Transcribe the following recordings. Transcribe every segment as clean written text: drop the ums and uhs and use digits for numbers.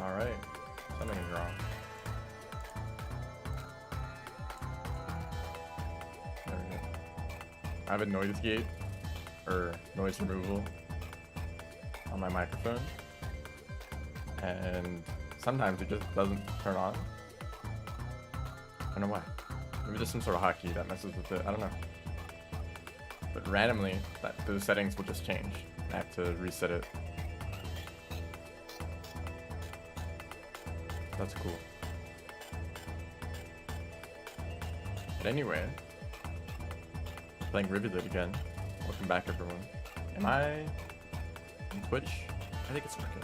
Alright. Something's wrong. There we go. I have a noise gate, or noise removal, on my microphone. And sometimes it just doesn't turn on. I don't know why. Maybe there's some sort of hotkey that messes with it. I don't know. But randomly, those settings will just change. I have to reset it. That's cool. But anyway, playing Rivulet again. Welcome back, everyone. Am I on Twitch? I think it's working.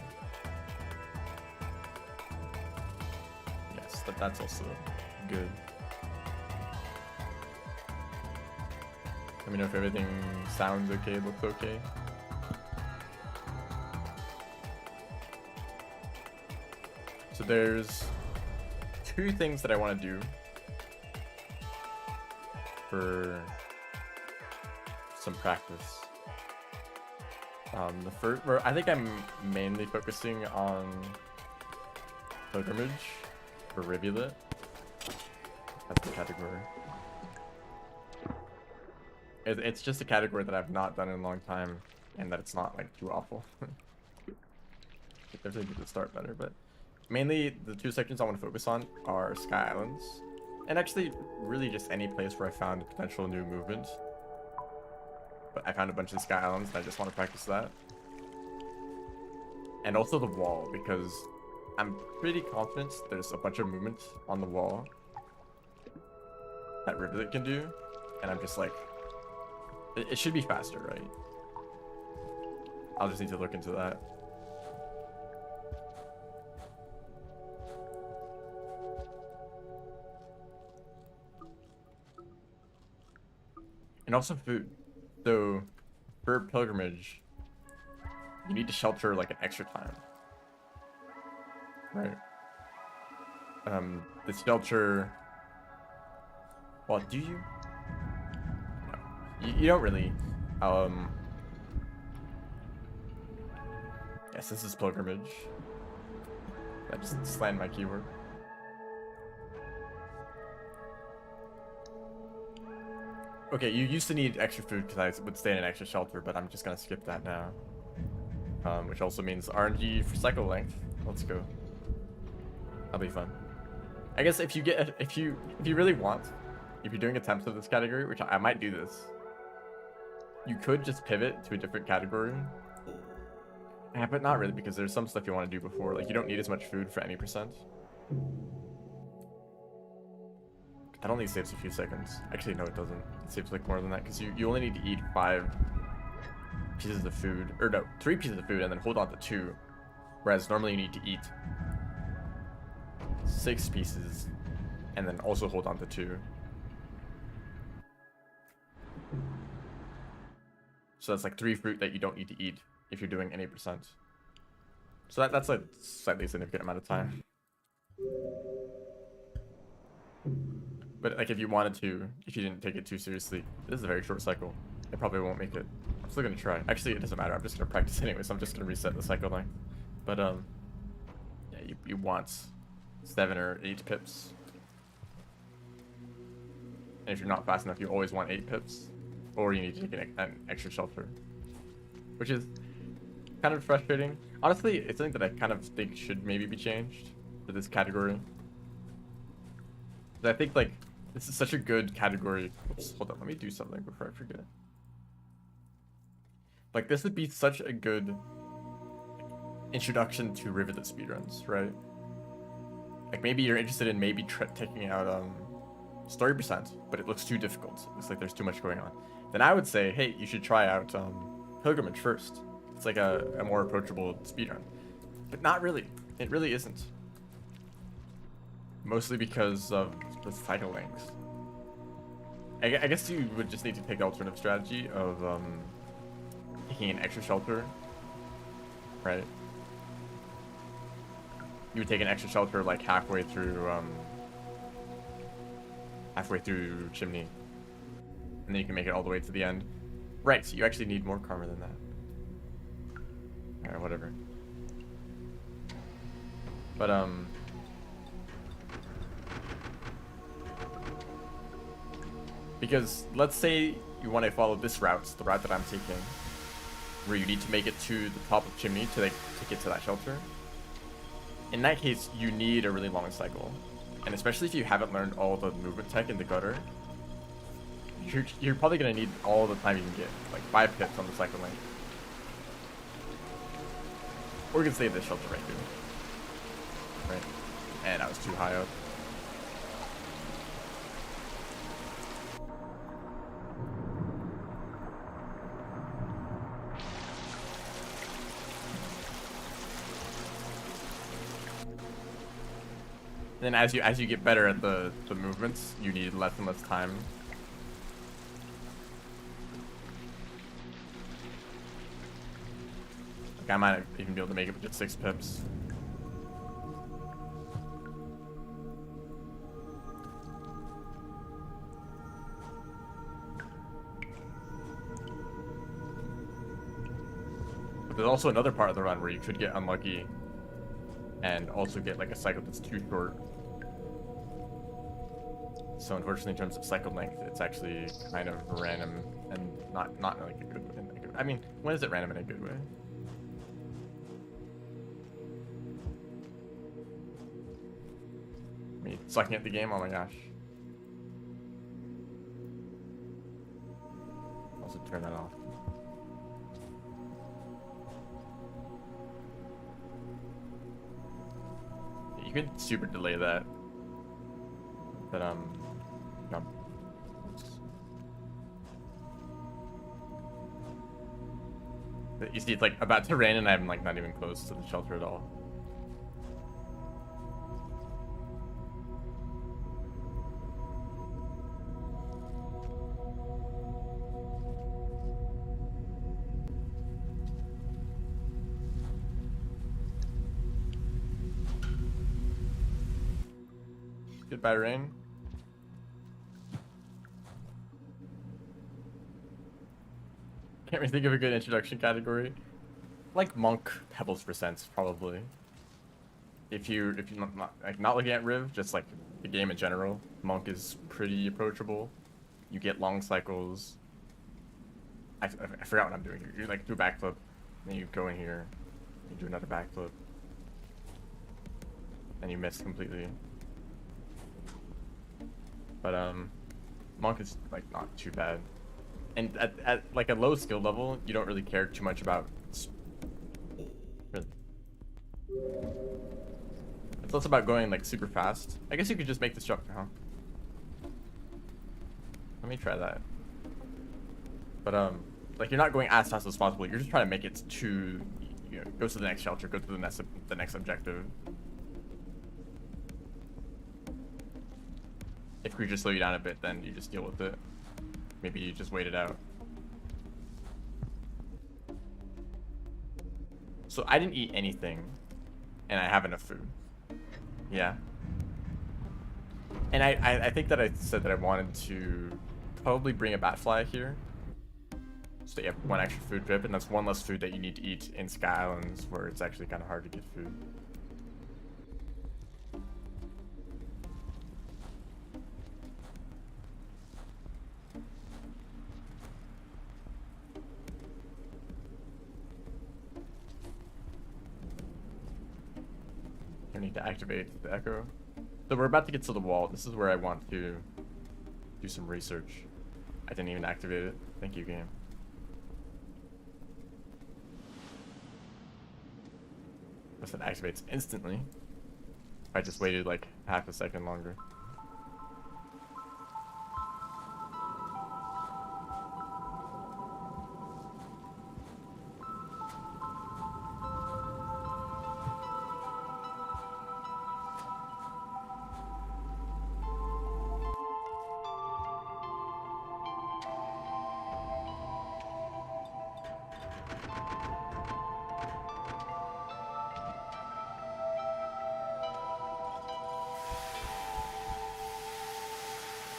Yes, that's also good. Let me know if everything sounds okay, looks okay. So there's two things that I want to do for some practice. The first, I think I'm mainly focusing on pilgrimage for Rivulet. That's the category. It's just a category that I've not done in a long time, and that it's not like too awful. It definitely need to start better, but mainly the two sections I want to focus on are Sky Islands, and actually really just any place where I found potential new movement. But I found a bunch of Sky Islands and I just want to practice that. And also the wall, because I'm pretty confident there's a bunch of movement on the wall that Rivulet can do, and I'm just like, it should be faster, right? I'll just need to look into that. And also food. So for pilgrimage, you need to shelter like an extra time, right? The shelter. Well, do you? No. You don't really. Yes, this is pilgrimage. I just slammed my keyword. Okay, you used to need extra food because I would stay in an extra shelter, but I'm just gonna skip that now. Which also means RNG for cycle length. Let's go. That'll be fun. I guess if you really want, if you're doing attempts of this category, which I might do this, you could just pivot to a different category. Yeah, but not really, because there's some stuff you want to do before. Like, you don't need as much food for any percent. That only saves a few seconds. Actually, no, it doesn't. It saves like more than that, because you only need to eat 5 pieces of food, or no, 3 pieces of food, and then hold on to 2. Whereas normally you need to eat 6 pieces, and then also hold on to 2. So that's like 3 fruit that you don't need to eat if you're doing any percent. So that's a slightly significant amount of time. But like if you wanted to, if you didn't take it too seriously, this is a very short cycle. It probably won't make it. I'm still gonna try. Actually, it doesn't matter. I'm just gonna practice anyway, so I'm just gonna reset the cycle length. But yeah, you want 7 or 8 pips. And if you're not fast enough, you always want 8 pips, or you need to take an extra shelter, which is kind of frustrating. Honestly, it's something that I kind of think should maybe be changed for this category. I think like this is such a good category. Oops, hold on, let me do something before I forget. Like this would be such a good introduction to Rivulet speedruns, right? Like maybe you're interested in maybe taking out story percent, but it looks too difficult. It's like there's too much going on. Then I would say, hey, you should try out pilgrimage first. It's like a more approachable speedrun, but not really. It really isn't. Mostly because of the cycle lengths. I guess you would just need to take the alternative strategy of taking an extra shelter, right? You would take an extra shelter like halfway through Chimney, and then you can make it all the way to the end. Right, so you actually need more karma than that. Alright, whatever. But because let's say you want to follow this route, the route that I'm taking, where you need to make it to the top of chimney to get to that shelter. In that case, you need a really long cycle, and especially if you haven't learned all the movement tech in the gutter, you're probably gonna need all the time you can get, like 5 pips on the cycle length. Or you can save this shelter right here. Right, and I was too high up. Then as you get better at the movements, you need less and less time. Like I might even be able to make it with just 6 pips. But there's also another part of the run where you could get unlucky and also get like a cycle that's too short. So unfortunately, in terms of cycle length, it's actually kind of random and not like a good way. I mean, when is it random in a good way? Me sucking at the game? Oh my gosh. Also turn that off. You could super delay that. But no. You see, it's like about to rain and I'm like not even close to the shelter at all. Goodbye, rain. Can't really think of a good introduction category. Like Monk, Pebbles percents probably. If you're not looking at Riv, just like the game in general, Monk is pretty approachable. You get long cycles. I forgot what I'm doing here. You like do a backflip, then you go in here, you do another backflip, and you miss completely. But Monk is like not too bad. And at like a low skill level, you don't really care too much about. Really. It's less about going like super fast. I guess you could just make the structure, huh? Let me try that. But like you're not going as fast as possible. You're just trying to make it to, you know, go to the next shelter, go to the next objective. If creatures slow you down a bit, then you just deal with it. Maybe you just wait it out. So I didn't eat anything, and I have enough food. Yeah. And I think that I said that I wanted to probably bring a batfly here. So you have 1 extra food drip, and that's 1 less food that you need to eat in Sky Islands, where it's actually kind of hard to get food. I need to activate the echo. So we're about to get to the wall. This is where I want to do some research. I didn't even activate it. Thank you, game. This it activates instantly. I just waited like half a second longer.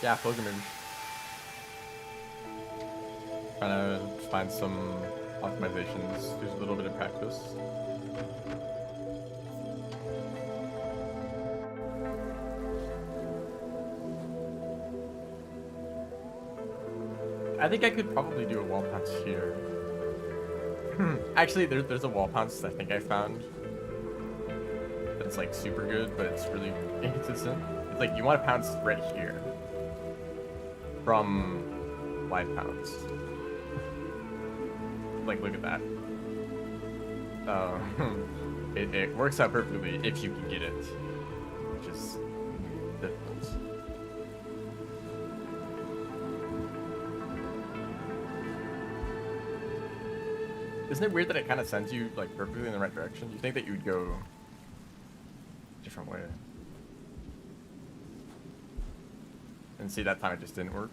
Yeah, pilgrimage. Trying to find some optimizations, do a little bit of practice. I think I could probably do a wall pounce here. Actually, there's a wall pounce I think I found that's like super good, but it's really inconsistent. It's like you want to pounce right here from wide pounce. Like, look at that. It works out perfectly if you can get it, which is difficult. Isn't it weird that it kind of sends you like perfectly in the right direction? You think that you would go a different way. And see, that time it just didn't work.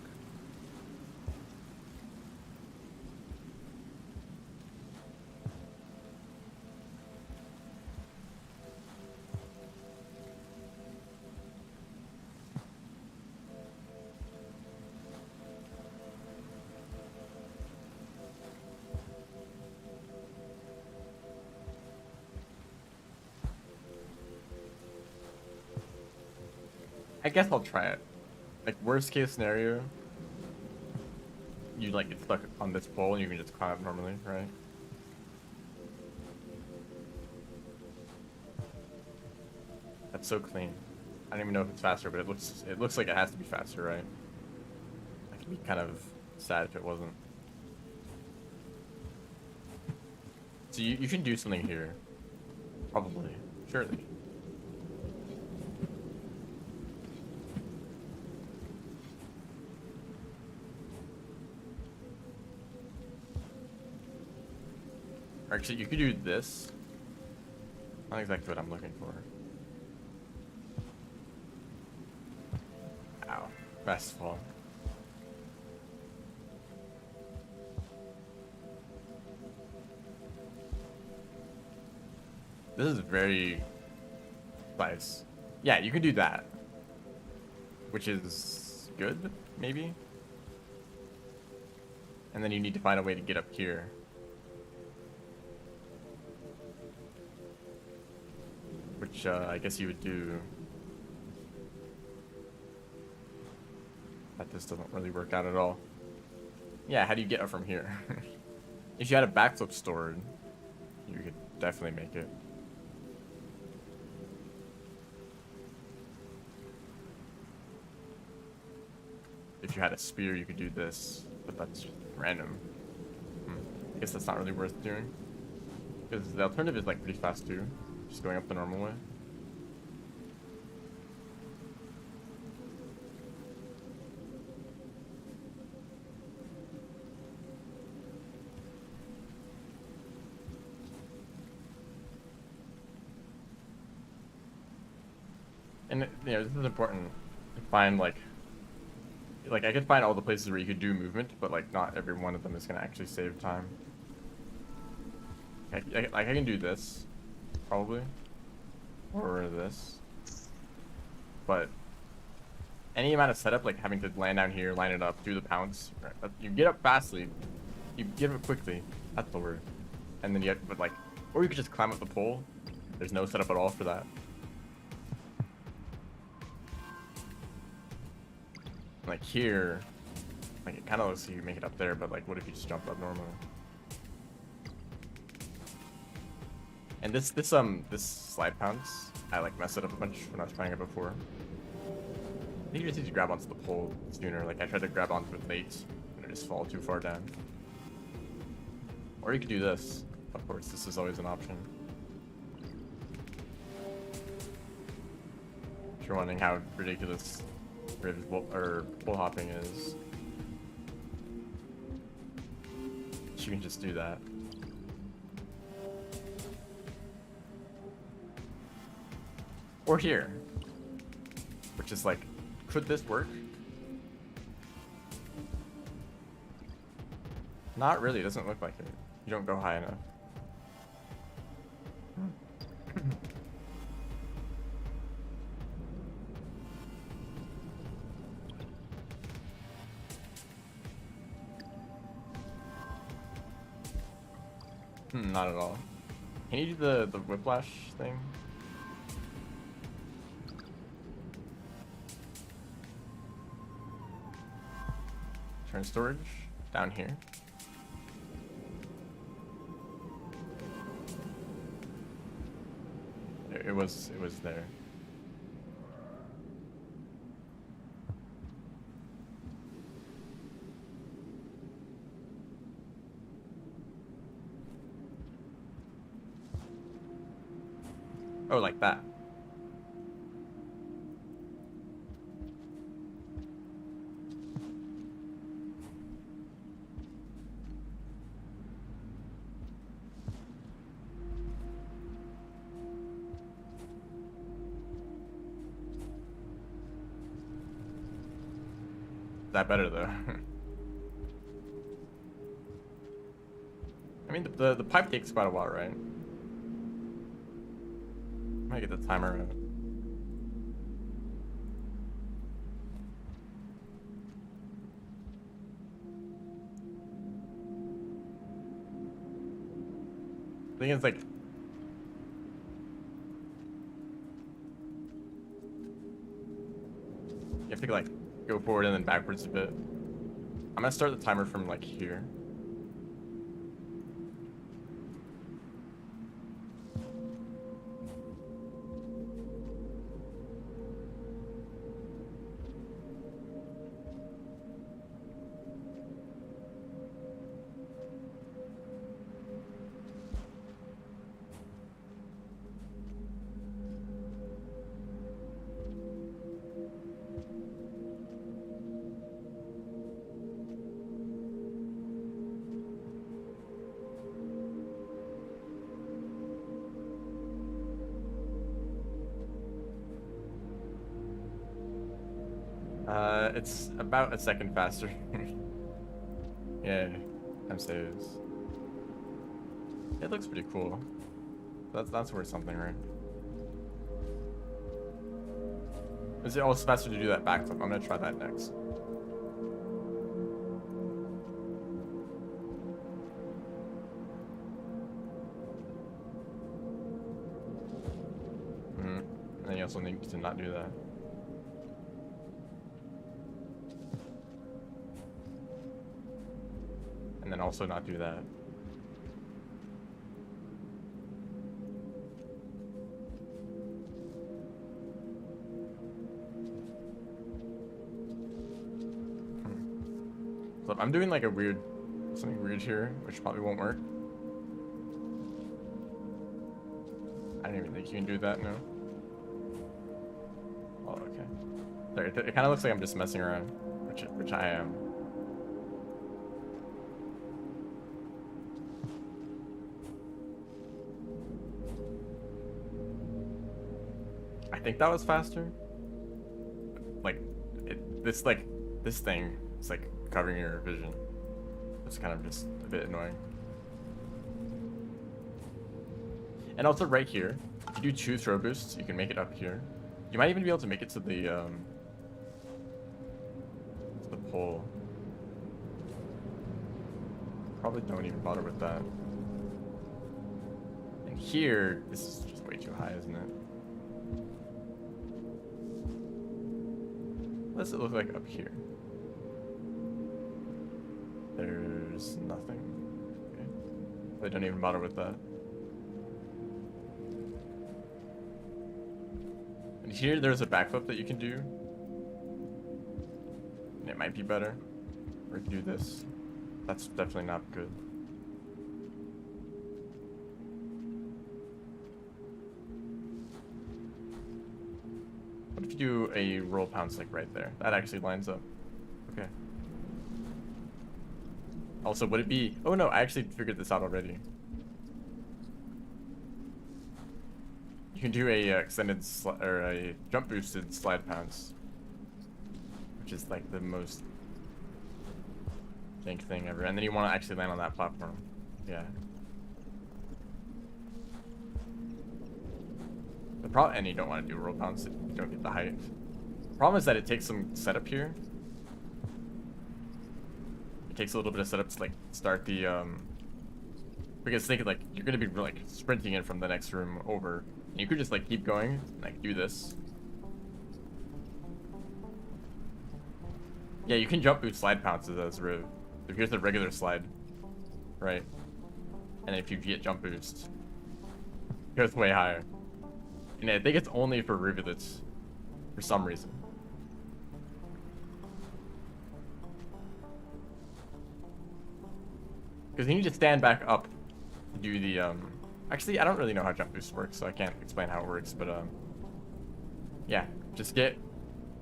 I guess I'll try it. Like, worst case scenario, you like get stuck on this pole and you can just climb up normally, right? That's so clean. I don't even know if it's faster, but it looks like it has to be faster, right? I could be kind of sad if it wasn't. So you can do something here. Probably. Surely. Actually, you could do this. Not exactly what I'm looking for. Ow. Fast fall. This is very nice. Yeah, you can do that. Which is good, maybe? And then you need to find a way to get up here. Which I guess you would do. That just doesn't really work out at all. Yeah, how do you get up from here? If you had a backflip stored, you could definitely make it. If you had a spear, you could do this, but that's random. I guess that's not really worth doing. Because the alternative is like pretty fast too. Just going up the normal way. And you know, this is important to find like I could find all the places where you could do movement, but like not every one of them is gonna actually save time. Like I can do this, probably, or this, but any amount of setup, like having to land down here, line it up, do the pounce, right? You get up fastly, you get up quickly. That's the word. And then you have, but like, or you could just climb up the pole. There's no setup at all for that. Like here, like it kind of looks like you make it up there, but like what if you just jump up normally? And this slide pounce, I like messed it up a bunch when I was trying it before. I think you just need to grab onto the pole sooner. Like I tried to grab onto it late and I just fall too far down. Or you could do this. Of course, this is always an option. If you're wondering how ridiculous pole hopping is, you can just do that. Or here, which is like, could this work? Not really, it doesn't look like it. You don't go high enough. Not at all. Can you do the whiplash thing? Turn storage. down here. It was there. Oh, like that. That better though. I mean, the pipe takes quite a while, right? I might get the timer out. I think it's like you have to like go forward and then backwards a bit. I'm gonna start the timer from like here. It's about a second faster. Yeah, time saves. It looks pretty cool. That's worth something, right? Is it also faster to do that backflip? I'm gonna try that next. And then you also need to not do that. And then also not do that. So I'm doing like something weird here, which probably won't work. I don't even think you can do that, no. Oh, okay. Sorry, it kind of looks like I'm just messing around, which I am. I think that was faster. Like, this thing is like covering your vision. It's kind of just a bit annoying. And also right here, if you do 2 throw boosts, you can make it up here. You might even be able to make it to the pole. Probably don't even bother with that. And here, this is just way too high, isn't it? What does it look like up here? There's nothing. Okay. They don't even bother with that. And here, there's a backflip that you can do. And it might be better. Or you can do this. That's definitely not good. What if you do a roll pounce like right there? That actually lines up. Okay. Also, would it be... Oh no, I actually figured this out already. You can do a extended or a jump boosted slide pounce, which is like the most jank thing ever. And then you want to actually land on that platform. Yeah. The problem, and you don't want to do roll pounce if you don't get the height. The problem is that it takes some setup here. It takes a little bit of setup to like start the because think like you're gonna be like sprinting in from the next room over. And you could just like keep going, like do this. Yeah, you can jump boost slide pounces as Riv. So here's the regular slide, right? And if you get jump boost, it goes way higher. And I think it's only for rivulets for some reason. Because you need to stand back up to do the, actually, I don't really know how jump boost works, so I can't explain how it works, but, yeah, just get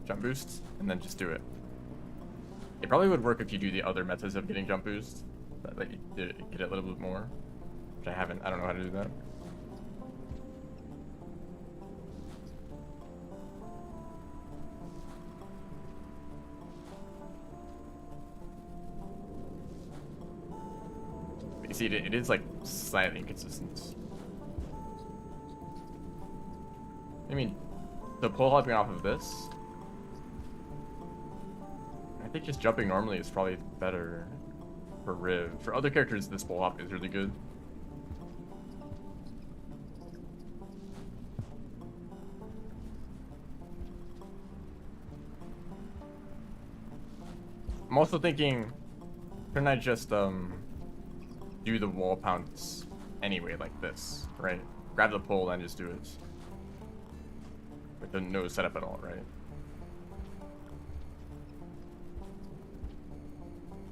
jump boost, and then just do it. It probably would work if you do the other methods of getting jump boost, but like, you get it a little bit more, which I don't know how to do that. You see, it is like slightly inconsistent. I mean, the pole hopping off of this, I think just jumping normally is probably better for Riv. For other characters, this pole hop is really good. I'm also thinking, couldn't I just do the wall pounce anyway, like this, right? Grab the pole and just do it with no setup at all, right?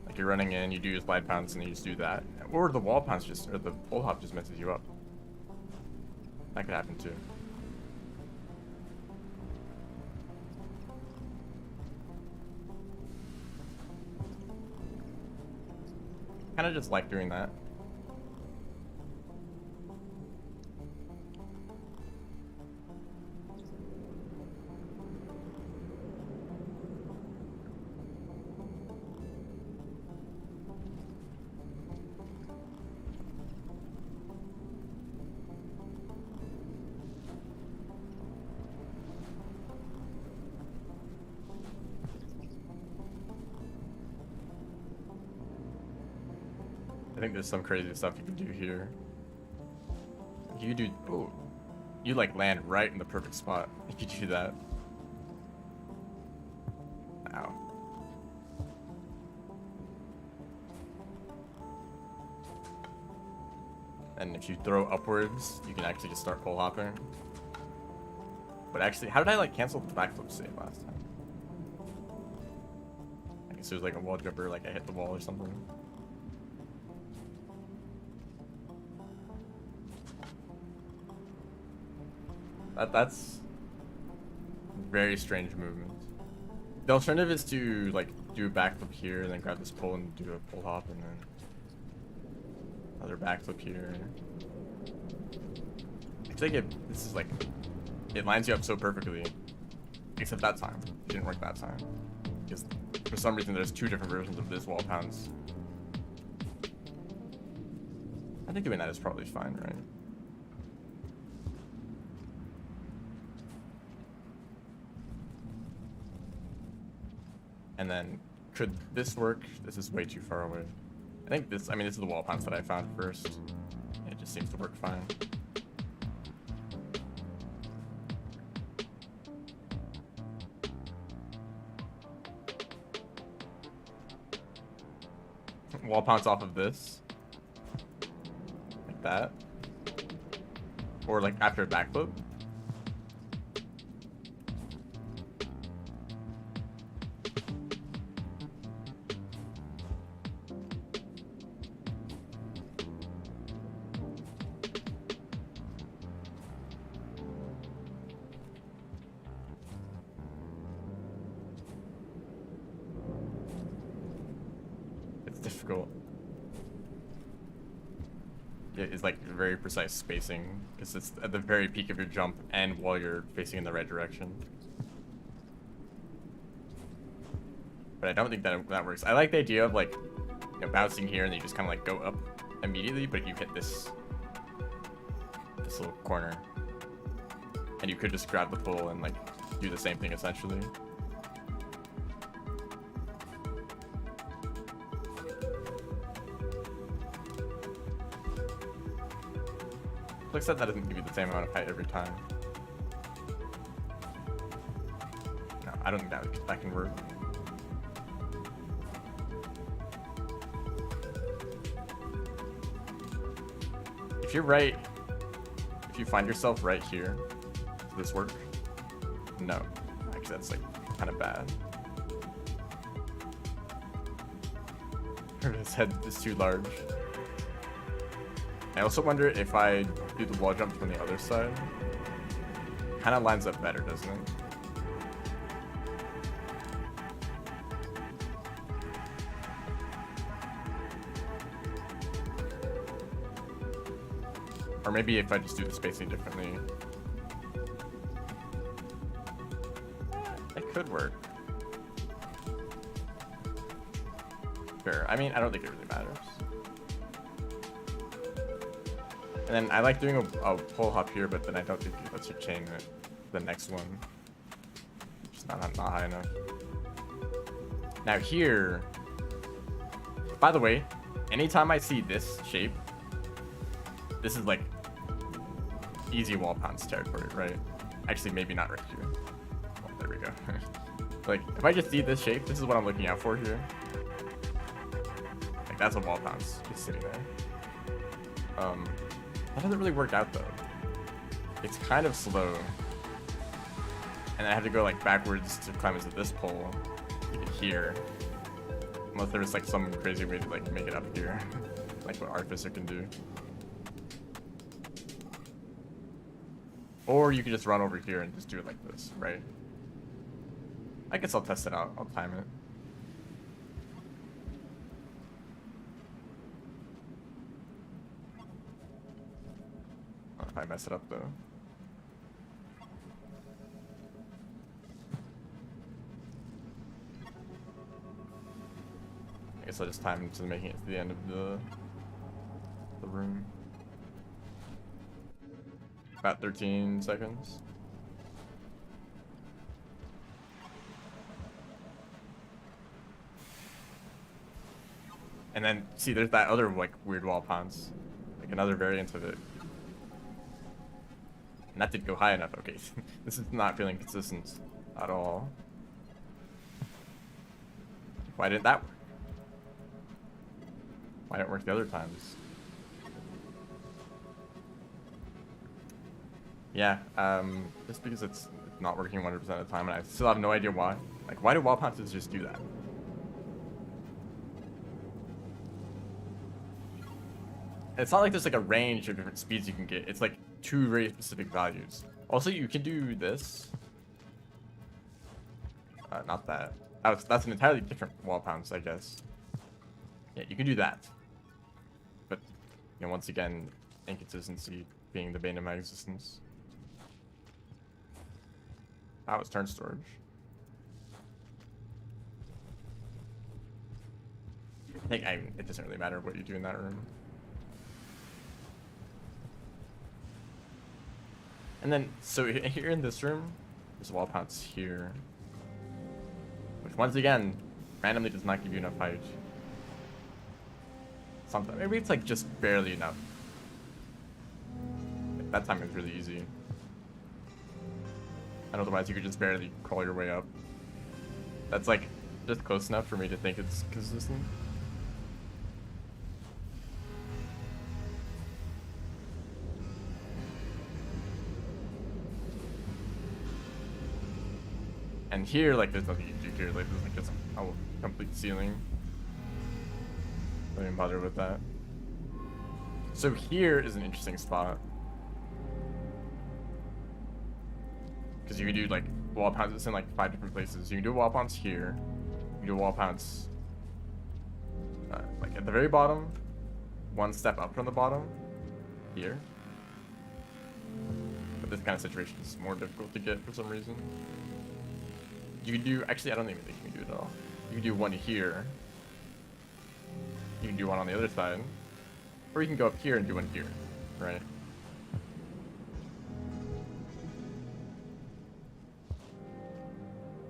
Like you're running in, you do your slide pounce, and you just do that, or the wall pounce or the pole hop just messes you up. That could happen too. Kind of just like doing that. I think there's some crazy stuff you can do here. You do, oh, you like land right in the perfect spot if you do that. Ow. And if you throw upwards, you can actually just start pole hopping. But actually, how did I like cancel the backflip save last time? I guess it was like a wall jumper, like I hit the wall or something. That's very strange movement. The alternative is to like do a backflip here and then grab this pole and do a pole hop and then another backflip here. I feel like this is like, it lines you up so perfectly, except that time. It didn't work that time. Because for some reason there's two different versions of this wall pounce. I think doing that is probably fine, right? And then, could this work? This is way too far away. I think this, I mean, this is the wall pounce that I found first. It just seems to work fine. Wall pounce off of this. Like that. Or like after a backflip. Difficult. It's like very precise spacing because it's at the very peak of your jump and while you're facing in the right direction. But I don't think that works. I like the idea of like, you know, bouncing here and then you just kind of like go up immediately, but you hit this little corner, and you could just grab the pole and like do the same thing essentially. Looks like that doesn't give you the same amount of height every time. No, I don't think that can work. if you find yourself right here, does this work? No. Actually, that's like kind of bad. His head is too large. I also wonder if I do the wall jump from the other side. Kind of lines up better, doesn't it? Or maybe if I just do the spacing differently. It could work. Sure. I mean, I don't think it really matters. And then I like doing a pull hop here, but then I don't think it lets you chain it. The next one. It's not high enough. Now here, by the way, anytime I see this shape, this is like easy wall pounce territory, right? Actually, maybe not right here. Oh, there we go. Like, if I just see this shape, this is what I'm looking out for here. Like, that's a wall pounce just sitting there. That doesn't really work out though. It's kind of slow. And I have to go like backwards to climb into this pole to get here. Unless there's like some crazy way to like make it up here. Like what Artificer can do. Or you can just run over here and just do it like this, right? I guess I'll test it out. I'll time it. If I mess it up though. I guess I'll just time it to making it to the end of the room. About 13 seconds. And then see there's that other like weird wall pounce. Like another variant of it. And that did go high enough. Okay, this is not feeling consistent at all. Why didn't that work? Why didn't it work the other times? Yeah, just because it's not working 100% of the time, and I still have no idea why. Like, why do wall pounces just do that? It's not like there's like a range of different speeds you can get. It's like 2 very specific values. Also, you can do this. Not that. That's an entirely different wall pounce, I guess. Yeah, you can do that. But, you know, once again, inconsistency being the bane of my existence. Oh, it's turn storage. I think it doesn't really matter what you do in that room. And then, so here in this room, there's a wall pounce here. Which, once again, randomly does not give you enough height. Sometimes, maybe it's like just barely enough. Like, that time it was really easy. And otherwise you could just barely crawl your way up. That's like, just close enough for me to think it's consistent. And here, like, there's nothing you can do here. Like, there's like just a complete ceiling. Don't even bother with that. So here is an interesting spot. Because you can do, like, wall pounces in, like, 5 different places. You can do a wall pounce here. You can do a wall pounce, like, at the very bottom. 1 step up from the bottom. Here. But this kind of situation is more difficult to get for some reason. You can do, actually I don't even think you can do it at all. You can do 1 here. You can do 1 on the other side. Or you can go up here and do 1 here, right?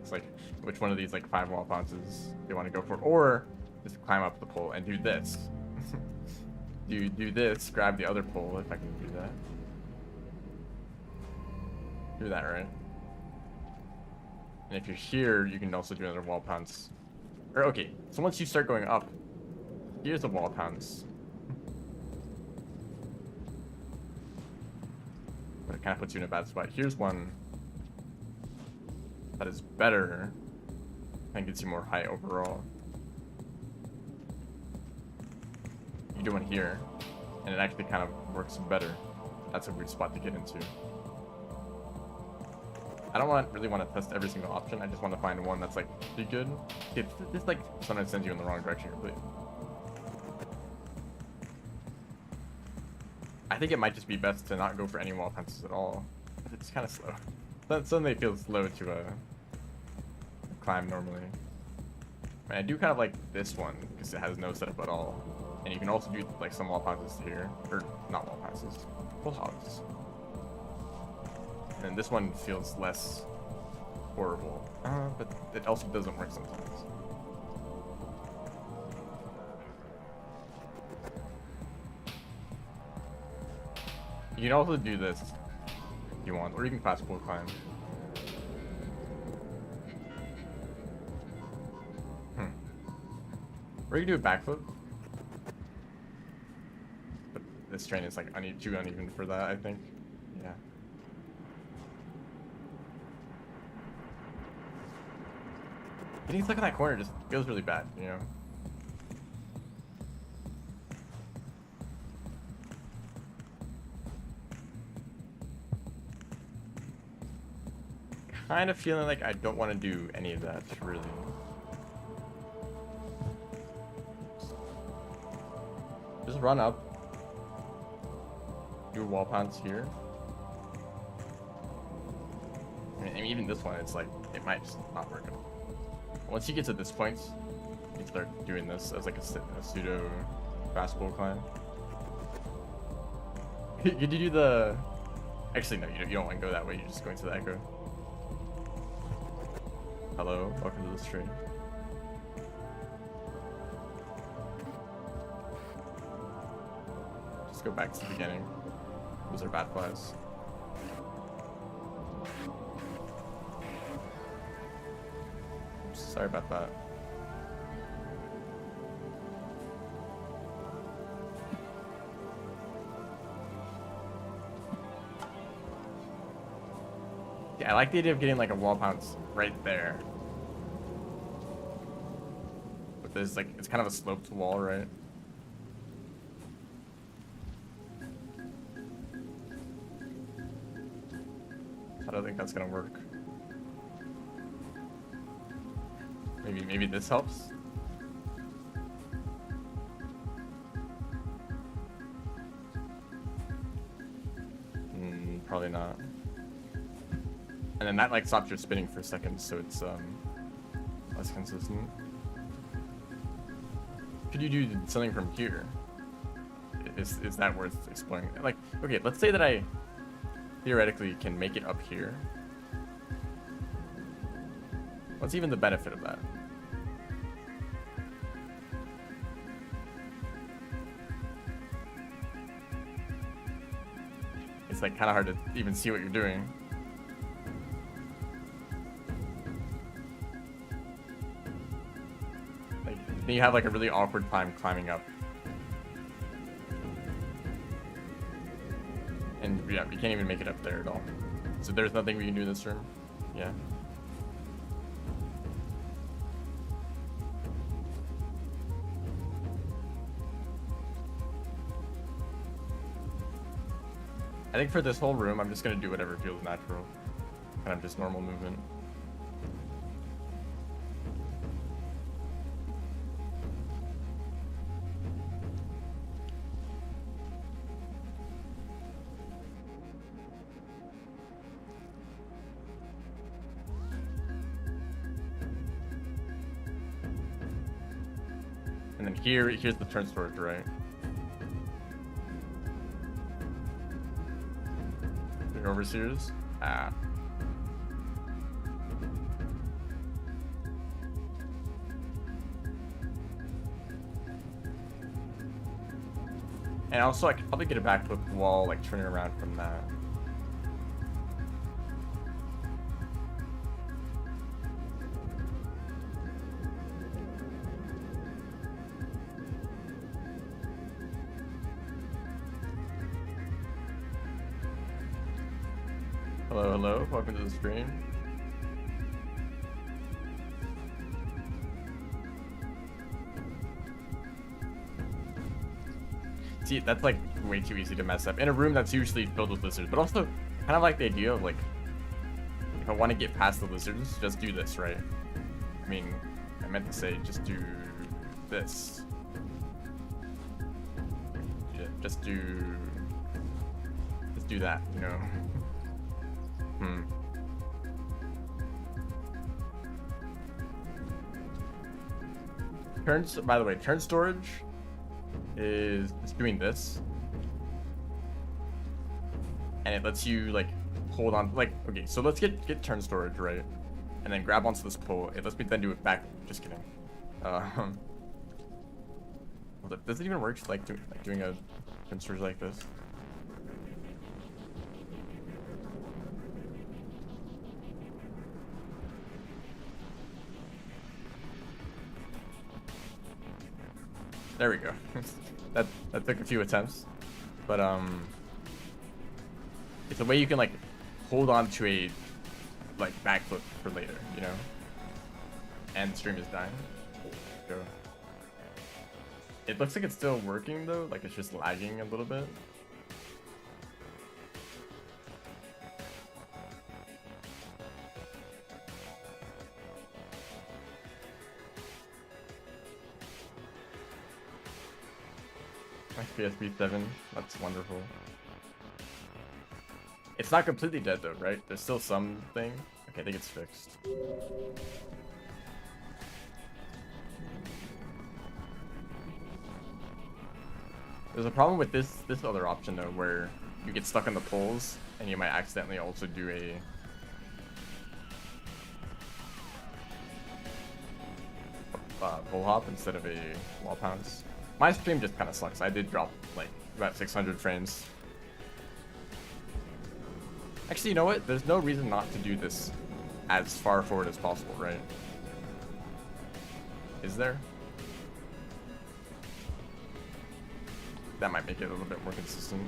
It's like, which one of these like 5 wall pounces you want to go for? Or just climb up the pole and do this. You do this, grab the other pole if I can do that. Do that, right? And if you're here, you can also do another wall pounce. Or, okay, so once you start going up, here's a wall pounce. but it kind of puts you in a bad spot. Here's one that is better and gets you more height overall. You do one here, and it actually kind of works better. That's a weird spot to get into. I don't really want to test every single option. I just want to find one that's like pretty good. This like sometimes sends you in the wrong direction completely. I think it might just be best to not go for any wall punches at all. It's kind of slow. Suddenly it feels slow to climb normally. I do kind of like this one because it has no setup at all. And you can also do like some wall passes here, or not wall passes, full hogs. And this one feels less horrible, but it also doesn't work sometimes. You can also do this if you want, or you can fast full climb. Or you can do a backflip. But this train is like too uneven for that, I think. Yeah. Getting stuck in that corner just feels really bad, you know? Kind of feeling like I don't want to do any of that, really. Just run up. Do wall pounds here. I mean, even this one, it's like, it might just not work at all. Once you get to this point, you start doing this as like a pseudo fast bull climb. Could you do the... Actually, no, you don't want to go that way. You're just going to the echo. Hello, welcome to the stream. Just go back to the beginning. Those are bad flies. Sorry about that. Yeah, I like the idea of getting like a wall bounce right there. But there's like, it's kind of a sloped wall, right? I don't think that's gonna work. Maybe this helps. Probably not. And then that like stops your spinning for a second, so it's less consistent. Could you do something from here? Is that worth exploring? Like, okay, let's say that I theoretically can make it up here. What's even the benefit of that? It's like kind of hard to even see what you're doing. Like, then you have like a really awkward time climbing up. And yeah, we can't even make it up there at all. So there's nothing we can do this room. Yeah. I think for this whole room, I'm just gonna do whatever feels natural. Kind of just normal movement. And then here's the turn storage, right? Overseers? Ah. And also I could probably get a backflip wall like turning around from that. Hello, hello. Welcome to the stream. See, that's like way too easy to mess up in a room that's usually filled with lizards. But also, kind of like the idea of like, if I want to get past the lizards, just do this, right? I mean, I meant to say just do this. Just do that, you know. Turns, by the way, turn storage is doing this, and it lets you like hold on. Like, okay, so let's get turn storage, right, and then grab onto this pole. It lets me then do it back. Just kidding. Does it even work like doing a turn storage like this? There we go. that took a few attempts, but it's a way you can like hold on to a like backflip for later, you know. And the stream is dying. Go. It looks like it's still working though, like it's just lagging a little bit. PSP 7, that's wonderful. It's not completely dead though, right? There's still something. Okay, I think it's fixed. There's a problem with this other option though, where you get stuck on the poles and you might accidentally also do a pole hop instead of a wall pounce. My stream just kind of sucks. I did drop like about 600 frames. Actually, you know what? There's no reason not to do this as far forward as possible, right? Is there? That might make it a little bit more consistent.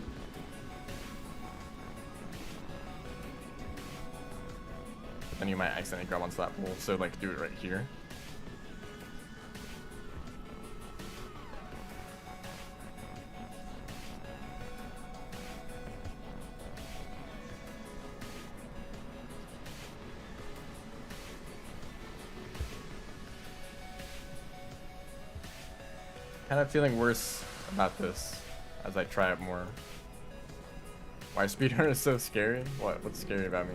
But then you might accidentally grab onto that pole, so like do it right here. Kind of feeling worse about this as I try it more. Why speedrun is so scary? What's scary about me?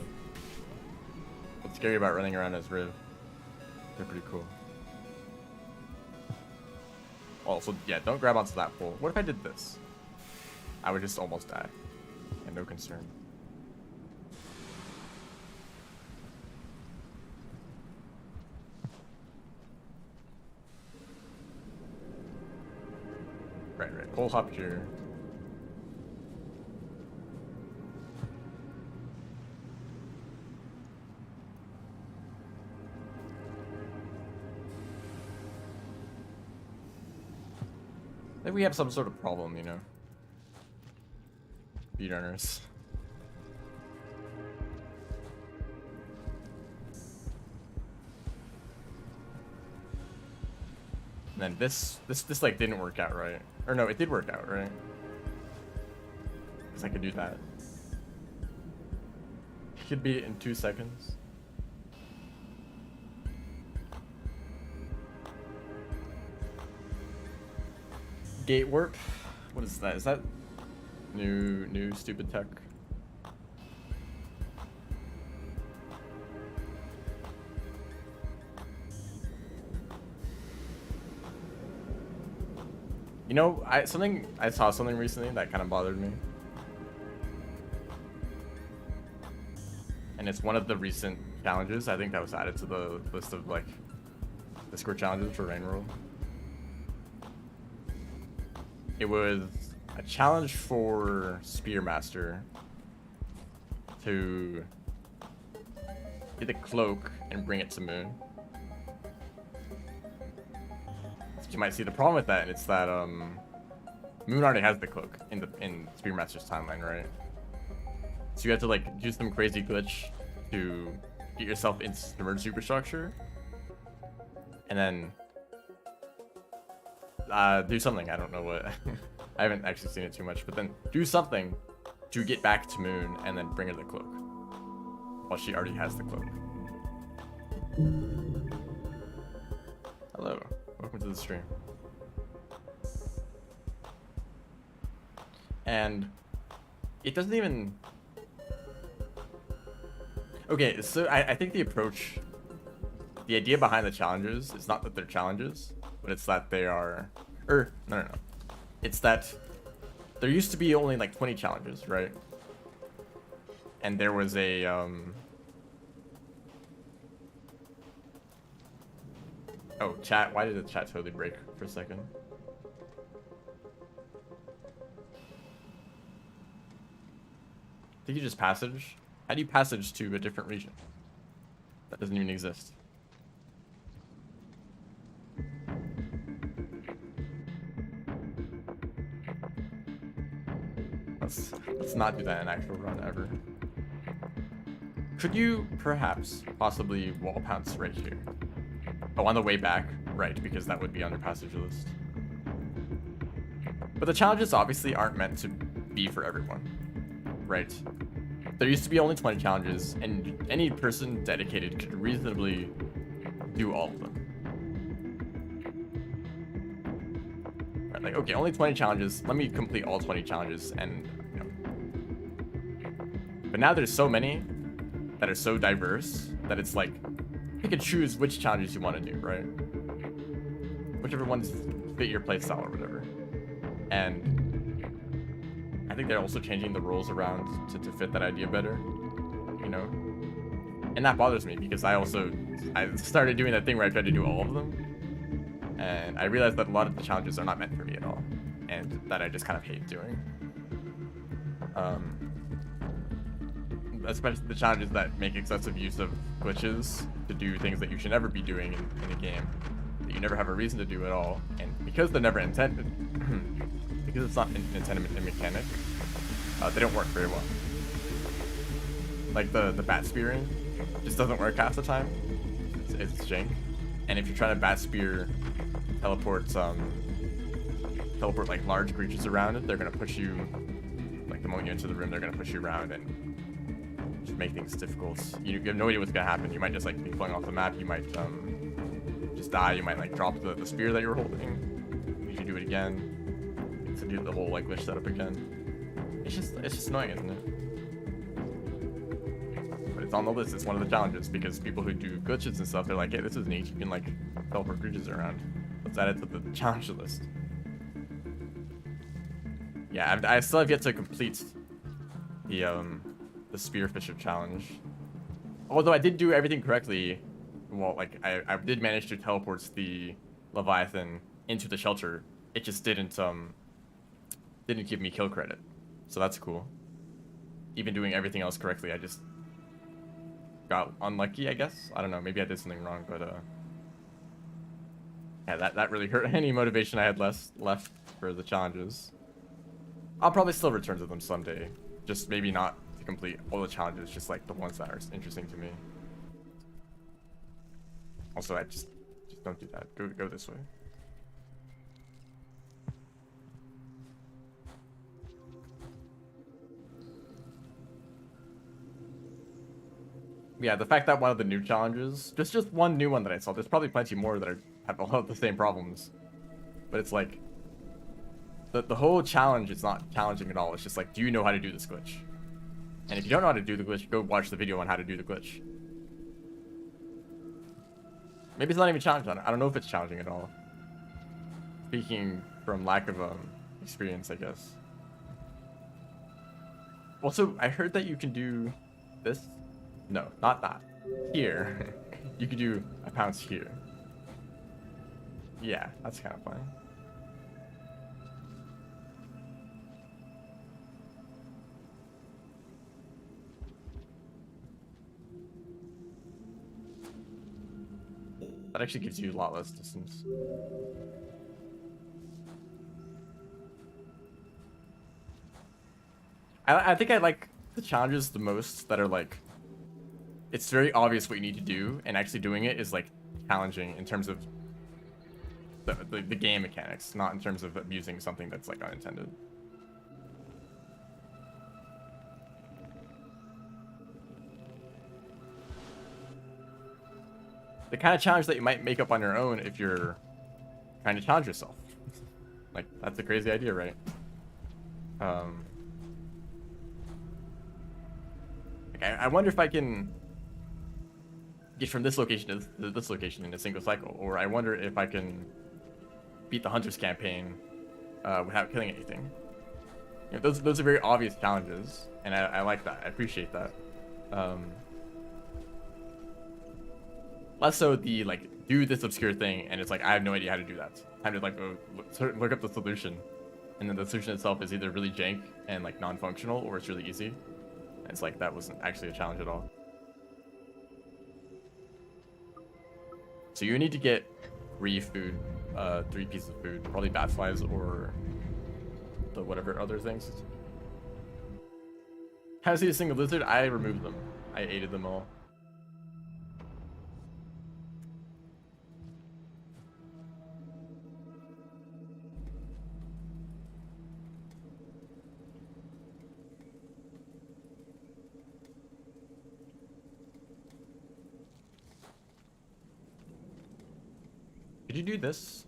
What's scary about running around as Riv? They're pretty cool. Also, yeah, don't grab onto that pole. What if I did this? I would just almost die. And no concern. Right. Pole hop here. Maybe we have some sort of problem, you know. Speedrunners. And then this like didn't work out right. Or no, it did work out, right? Because I could do that. Could beat it in 2 seconds. Gate warp? What is that? Is that new stupid tech? You know, I saw something recently that kind of bothered me. And it's one of the recent challenges. I think that was added to the list of like Discord challenges for Rain World. It was a challenge for Spearmaster to get a cloak and bring it to Moon. You might see the problem with that, and it's that Moon already has the cloak in Spearmaster's timeline, right? So you have to like do some crazy glitch to get yourself into submerged superstructure, and then do something. I don't know what. I haven't actually seen it too much, but then do something to get back to Moon and then bring her the cloak. Well, she already has the cloak. Hello, welcome to the stream. And it doesn't even... Okay, so I think the approach, the idea behind the challenges is not that they're challenges, but it's that they are... no. It's that there used to be only like 20 challenges, right? And there was a... Oh, chat. Why did the chat totally break for a second? Did you just passage? How do you passage to a different region? That doesn't even exist. Let's not do that in actual run ever. Could you perhaps possibly wall pounce right here? Oh, on the way back, right, because that would be under passage list. But the challenges obviously aren't meant to be for everyone, right? There used to be only 20 challenges, and any person dedicated could reasonably do all of them. Right, like, okay, only 20 challenges. Let me complete all 20 challenges, and you know. But now there's so many that are so diverse that it's like you can choose which challenges you want to do, right? Whichever ones fit your playstyle or whatever. And I think they're also changing the rules around to fit that idea better, you know? And that bothers me because I started doing that thing where I tried to do all of them. And I realized that a lot of the challenges are not meant for me at all. And that I just kind of hate doing. Especially the challenges that make excessive use of glitches to do things that you should never be doing in a game that you never have a reason to do at all, and because they're never intended, because it's not intended in mechanic, they don't work very well. Like the bat spearing just doesn't work half the time. It's jank, and if you're trying to bat spear teleport like large creatures around it, they're gonna push you, like the moment you're into the room, they're gonna push you around and make things difficult. You have no idea what's gonna happen. You might just like be flying off the map. You might just die. You might like drop the spear that you're holding. You should do it again. To do the whole like glitch setup again. It's just annoying, isn't it? But it's on the list. It's one of the challenges because people who do glitches and stuff, they're like, hey, this is neat. You can like teleport creatures around. Let's add it to the challenge list. Yeah, I still have yet to complete the Spearfisher challenge. Although I did do everything correctly, well, like I did manage to teleport the Leviathan into the shelter. It just didn't give me kill credit, so that's cool. Even doing everything else correctly, I just got unlucky, I guess. I don't know. Maybe I did something wrong, but yeah, that really hurt any motivation I had left for the challenges. I'll probably still return to them someday, just maybe not complete all the challenges, just like the ones that are interesting to me. Also, I just don't do that. Go this way. Yeah, the fact that one of the new challenges, just one new one that I saw, there's probably plenty more that have a lot of the same problems, but it's like the whole challenge is not challenging at all. It's just like, do you know how to do this glitch? And if you don't know how to do the glitch, go watch the video on how to do the glitch. Maybe it's not even challenging. I don't know if it's challenging at all. Speaking from lack of experience, I guess. Also, I heard that you can do this. No, not that. Here. You could do a pounce here. Yeah, that's kind of funny. That actually gives you a lot less distance. I think I like the challenges the most that are like, it's very obvious what you need to do, and actually doing it is like challenging in terms of the game mechanics, not in terms of abusing something that's like unintended. The kind of challenge that you might make up on your own if you're trying to challenge yourself. Like, that's a crazy idea, right? I wonder if I can get from this location to this location in a single cycle, or I wonder if I can beat the Hunter's campaign without killing anything. You know, those are very obvious challenges, and I like that. I appreciate that. Less so the like do this obscure thing, and it's like I have no idea how to do that. Time to like go look up the solution, and then the solution itself is either really jank and like non-functional, or it's really easy. And it's like that wasn't actually a challenge at all. So you need to get 3 food, 3 pieces of food, probably bat flies or the whatever other things. How to see a single lizard? I removed them. I ate them all. Could you do this?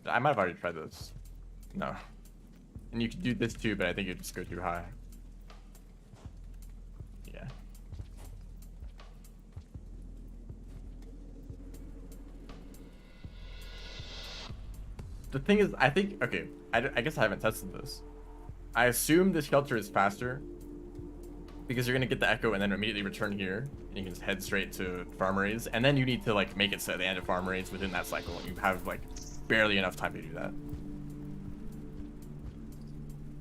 I might have already tried this. No. And you could do this too, but I think you'd just go too high. Yeah. The thing is, I think, okay, I guess I haven't tested this. I assume this shelter is faster because you're gonna get the echo and then immediately return here, and you can just head straight to farmeries, and then you need to like make it so at the end of farmeries within that cycle, and you have like barely enough time to do that.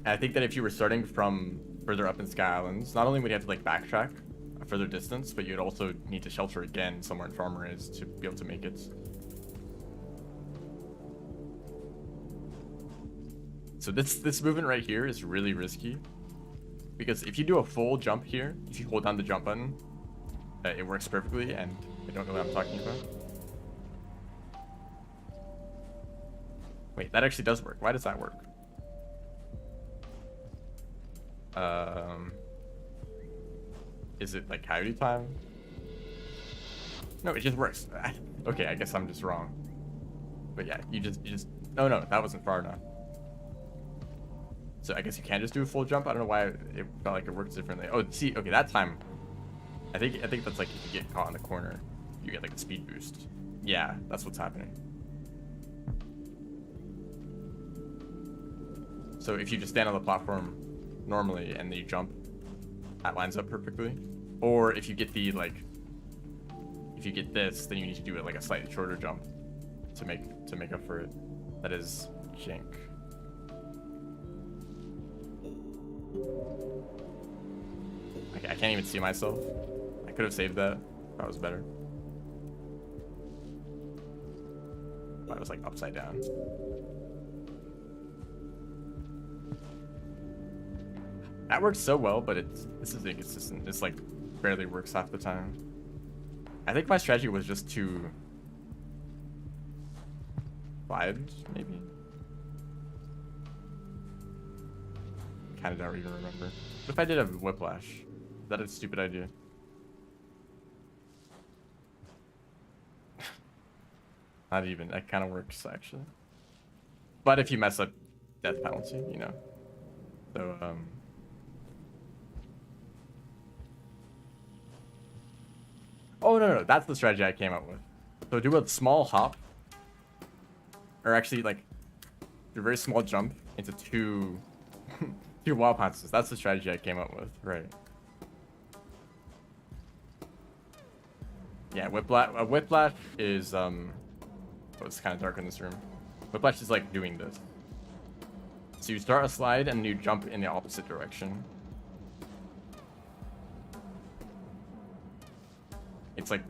And I think that if you were starting from further up in Sky Islands, not only would you have to like backtrack a further distance, but you'd also need to shelter again somewhere in farmeries to be able to make it. So this movement right here is really risky. Because if you do a full jump here, if you hold down the jump button, it works perfectly, and I don't know what I'm talking about. Wait, that actually does work. Why does that work? Is it like coyote time? No, it just works. Okay, I guess I'm just wrong. But yeah, you just no, that wasn't far enough. So I guess you can just do a full jump. I don't know why it felt like it works differently. Oh, see, okay, that time. I think that's like if you get caught in the corner, you get like a speed boost. Yeah, that's what's happening. So if you just stand on the platform normally and then you jump, that lines up perfectly. Or if you get the like, if you get this, then you need to do it like a slightly shorter jump to make up for it. That is jank. Okay, I can't even see myself. I could have saved that. That was better. But I was like upside down. That works so well, but this is inconsistent. This like barely works half the time. I think my strategy was just to slide, maybe. Kind of don't even remember. What if I did a whiplash? Is that a stupid idea? Not even. That kind of works actually. But if you mess up, death penalty, you know. So oh no, that's the strategy I came up with. So do a small hop, or actually like do a very small jump into two wild pounces. That's the strategy I came up with, right? Yeah, whiplash is oh, it's kind of dark in this room. Whiplash is like doing this. So you start a slide and you jump in the opposite direction. It's like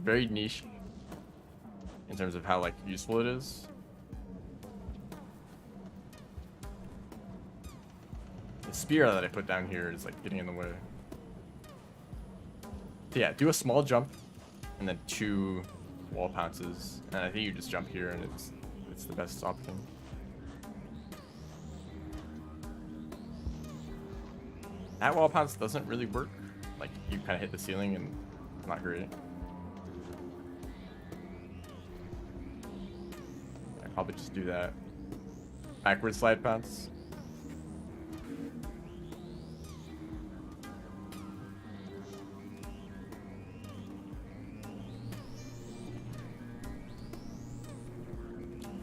very niche in terms of how like useful it is. The spear that I put down here is like getting in the way. So yeah, do a small jump, and then 2 wall pounces, and I think you just jump here, and it's the best option. That wall pounce doesn't really work. Like, you kind of hit the ceiling, and it's not great. I'd probably just do that. Backward slide pounce.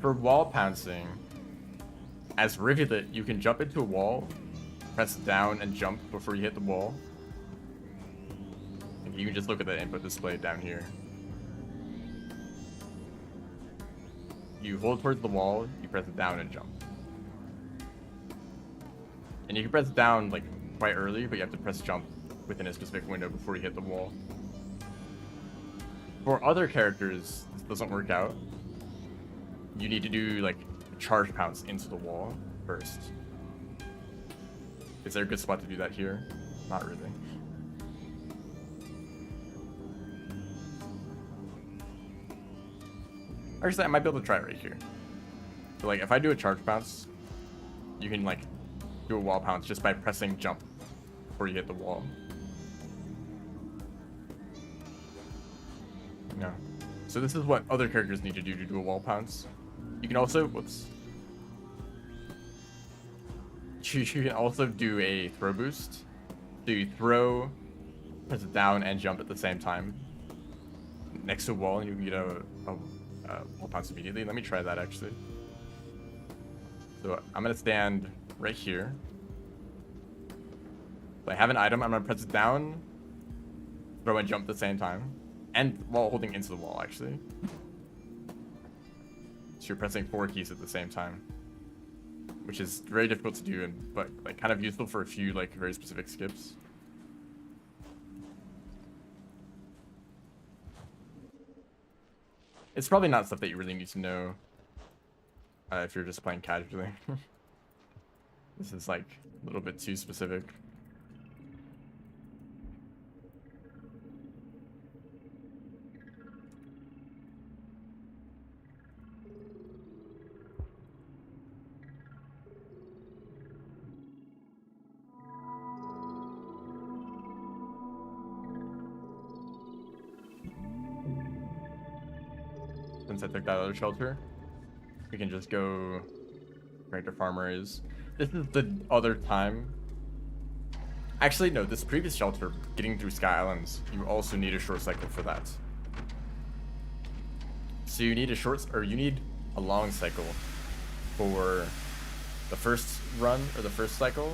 For wall pouncing, as Rivulet, you can jump into a wall, press down and jump before you hit the wall. And you can just look at the input display down here. You hold towards the wall, you press it down and jump. And you can press down like quite early, but you have to press jump within a specific window before you hit the wall. For other characters, this doesn't work out. You need to do like a charge pounce into the wall first. Is there a good spot to do that here? Not really. Actually, I might be able to try it right here. So like if I do a charge pounce, you can like do a wall pounce just by pressing jump before you hit the wall. No. So this is what other characters need to do a wall pounce. You can also, whoops. You can also do a throw boost. So you throw, press it down, and jump at the same time next to a wall, and you can get a wall pounce immediately. Let me try that actually. So I'm gonna stand right here. So I have an item. I'm gonna press it down, throw and jump at the same time, and while holding into the wall actually. So you're pressing 4 keys at the same time, which is very difficult to do, but like kind of useful for a few like very specific skips. It's probably not stuff that you really need to know if you're just playing casually. This is like a little bit too specific. Since I took that other shelter, we can just go right to farmer is. This is the other time. Actually, no, this previous shelter, getting through Sky Islands, you also need a short cycle for that. So you need you need a long cycle for the first run or the first cycle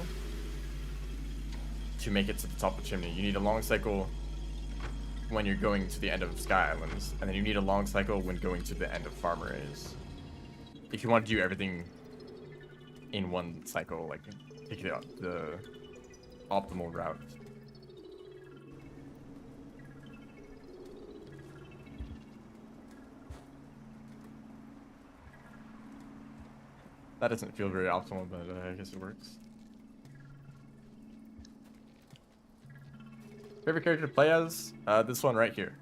to make it to the top of the chimney. You need a long cycle when you're going to the end of Sky Islands, and then you need a long cycle when going to the end of Farmer A's. If you want to do everything in one cycle, like take the optimal route. That doesn't feel very optimal, but I guess it works. Favorite character to play as? This one right here.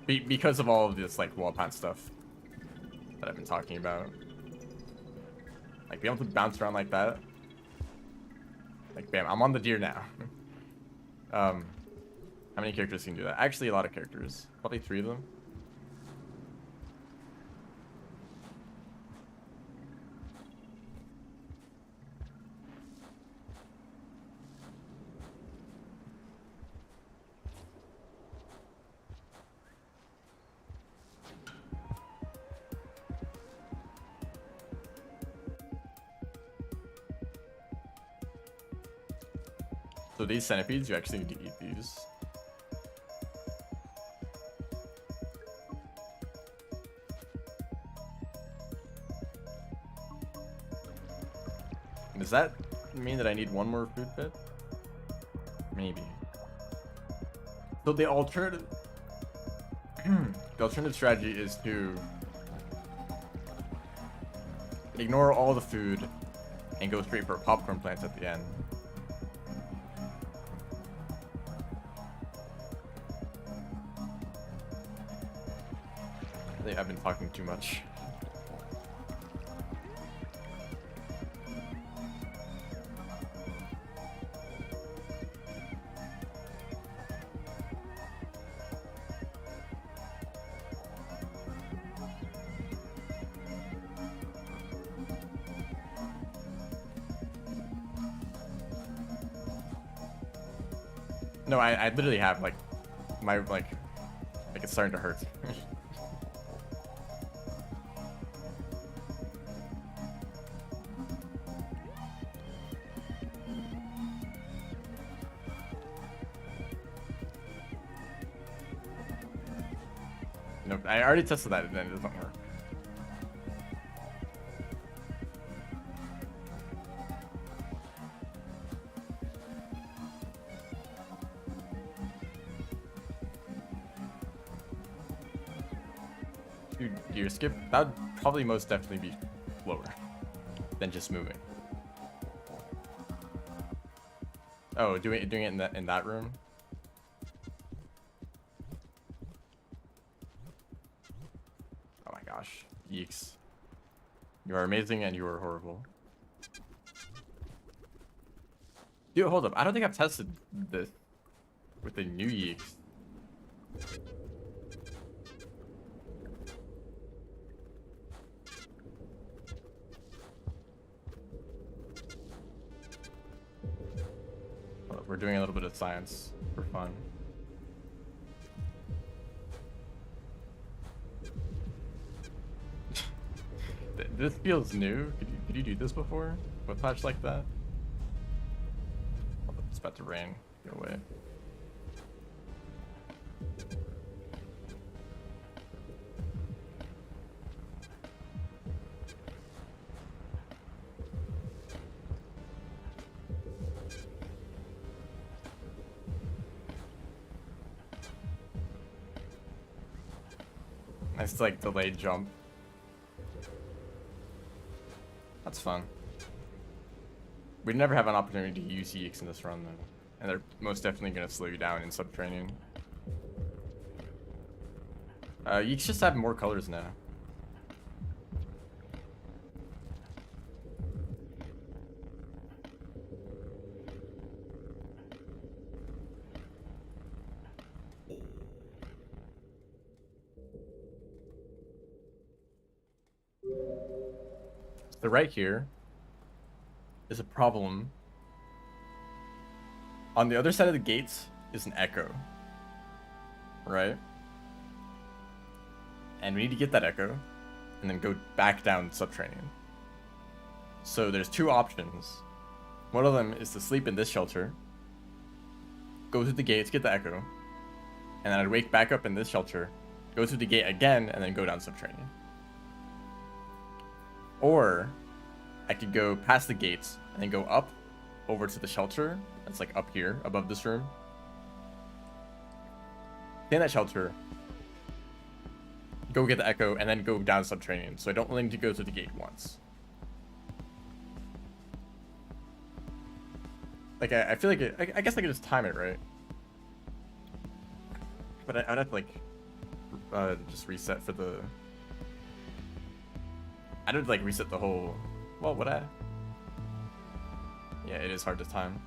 Because of all of this like wall pound stuff that I've been talking about. Like being able to bounce around like that. Like bam, I'm on the deer now. How many characters can do that? Actually, a lot of characters. Probably 3 of them. So these centipedes, you actually need to eat these. Does that mean that I need 1 more food bit? Maybe. So the alternative strategy is to ignore all the food and go straight for popcorn plants at the end. I think I've been talking too much. No, I literally have like my like it's starting to hurt. No, I already tested that and then it doesn't work. Dude, your skip, that would probably most definitely be lower than just moving. Oh, doing it in that room? Oh my gosh. Yeeks. You are amazing and you are horrible. Dude, hold up. I don't think I've tested this with the new Yeeks. We're doing a little bit of science for fun. This feels new. Could you do this before? With patch like that? Oh, it's about to rain. Go away. Nice, like, delayed jump. That's fun. We'd never have an opportunity to use Yeeks in this run, though. And they're most definitely going to slow you down in sub-training. Yeeks just have more colors now. So right here is a problem. On the other side of the gates is an echo, right? And we need to get that echo and then go back down subterranean. So there's two options. One of them is to sleep in this shelter, go through the gates, get the echo, and then I'd wake back up in this shelter, go through the gate again, and then go down subterranean. Or I could go past the gates and then go up over to the shelter that's like up here above this room. Stay in that shelter, go get the echo, and then go down subterranean. So I don't really need to go through the gate once. Like I feel like I guess I could just time it right, but I'd have to like just reset for the. I'd have to like reset the whole. Well, would I? Yeah, it is hard to time.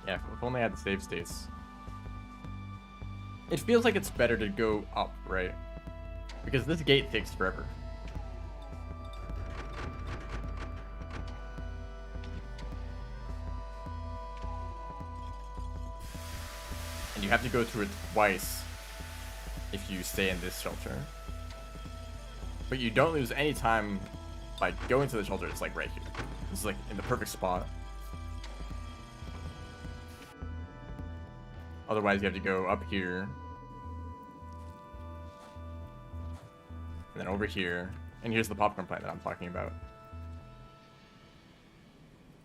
Yeah, if only I had the save states. It feels like it's better to go up, right? Because this gate takes forever. And you have to go through it twice if you stay in this shelter. But you don't lose any time by going to the shelter. It's like right here. This is like in the perfect spot. Otherwise, you have to go up here. And then over here. And here's the popcorn plant that I'm talking about.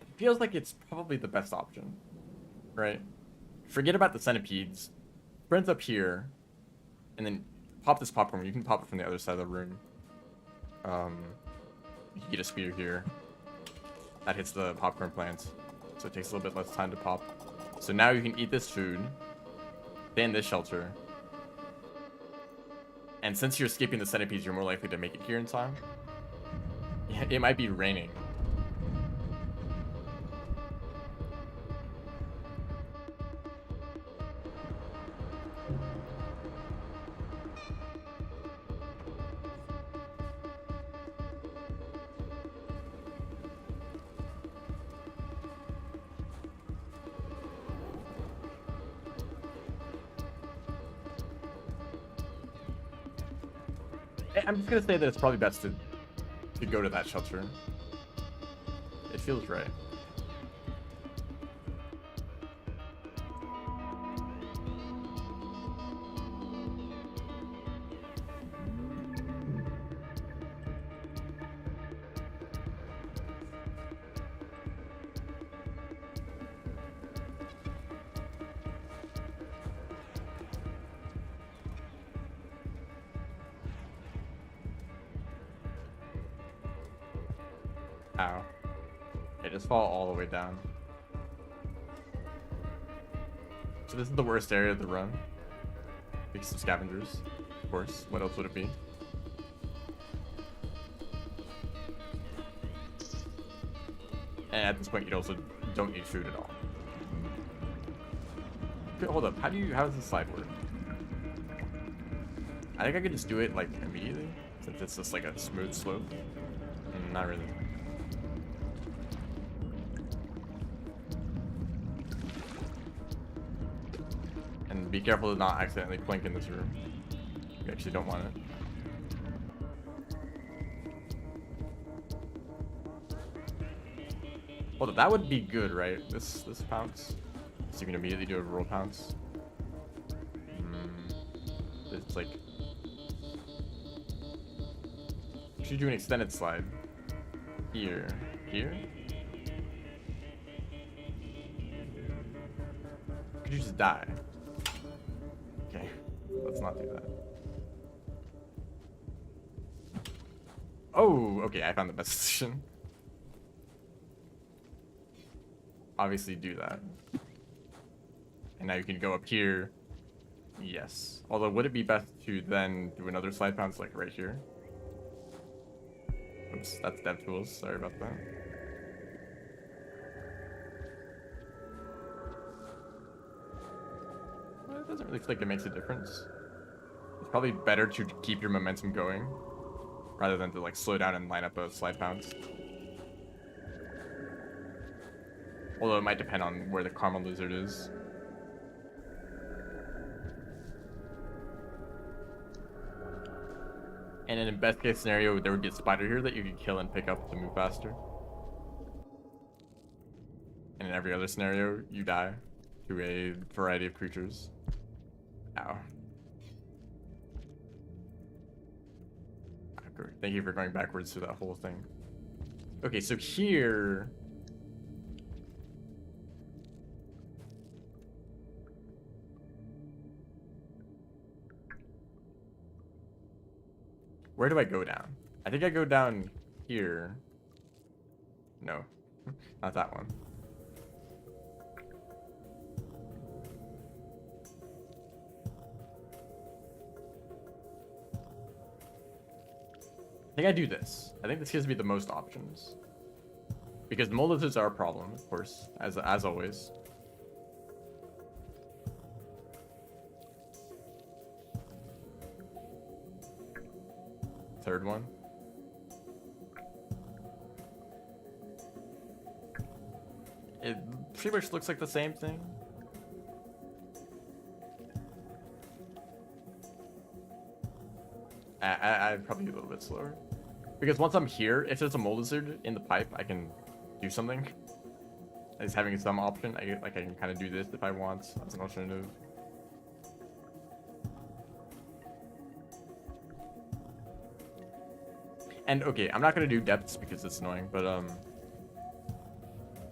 It feels like it's probably the best option. Right? Forget about the centipedes. Sprint up here. And then pop this popcorn. You can pop it from the other side of the room. You can get a spear here. That hits the popcorn plant. So it takes a little bit less time to pop. So now you can eat this food. Stay in this shelter. And since you're skipping the centipedes, you're more likely to make it here in time. Yeah, it might be raining. I'm just gonna say that it's probably best to go to that shelter. It feels right. Ow. Okay, just fall all the way down. So this is the worst area of the run. Because of scavengers, of course. What else would it be? And at this point, you also don't need food at all. Okay, hold up. How does this slide work? I think I could just do it like immediately, since it's just like a smooth slope. Not really. And be careful to not accidentally plink in this room. You actually don't want it. Hold up, that would be good, right? This pounce. So you can immediately do a roll pounce. It's like... You should do an extended slide. Here. Here? Could you just die? Okay, let's not do that. Oh, okay, I found the best position. Obviously do that. And now you can go up here. Yes. Although, would it be best to then do another slide pounce like right here? Oops, that's DevTools. Sorry about that. Well, it doesn't really feel like it makes a difference. It's probably better to keep your momentum going rather than to like slow down and line up a slide pounce. Although it might depend on where the Karma Lizard is. And in a best case scenario, there would be a spider here that you could kill and pick up to move faster. And in every other scenario, you die to a variety of creatures. Ow. Thank you for going backwards through that whole thing. Okay, so here... Where do I go down? I think I go down here. No, not that one. I think I do this. I think this gives me the most options. Because mole lizards are a problem, of course, as always. Third one. It pretty much looks like the same thing. I'd probably be a little bit slower. Because once I'm here, if there's a mole lizard in the pipe, I can do something. As having some option. I can kind of do this if I want as an alternative. And okay, I'm not gonna do depths because it's annoying, but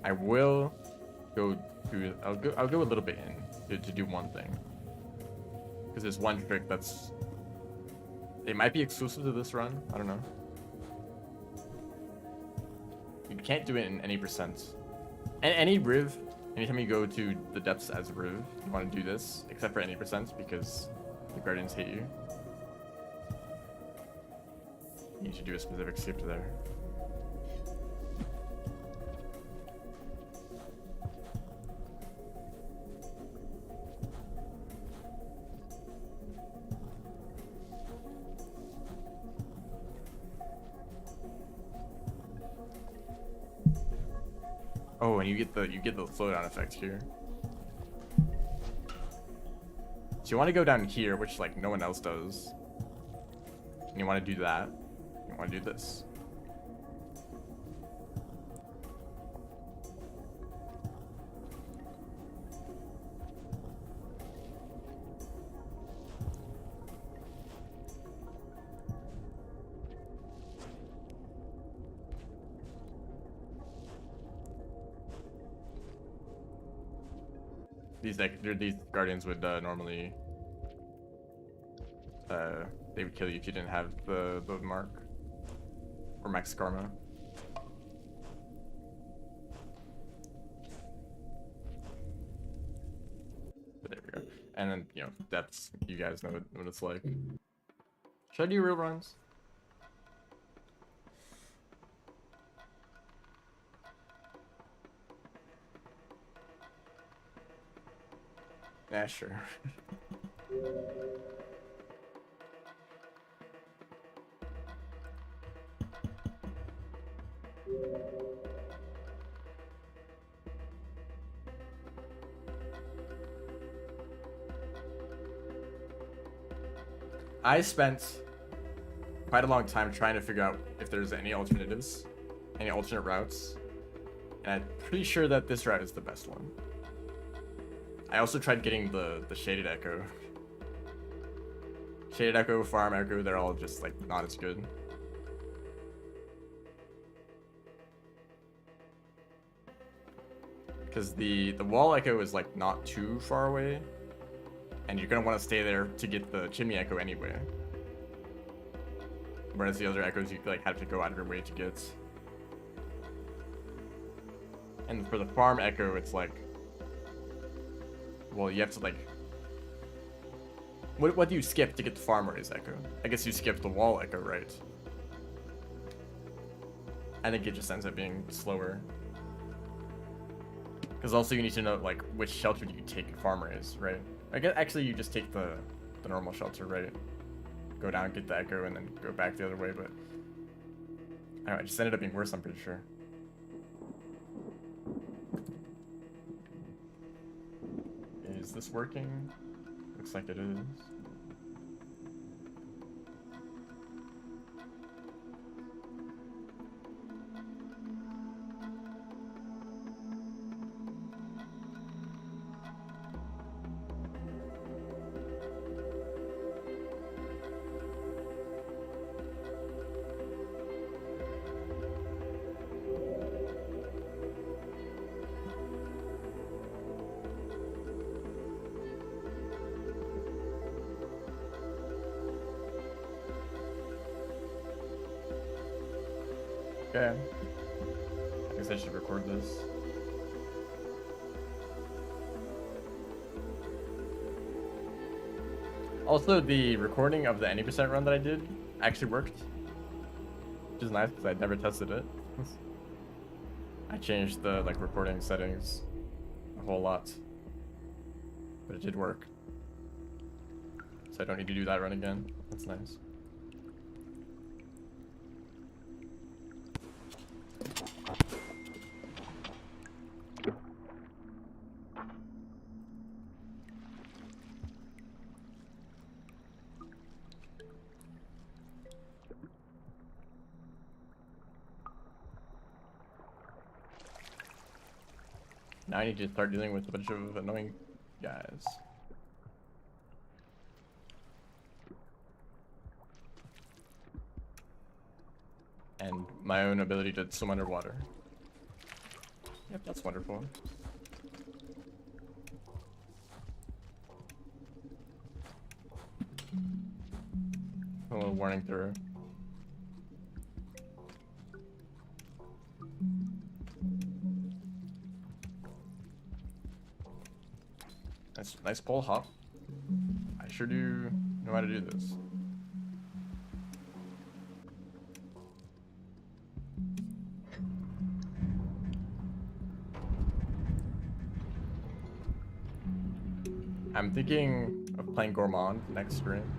I will go to I'll go a little bit in to do one thing. Because there's one trick that's it might be exclusive to this run. I don't know. You can't do it in any percent. And any riv, anytime you go to the depths as a riv, you want to do this, except for any percent because the guardians hate you. You need to do a specific skip there. Oh, and you get the slowdown effect here. So you want to go down here, which like no one else does. And you want to do that. You want to do this. These guardians would normally they would kill you if you didn't have the mark or max karma. But there we go. And then depths. You guys know what it's like. Should I do real runs? Yeah, sure. I spent quite a long time trying to figure out if there's any alternatives, any alternate routes, and I'm pretty sure that this route is the best one. I also tried getting the Shaded Echo. Shaded Echo, Farm Echo, they're all just like not as good. Because the Wall Echo is like not too far away, and you're gonna want to stay there to get the Chimney Echo anyway. Whereas the other echoes you like have to go out of your way to get. And for the Farm Echo, it's like, well, you have to like, what do you skip to get the Farmer's Echo? I guess you skip the Wall Echo, right? I think it just ends up being slower. Because also you need to know like which shelter do you take Farmer's, right? I guess actually you just take the normal shelter, right? Go down, get the Echo, and then go back the other way, but I don't know, it just ended up being worse, I'm pretty sure. Is this working? Looks like it is. Okay. I guess I should record this. Also, the recording of the any percent run that I did actually worked, which is nice because I'd never tested it. I changed the like recording settings a whole lot, but it did work. So I don't need to do that run again. That's nice. Now I need to start dealing with a bunch of annoying guys. and my own ability to swim underwater. Yep, that's wonderful. A little warning through. Nice pole hop. I sure do know how to do this. I'm thinking of playing Gourmand next stream.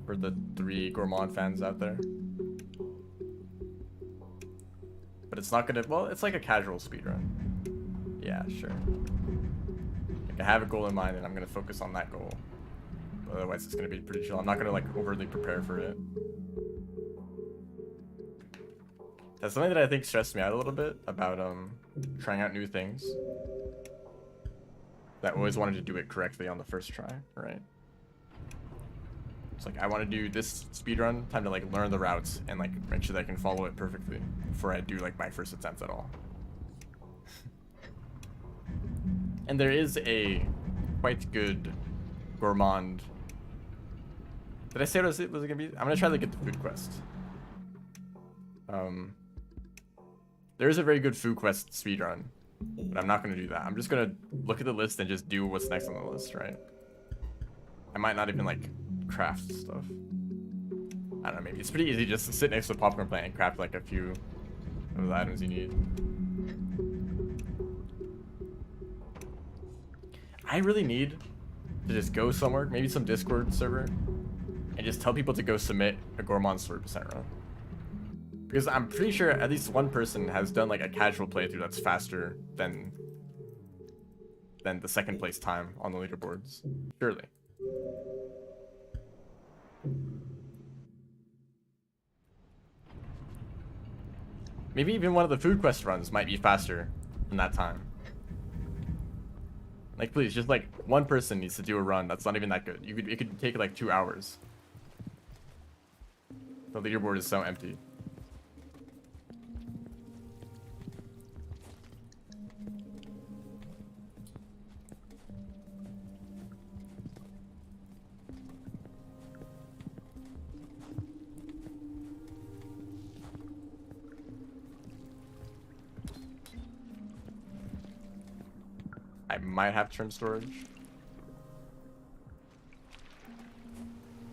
For the 3 Gourmand fans out there. But it's not gonna, well, it's like a casual speedrun. Yeah, sure. Like I have a goal in mind and I'm gonna focus on that goal. Otherwise it's gonna be pretty chill. I'm not gonna like overly prepare for it. That's something that I think stressed me out a little bit about trying out new things. That I always wanted to do it correctly on the first try, right? It's like I want to do this speedrun, time to like learn the routes and like make sure that I can follow it perfectly before I do like my first attempt at all. And there is a quite good Gourmand. Did I say what was it gonna be? I'm gonna try to get the food quest. There is a very good food quest speedrun, but I'm not gonna do that. I'm just gonna look at the list and just do what's next on the list, right? I might not even like craft stuff. I don't know, maybe it's pretty easy just to sit next to a popcorn plant and craft like a few of the items you need. I really need to just go somewhere, maybe some Discord server, and just tell people to go submit a Gourmand 40% run. Because I'm pretty sure at least one person has done like a casual playthrough that's faster than the second place time on the leaderboards. Surely. Maybe even one of the food quest runs might be faster than that time. Like, please, just like one person needs to do a run that's not even that good. It could take like 2 hours. The leaderboard is so empty. I might have trim storage.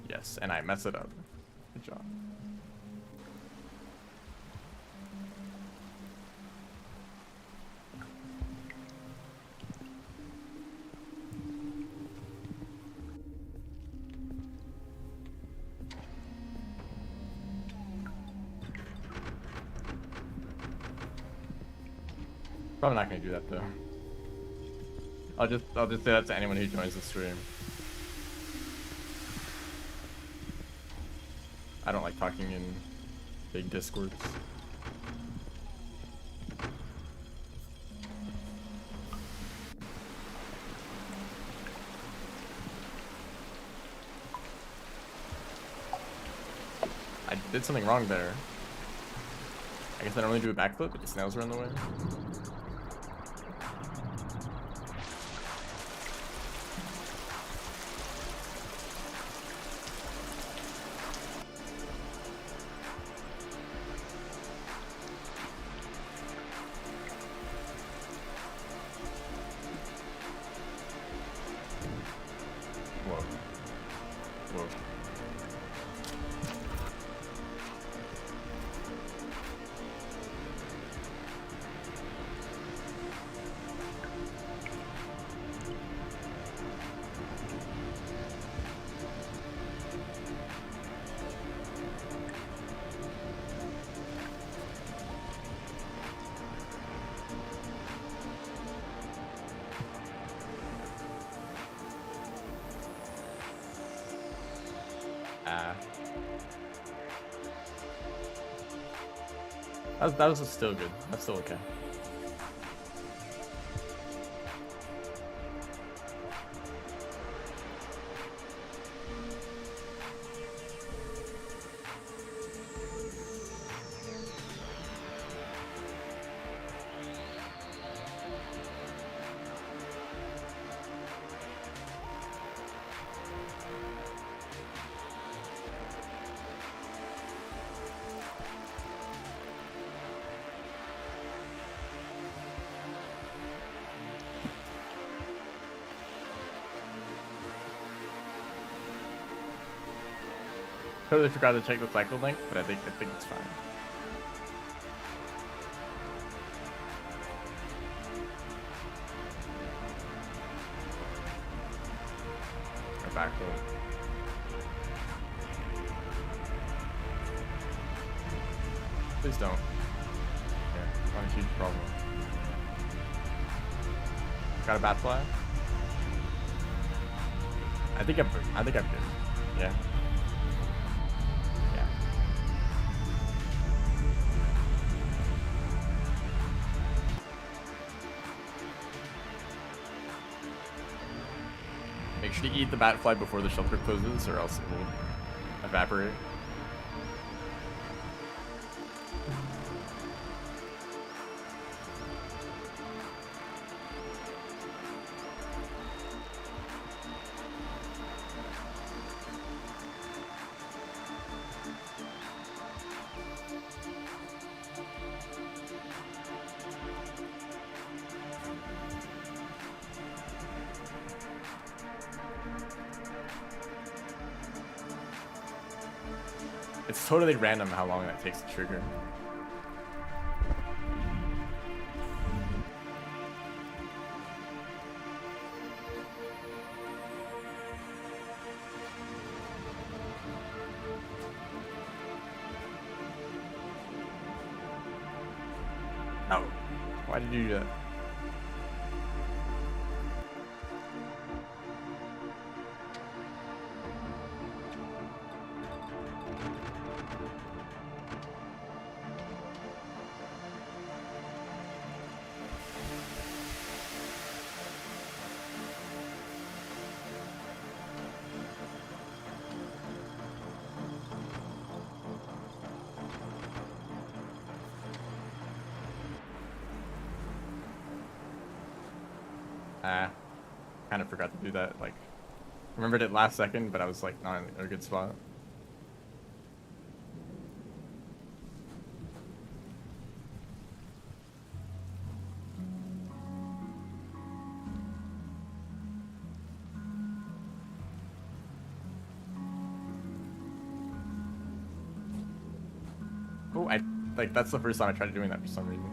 Yes, and I mess it up. Good job. Probably not gonna do that though. I'll just say that to anyone who joins the stream. I don't like talking in big discords. I did something wrong there. I guess I normally do a backflip, but the snails were in the way. That was still good. That's still okay. Totally forgot to check the cycle length, but I think it's fine. Or back row. Please don't. Yeah, not a huge problem. Got a bat fly? I think I'm good. Yeah. Yeah. Make sure to eat the bat fly before the shelter closes, or else it will evaporate. It's totally random how long that takes to trigger. No. Why did you do that? Kind of forgot to do that. Like, remembered it last second, but I was like not in a good spot. Oh, that's the first time I tried doing that for some reason.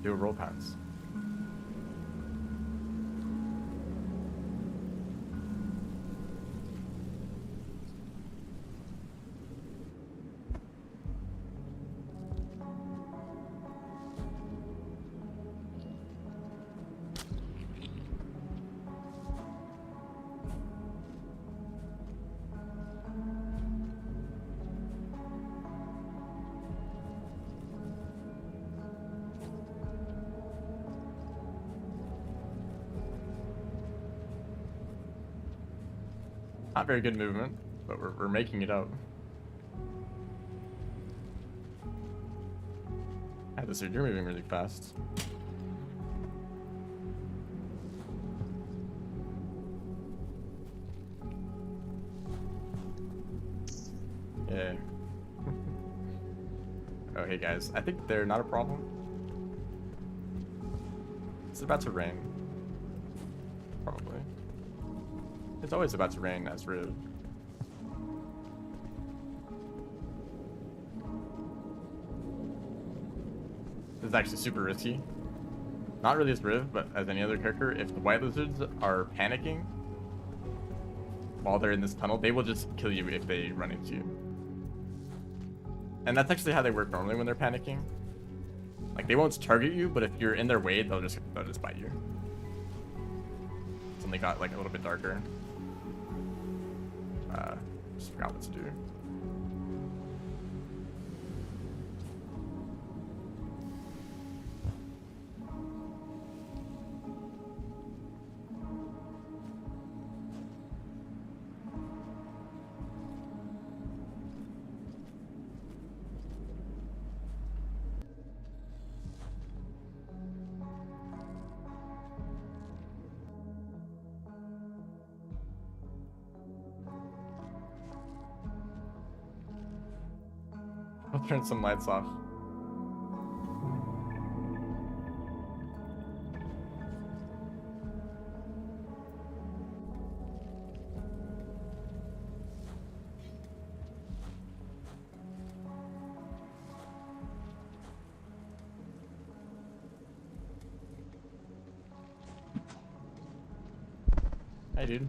Do a roll pass. Not very good movement, but we're making it up. Yeah, this dude, you're moving really fast. Yeah. Oh, hey guys, I think they're not a problem. It's about to rain. Probably. It's always about to rain as Riv. This is actually super risky. Not really as Riv, but as any other character. If the white lizards are panicking while they're in this tunnel, they will just kill you if they run into you. And that's actually how they work normally when they're panicking. Like, they won't target you, but if you're in their way, they'll just bite you. It's only got like a little bit darker. Just forgot what to do. I'll turn some lights off. Hi, dude.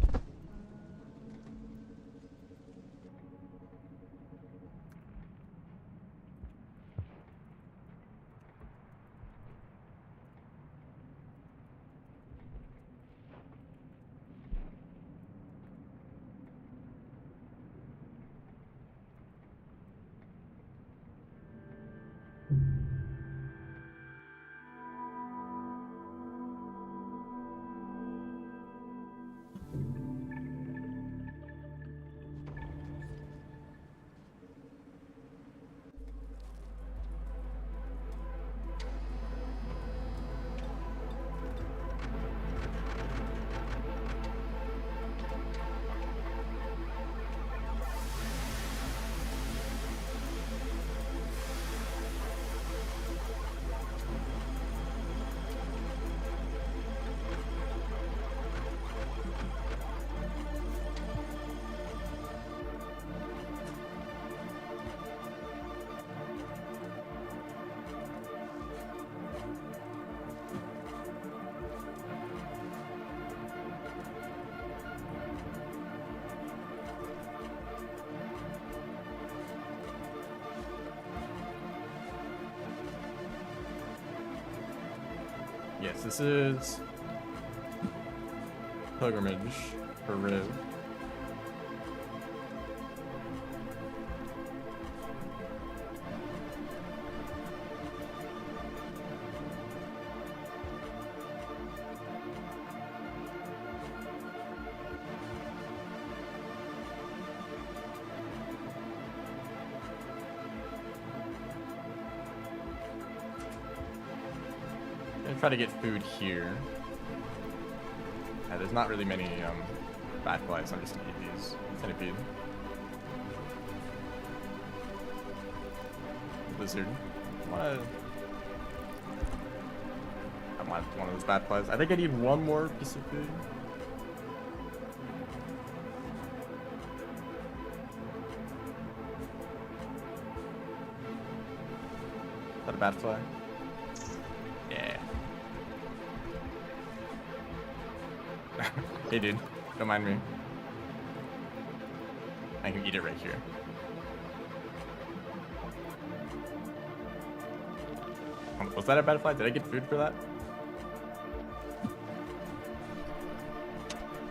Yes, this is pilgrimage for Riv. Gonna try to get food here. Yeah, there's not really many bad flies, so I'm just gonna eat these. Centipede. Lizard. What? I want one of those bad flies. I think I need one more piece of food. Is that a bad fly? Yeah. Hey dude, don't mind me. I can eat it right here. Was that a bad fly? Did I get food for that?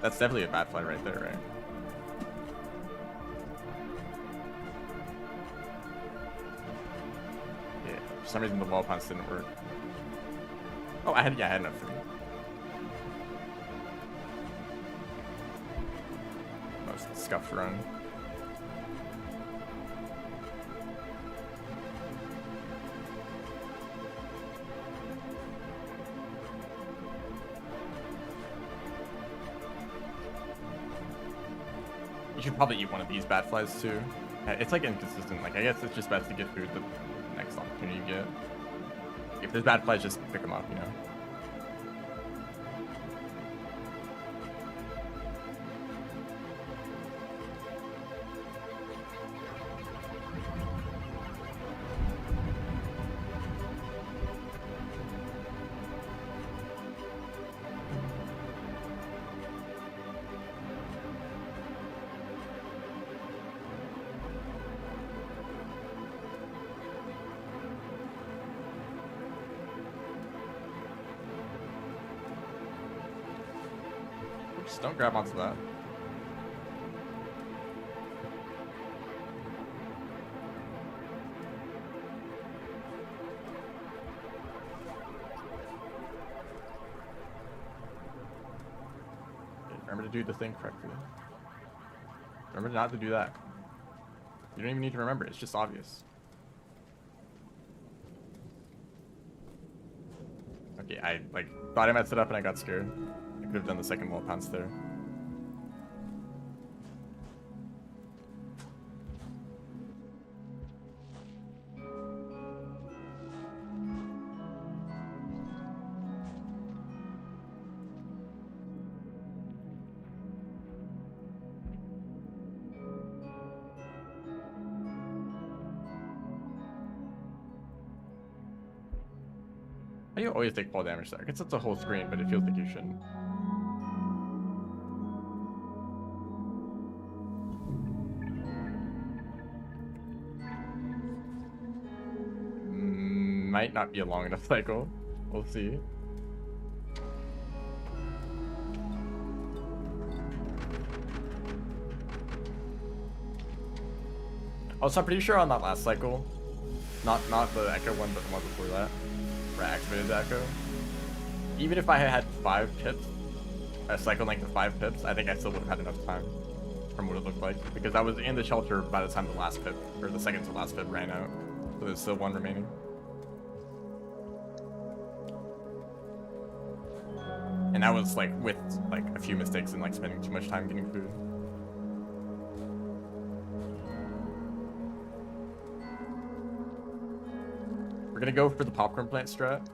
That's definitely a bad fly right there, right? Yeah, for some reason the wall pounce didn't work. Oh, I had enough food. Most scuffed run. You should probably eat one of these bat flies too. It's like inconsistent. Like I guess it's just best to get food the next opportunity you get. If there's bat flies, just pick them up, you know. Just don't grab onto that. Okay, remember to do the thing correctly. Remember not to do that. You don't even need to remember, it's just obvious. Okay, I like thought I messed it up and I got scared. I could have done the second wall pounce there. You always take fall damage there. I guess it's a whole screen, but it feels like you shouldn't. might not be a long enough cycle. We'll see. Also, I'm pretty sure on that last cycle, not the Echo one, but the one before that, where I activated the Echo, even if I had 5 pips, a cycle length of 5 pips, I think I still would have had enough time from what it looked like, because I was in the shelter by the time the last pip, or the second to last pip ran out, so there's still 1 remaining. And that was like with like a few mistakes and like spending too much time getting food. We're gonna go for the popcorn plant strat.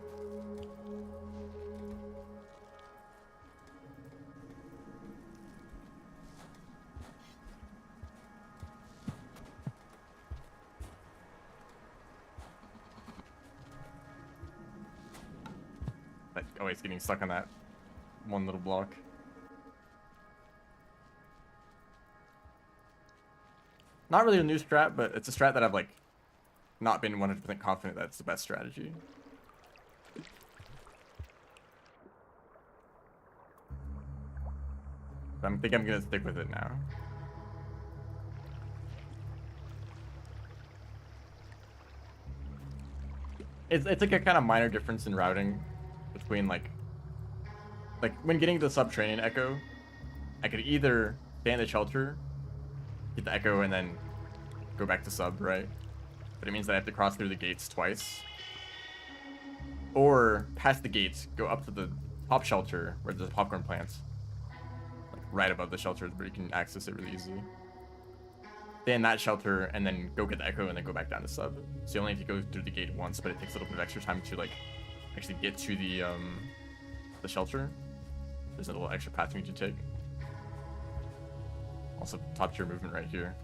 Like always getting stuck on that one little block. Not really a new strat, but it's a strat that I've like not been 100% confident that it's the best strategy. But I think I'm gonna stick with it now. It's like a kind of minor difference in routing between like when getting the sub training Echo, I could either stay in the shelter, get the Echo, and then go back to sub, right? But it means that I have to cross through the gates twice. Or past the gates, go up to the top shelter where there's popcorn plants. Like right above the shelter where you can access it really easily. Stay in that shelter and then go get the Echo and then go back down to sub. So you only have to go through the gate once, but it takes a little bit of extra time to like actually get to the shelter. There's a little extra path you need to take. Also top tier movement right here.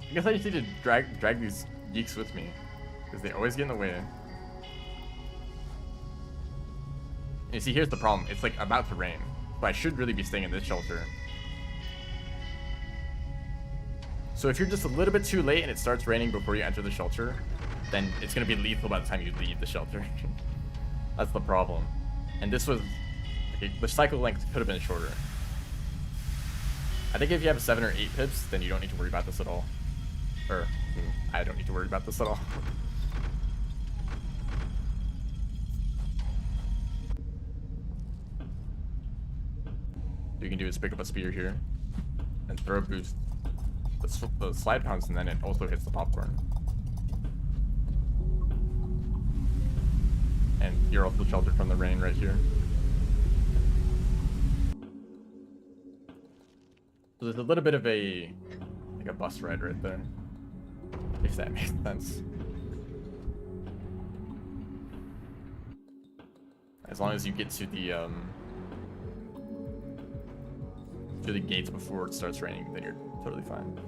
I guess I just need to drag these geeks with me, because they always get in the way. And you see, here's the problem. It's like about to rain, but I should really be staying in this shelter. So if you're just a little bit too late and it starts raining before you enter the shelter, then it's going to be lethal by the time you leave the shelter. That's the problem. And this was... Okay, the cycle length could have been shorter. I think if you have 7 or 8 pips, then you don't need to worry about this at all. Or, I don't need to worry about this at all. What you can do is pick up a spear here and throw a boost. The slide pounds, and then it also hits the popcorn. And you're also sheltered from the rain right here. So there's a little bit of a bus ride right there, if that makes sense. As long as you get to the gates before it starts raining, then you're totally fine.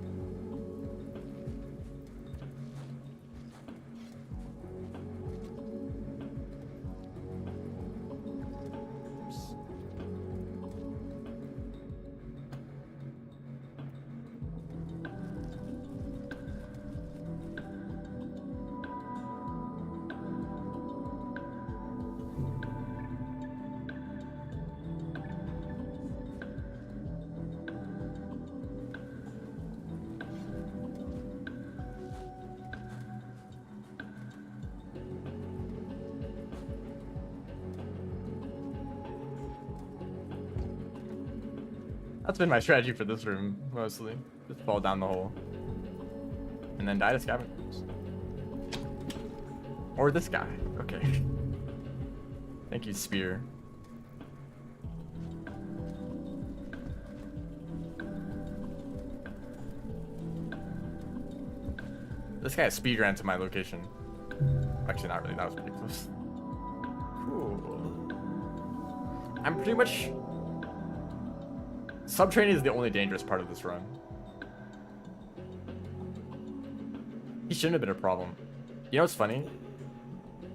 That's been my strategy for this room, mostly. Just fall down the hole. And then die to scavengers. Or this guy. Okay. Thank you, spear. This guy speed ran to my location. Actually, not really. That was pretty close. Cool. I'm pretty much... Subtraining is the only dangerous part of this run. He shouldn't have been a problem. You know what's funny?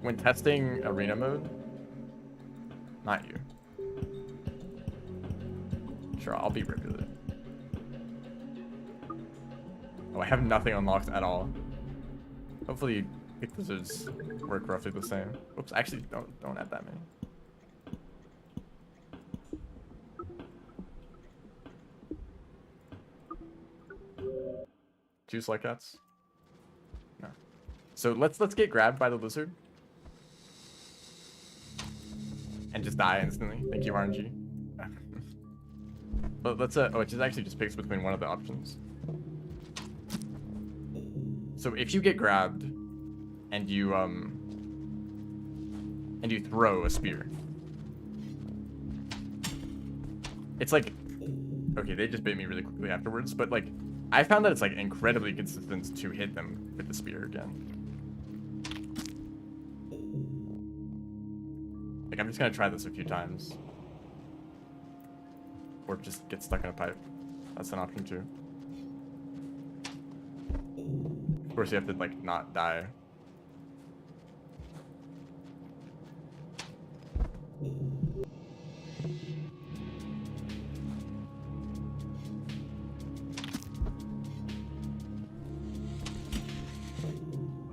When testing arena mode... Not you. Sure, I'll be Rivulet. Oh, I have nothing unlocked at all. Hopefully, pick lizards work roughly the same. Oops, actually, don't add that many. Two slug cats? No. So let's get grabbed by the lizard. And just die instantly. Thank you, RNG. But let's oh, it just actually just picks between one of the options. So if you get grabbed and you throw a spear, it's like, okay, they just bit me really quickly afterwards, but like I found that it's like incredibly consistent to hit them with the spear again. Like I'm just gonna try this a few times, or just get stuck in a pipe. That's an option too. Of course, you have to like not die.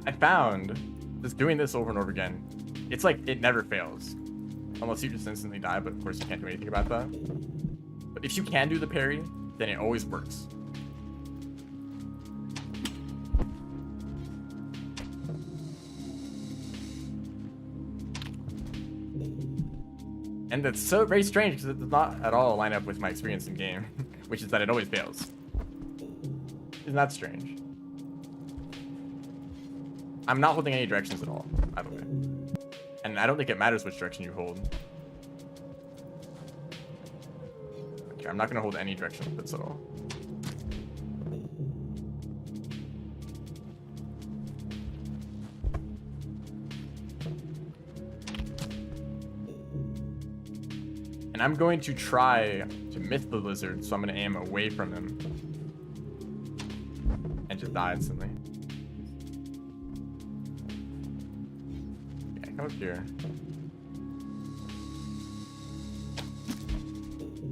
I found just doing this over and over again, it's like it never fails unless you just instantly die, but of course you can't do anything about that. But if you can do the parry, then it always works. And that's so very strange because it does not at all line up with my experience in game, which is that it always fails. Isn't that strange? I'm not holding any directions at all, by the way. And I don't think it matters which direction you hold. Okay, I'm not going to hold any direction with this at all. And I'm going to try to miss the lizard, so I'm going to aim away from him. And just die instantly. Yeah, come up here.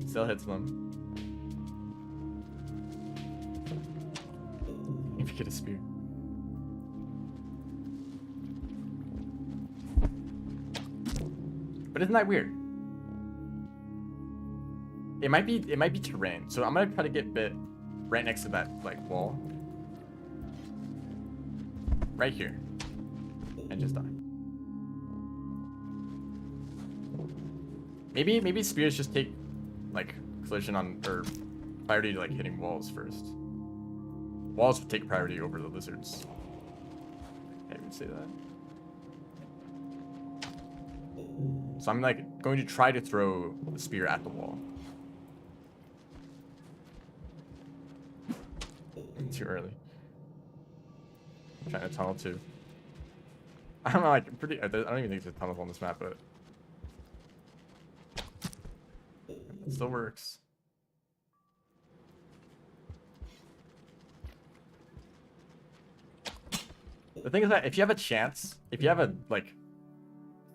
Still hits them. If you get a spear. But isn't that weird? It might be terrain, so I'm gonna try to get bit right next to that like wall, right here, and just die. Maybe spears just take like collision on or priority to like hitting walls first. Walls would take priority over the lizards. I would say that. So I'm like going to try to throw the spear at the wall. Too early. I'm trying to tunnel too. I don't know, like pretty. I don't even think there's a tunnel on this map, but it still works. The thing is that if you have a chance, if you have a like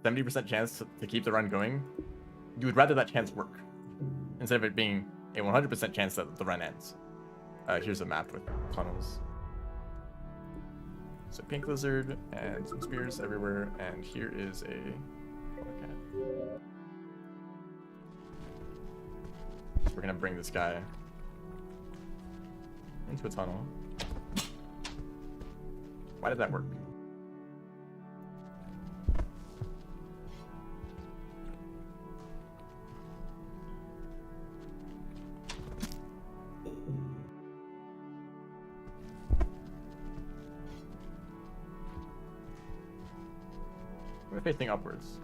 70% chance to keep the run going, you would rather that chance work instead of it being a 100% chance that the run ends. Here's a map with tunnels. So pink lizard and some spears everywhere, and here is a okay. So we're gonna bring this guy into a tunnel. Why did that work? We're facing upwards.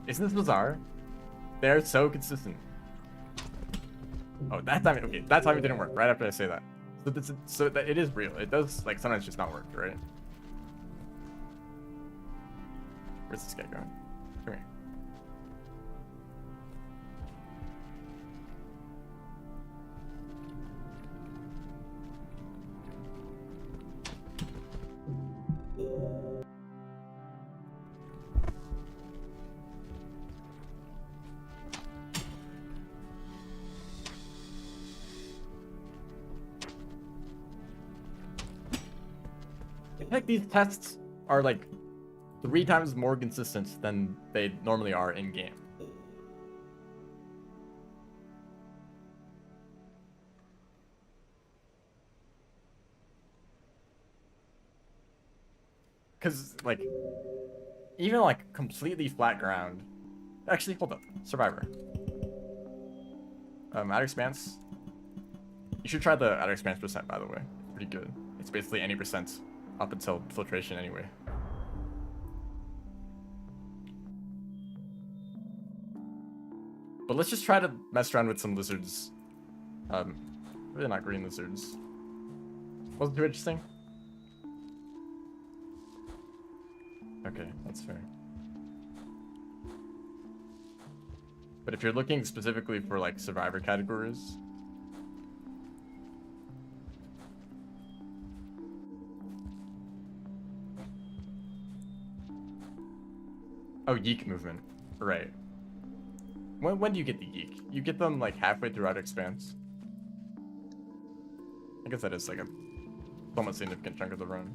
Isn't this bizarre? They're so consistent. Oh, that time, okay, that time it didn't work, right after I say that. So that it is real. It does, like, sometimes just not work, right? Where's this guy going? Come here. I feel like these tests are like 3 times more consistent than they normally are in game. Because, like, even like completely flat ground. Actually, hold up. Survivor. Outer Expanse. You should try the Outer Expanse percent, by the way. It's pretty good. It's basically any percent up until filtration anyway. But let's just try to mess around with some lizards. Really not green lizards. Wasn't too interesting? Okay, that's fair. But if you're looking specifically for like survivor categories, oh, yeek movement, right? When do you get the yeek? You get them like halfway through Outer Expanse. I guess that is like a somewhat significant chunk of the run.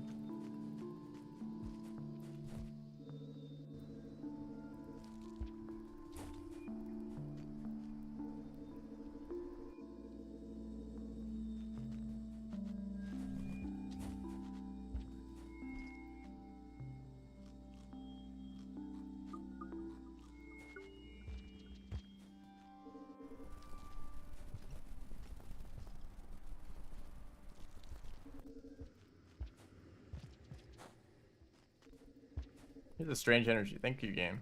Here's a strange energy. Thank you, game.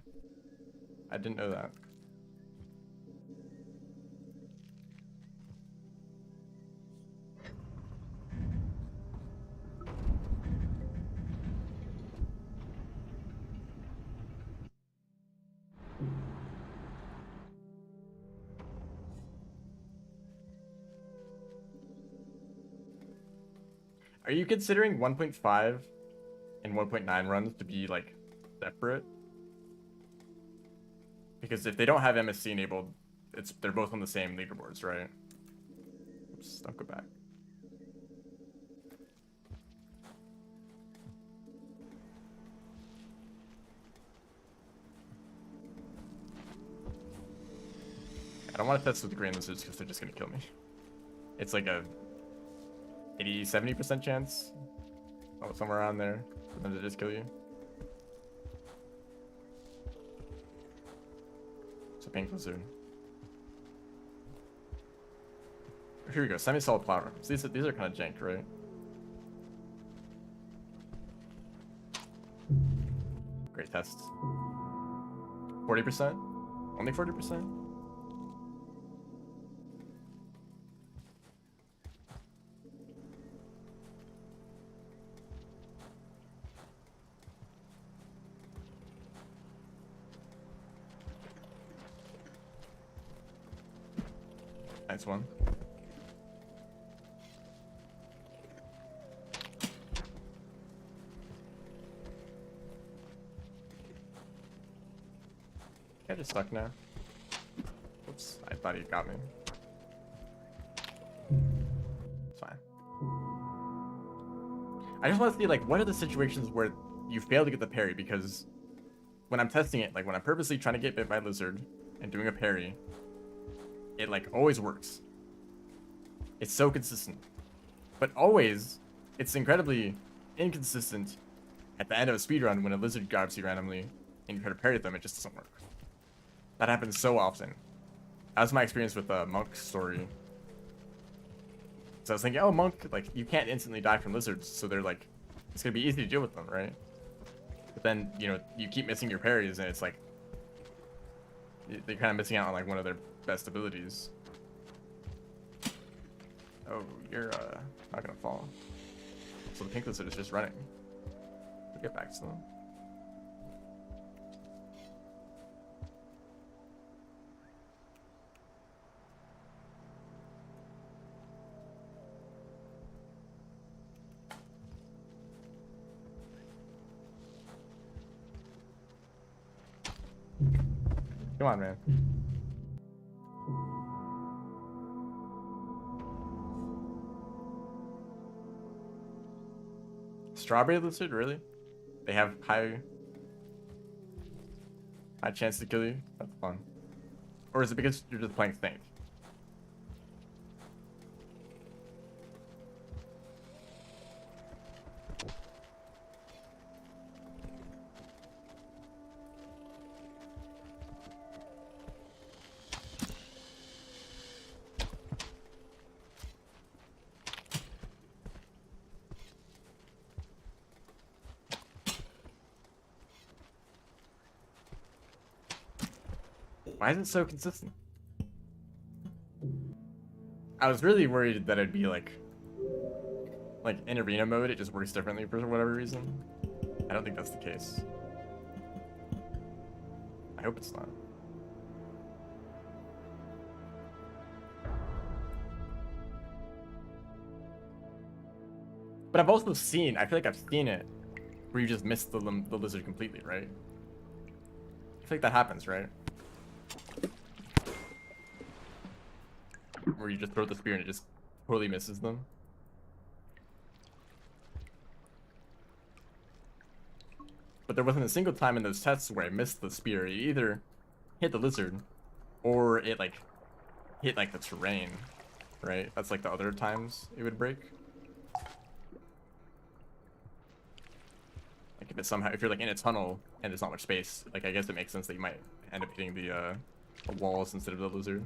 I didn't know that. Are you considering 1.5 and 1.9 runs to be like separate? Because if they don't have MSC enabled, they're both on the same leaderboards, right? Oops, don't go back. I don't want to test with the green lizards because they're just gonna kill me. It's like a 80-70% chance, oh, somewhere around there, for them to just kill you. It's a pink lizard. Here we go, semi-solid flower. So these are kind of jank, right? Great test. 40%? Only 40%? Nice one. I just stuck now. Oops, I thought he got me. It's fine. I just want to see, like, what are the situations where you fail to get the parry? Because when I'm testing it, like when I'm purposely trying to get bit by a lizard and doing a parry, it like always works. It's so consistent. But always, it's incredibly inconsistent at the end of a speedrun when a lizard grabs you randomly and you try to parry them, it just doesn't work. That happens so often. That was my experience with Monk's story. So I was thinking, oh, Monk, like, you can't instantly die from lizards, so they're like, it's gonna be easy to deal with them, right? But then, you know, you keep missing your parries, and it's like, they're kind of missing out on like one of their best abilities. Oh, you're not gonna fall. So the pink lizard is just running. We'll get back to them. Come on, man. Strawberry lizard, really? They have high chance to kill you? That's fun. Or is it because you're just playing Snake? Why is it so consistent? I was really worried that it'd be like in arena mode, it just works differently for whatever reason. I don't think that's the case. I hope it's not. But I've also seen, I feel like I've seen it where you just miss the lizard completely, right? I feel like that happens, right? Where you just throw the spear and it just totally misses them. But there wasn't a single time in those tests where I missed the spear. It either hit the lizard or it like hit like the terrain, right? That's like the other times it would break. Like if it's somehow, if you're like in a tunnel and there's not much space, like I guess it makes sense that you might end up hitting the walls instead of the lizard.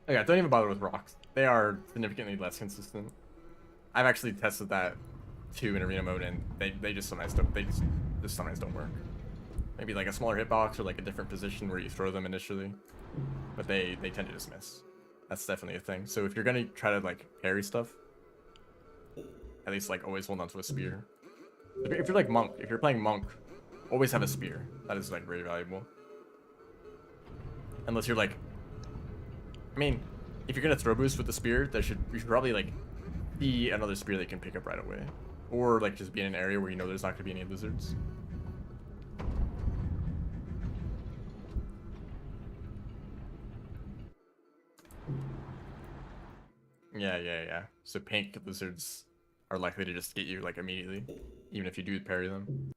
Oh yeah, don't even bother with rocks. They are significantly less consistent. I've actually tested that too in arena mode, and they just sometimes don't. They just sometimes don't work. Maybe like a smaller hitbox or like a different position where you throw them initially, but they tend to just miss. That's definitely a thing. So if you're gonna try to like parry stuff, at least like always hold on to a spear. If you're like monk, if you're playing monk, always have a spear. That is like very valuable. Unless you're like, I mean, if you're gonna throw boost with the spear, you should probably like be another spear that you can pick up right away, or like just be in an area where you know there's not gonna be any lizards. Yeah. So pink lizards are likely to just get you like immediately, even if you do parry them.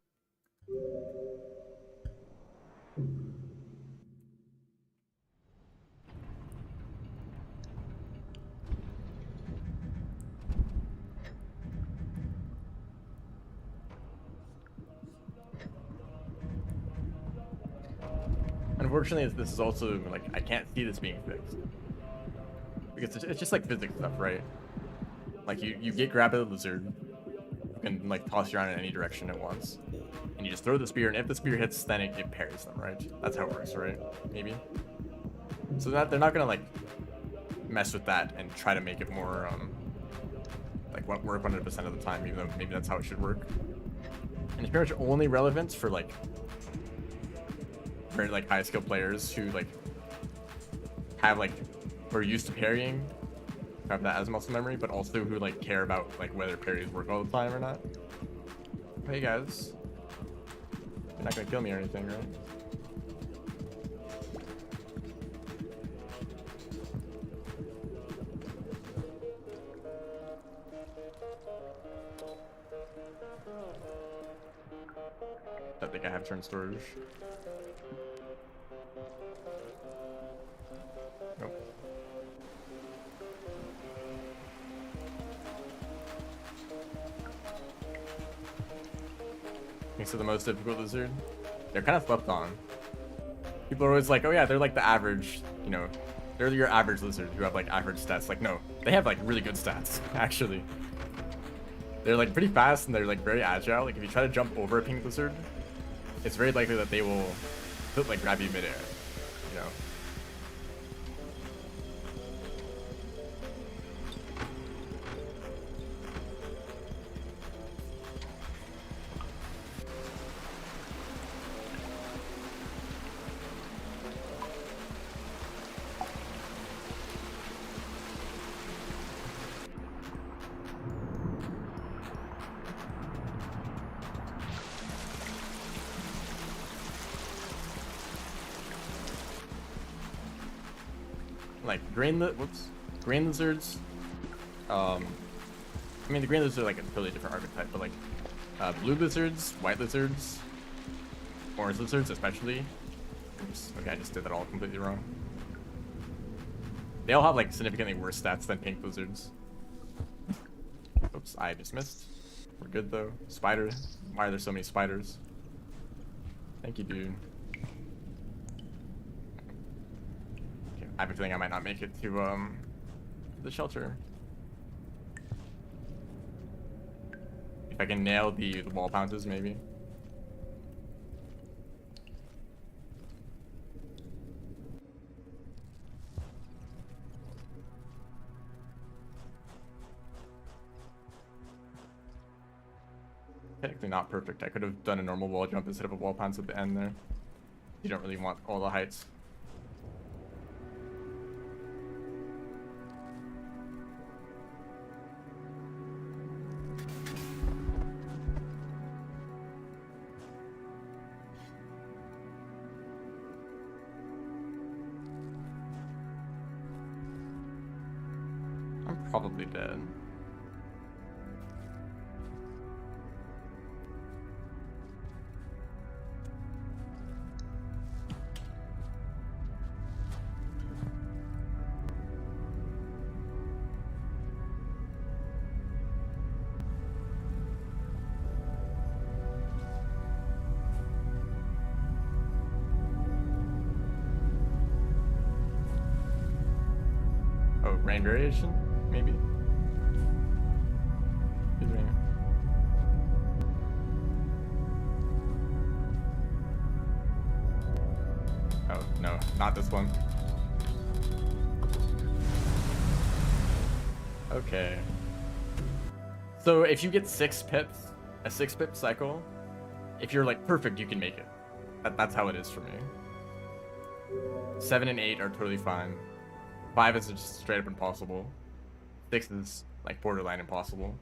Unfortunately, this is also like I can't see this being fixed because it's just like physics stuff, right? Like you get grab at the lizard, you can like toss you around in any direction at once, and you just throw the spear, and if the spear hits, then it parries them, right? That's how it works, right? Maybe. So that they're not gonna like mess with that and try to make it more like work 100% of the time, even though maybe that's how it should work. And it's pretty much only relevant for like high skill players who like have like who are used to parrying, have that as muscle memory, but also who like care about like whether parries work all the time or not. Hey guys, you're not gonna kill me or anything, right? I think I have turn storage. Nope. Makes it the most difficult lizard. They're kind of slept on. People are always like, oh yeah, they're like the average, you know, they're your average lizard who have like average stats. Like, no, they have like really good stats, actually. They're like pretty fast and they're like very agile. Like if you try to jump over a pink lizard, it's very likely that they will like grab you midair, you know. Like green lizards. I mean the green lizards are like a totally different archetype, but like blue lizards, white lizards, orange lizards especially. Oops, okay, I just did that all completely wrong. They all have like significantly worse stats than pink lizards. Oops, I just missed. We're good though. Spider. Why are there so many spiders? Thank you, dude. I have a feeling I might not make it to the shelter. If I can nail the wall pounces, maybe. Technically not perfect. I could have done a normal wall jump instead of a wall pounce at the end there. You don't really want all the heights. Probably dead. Oh, rain variation? Maybe. Oh, no, not this one. Okay. So if you get 6 pips, a 6 pip cycle, if you're like perfect, you can make it. That's how it is for me. 7 and 8 are totally fine. 5 is just straight up impossible. 6 is like borderline impossible.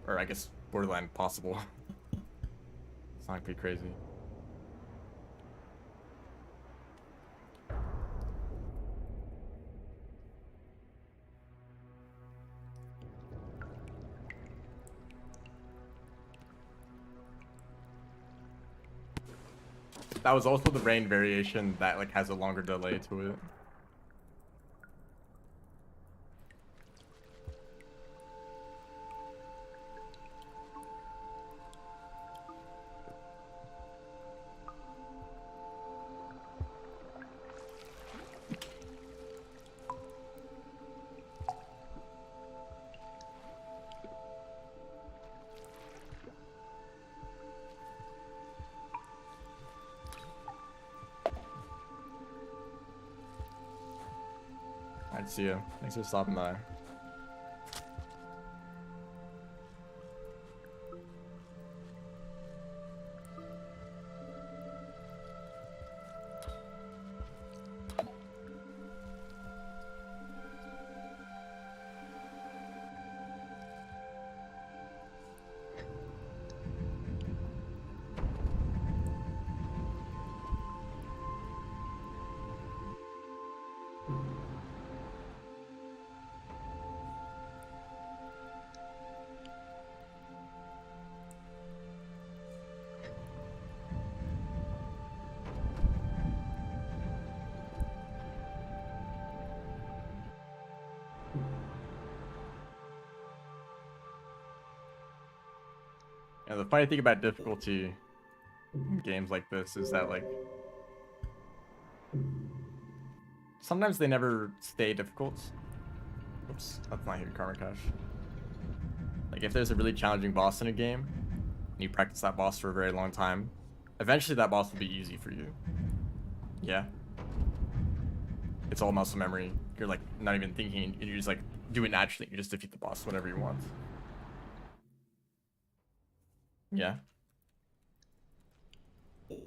Or I guess borderline possible. It's not pretty crazy. That was also the rain variation that like has a longer delay to it. Alright, see you. Thanks for stopping by. And the funny thing about difficulty in games like this is that, like, sometimes they never stay difficult. Oops, that's not here, Karma Cash. Like, if there's a really challenging boss in a game, and you practice that boss for a very long time, eventually that boss will be easy for you. Yeah. It's all muscle memory. You're, like, not even thinking, you just, like, do it naturally. You just defeat the boss whenever you want. Yeah. And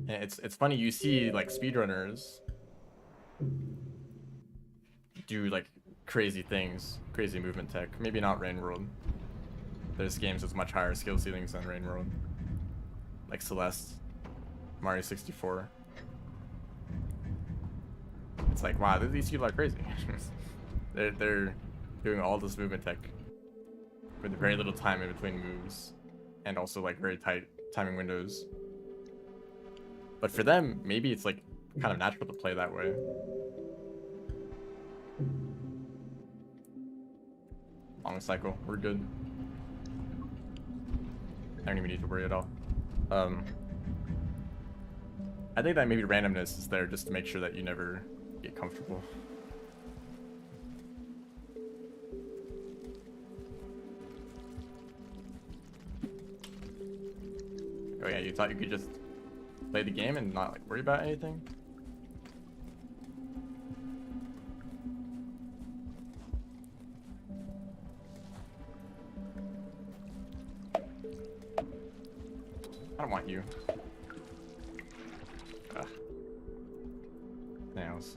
it's funny, you see, like, speedrunners do, like, crazy things, crazy movement tech. Maybe not Rain World. There's games with much higher skill ceilings than Rain World. Like Celeste, Mario 64. It's like, wow, these people are crazy. they're doing all this movement tech with very little time in between moves, and also like very tight timing windows. But for them, maybe it's like kind of natural to play that way. Long cycle, we're good. I don't even need to worry at all. I think that maybe randomness is there just to make sure that you never get comfortable. Oh yeah, you thought you could just play the game and not like worry about anything? I don't want you. Ugh. Nails.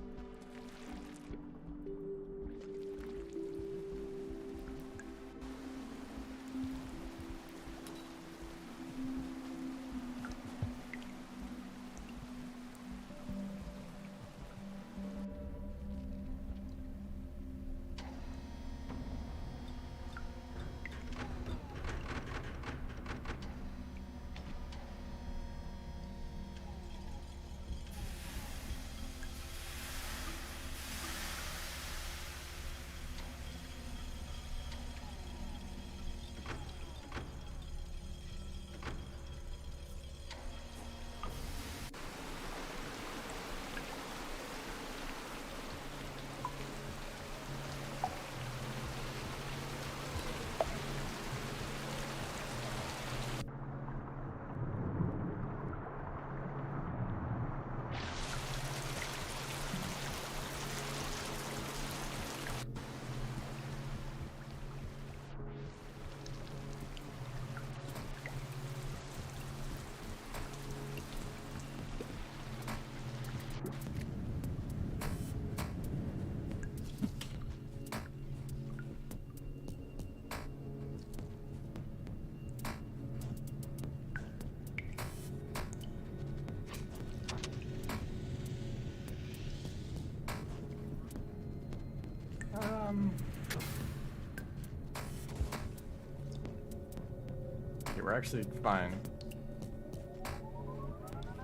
Okay, we're actually fine.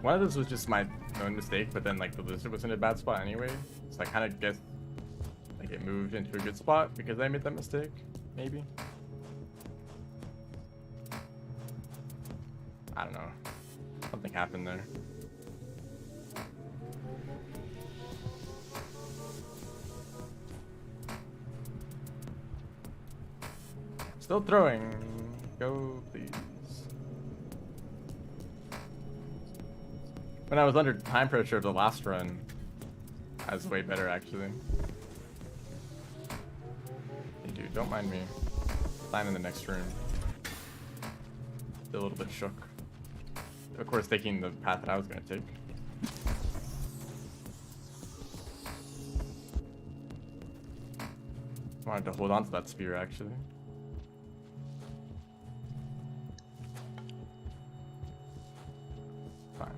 One of those was just my own mistake, but then like the lizard was in a bad spot anyway, so I kind of guess like it moved into a good spot because I made that mistake, maybe. I don't know. Something happened there. Still throwing. Go, please. When I was under time pressure of the last run, I was way better, actually. Hey, dude, don't mind me. I'm in the next room. Still a little bit shook. Of course, taking the path that I was going to take. Wanted to hold on to that spear, actually. Fine.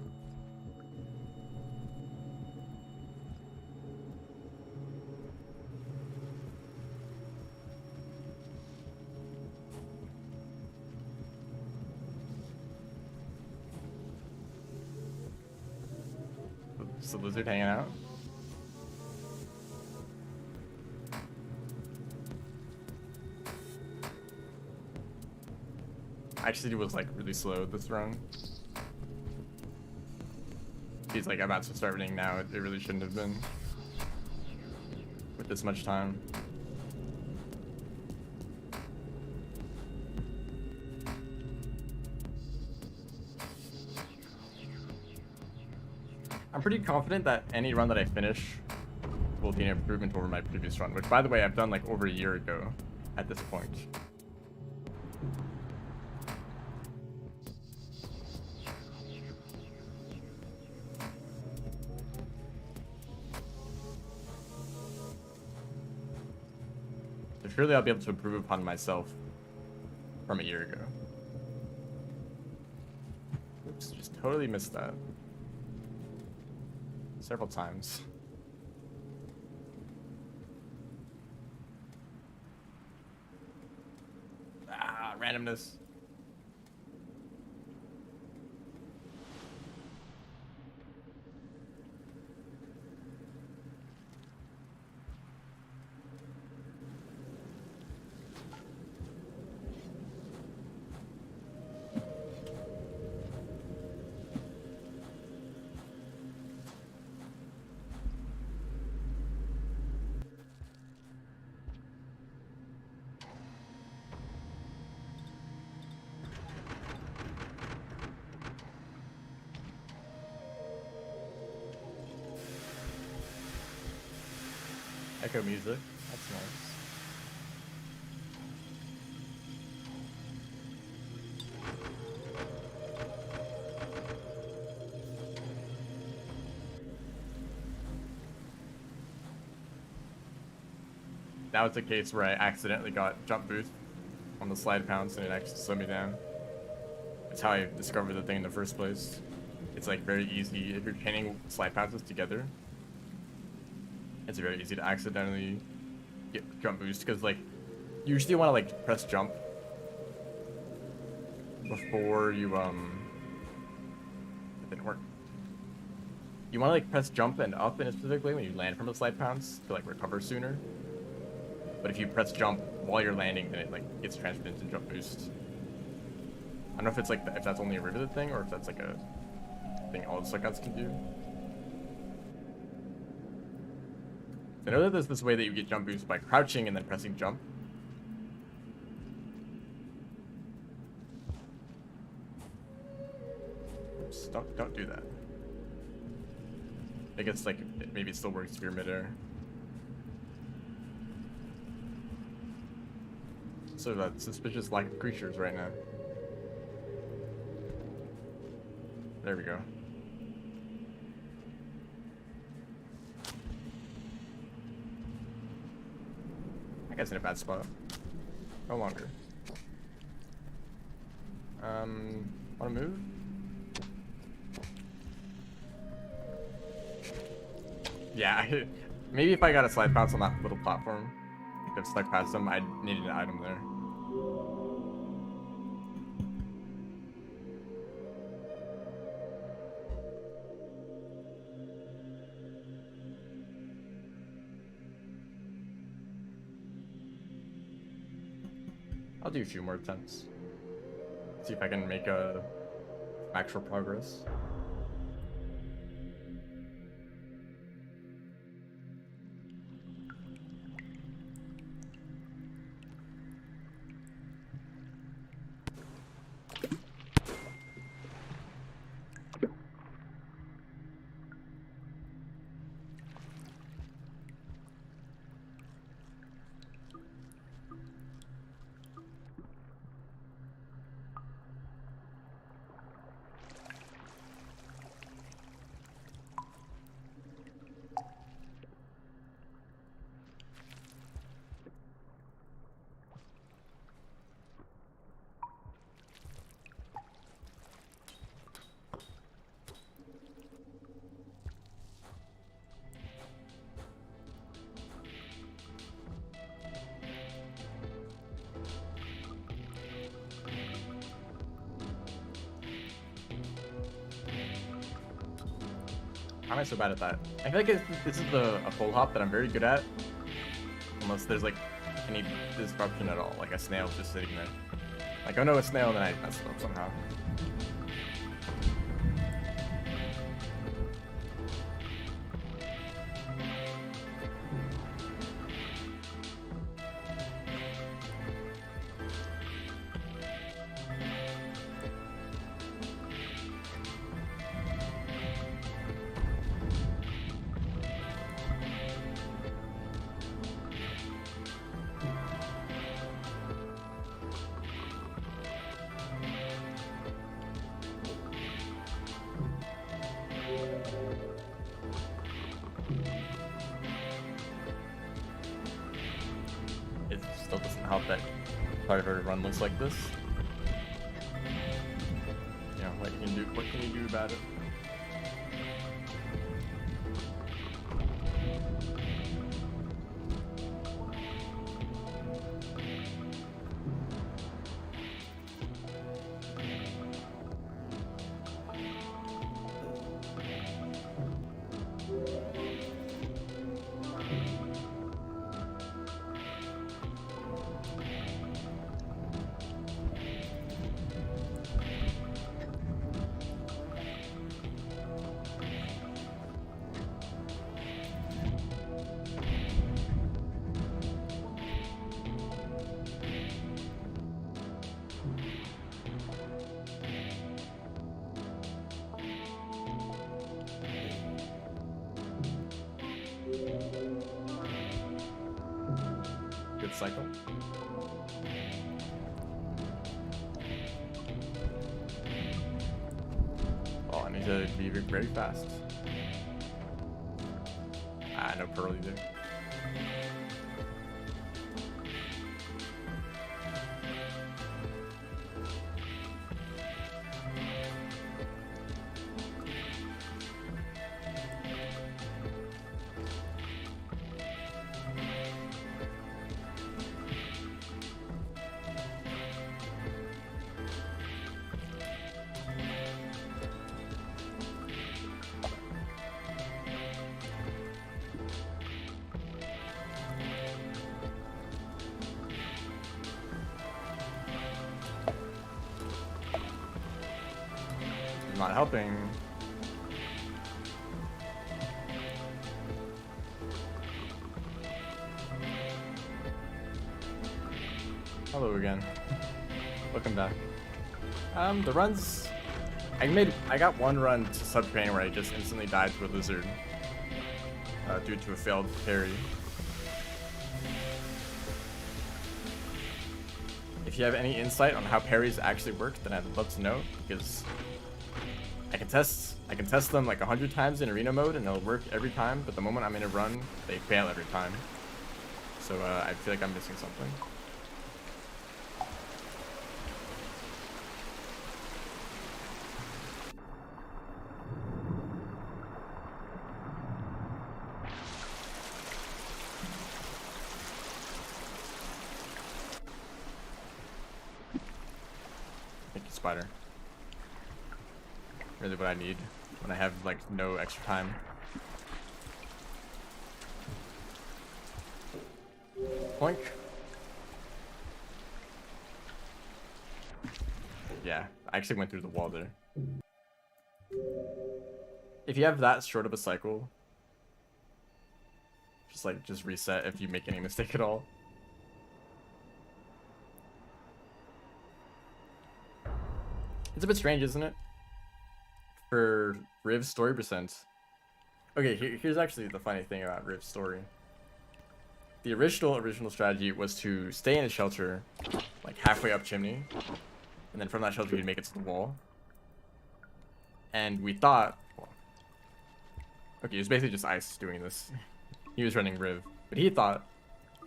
Is the lizard hanging out? actually was like really slow this run. He's like about to start running now. It really shouldn't have been with this much time. I'm pretty confident that any run that I finish will be an improvement over my previous run, which by the way I've done like over a year ago at this point. So surely I'll be able to improve upon myself from a year ago. Oops, just totally missed that. Several times. Ah, randomness. Echo music, that's nice. That was the case where I accidentally got jump boost on the slide pounce and it actually slowed me down. That's how I discovered the thing in the first place. It's like very easy if you're chaining slide pounces together. It's very easy to accidentally get jump boost because like you usually want to like press jump before you it didn't work. You want to like press jump and up in a specific way when you land from a slide pounce to like recover sooner. But if you press jump while you're landing, then it like gets transferred into jump boost. I don't know if it's like if that's only a Rivulet thing or if that's like a thing all the suckouts can do. I know that there's this way that you get jump boost by crouching and then pressing jump. Oops, don't do that. I guess like maybe it still works if you're midair. So that suspicious lack of creatures right now. There we go. That guy's in a bad spot. No longer. Wanna move? Yeah, maybe if I got a slide bounce on that little platform, I could have stuck past him. I needed an item there. I'll do a few more attempts. See if I can make actual progress. How am I so bad at that? I feel like this is a full hop that I'm very good at. Unless there's like any disruption at all, like a snail just sitting there. Like, oh no, a snail, and then I messed it up somehow. It still doesn't help that part of every run looks like this. You know, what can you do about it? Good cycle. Oh, I need to be very fast. Ah, no pearl either. Not helping. Hello again. Welcome back. The runs I got one run to subterranean where I just instantly died to a lizard due to a failed parry. If you have any insight on how parries actually work, then I'd love to know, because I can test them like 100 times in arena mode and it'll work every time, but the moment I'm in a run, they fail every time. So I feel like I'm missing something. Thank you, Spider. Really what I need when I have like no extra time. Poink. Yeah, I actually went through the wall there. If you have that short of a cycle, just reset if you make any mistake at all. It's a bit strange, isn't it? For Riv's story percent. Okay, here's actually the funny thing about Riv's story. The original strategy was to stay in a shelter, like halfway up chimney, and then from that shelter you'd make it to the wall. And we thought, well, okay, it was basically just Ice doing this. He was running Riv, but he thought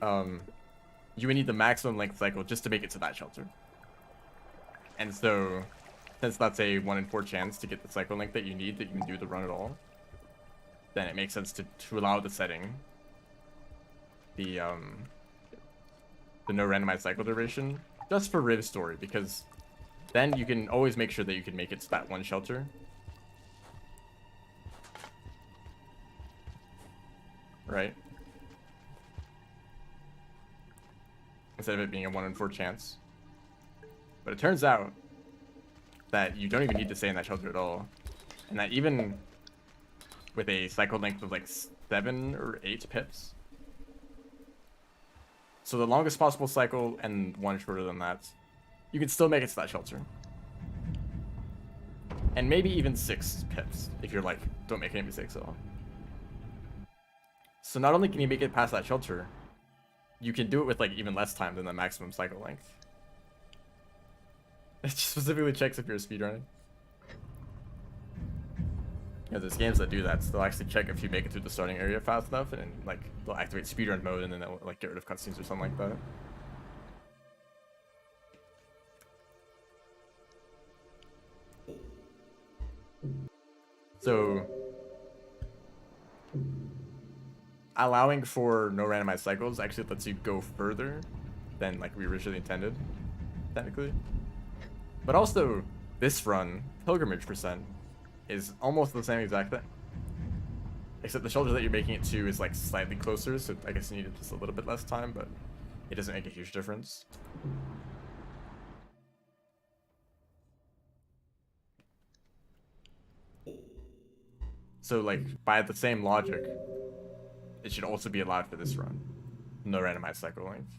you would need the maximum length cycle just to make it to that shelter. And so, since that's a 1 in 4 chance to get the cycle length that you need that you can do the run at all, then it makes sense to allow the setting, the no randomized cycle duration, just for Riv's story, because then you can always make sure that you can make it to that one shelter. Right? Instead of it being a 1 in 4 chance. But it turns out that you don't even need to stay in that shelter at all. And that even with a cycle length of like 7 or 8 pips. So the longest possible cycle and one shorter than that, you can still make it to that shelter. And maybe even 6 pips if you're like, don't make any mistakes at all. So not only can you make it past that shelter, you can do it with like even less time than the maximum cycle length. It specifically checks if you're speedrunning. Yeah, there's games that do that, so they'll actually check if you make it through the starting area fast enough, and like they'll activate speedrun mode, and then they'll like get rid of cutscenes or something like that. So allowing for no randomized cycles actually lets you go further than like we originally intended, technically. But also, this run, pilgrimage percent, is almost the same exact thing. Except the shelter that you're making it to is like slightly closer, so I guess you need just a little bit less time, but it doesn't make a huge difference. So like, by the same logic, it should also be allowed for this run. No randomized cycle length.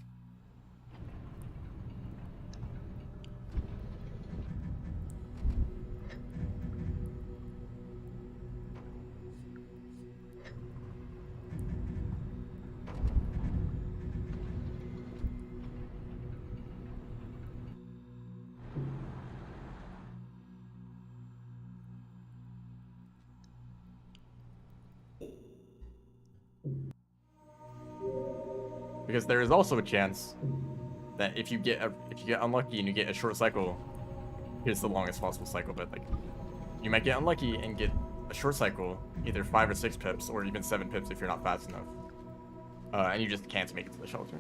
Because there is also a chance that if you get unlucky and you get a short cycle, here's the longest possible cycle, but like you might get unlucky and get a short cycle, either 5 or 6 pips, or even 7 pips if you're not fast enough, and you just can't make it to the shelter.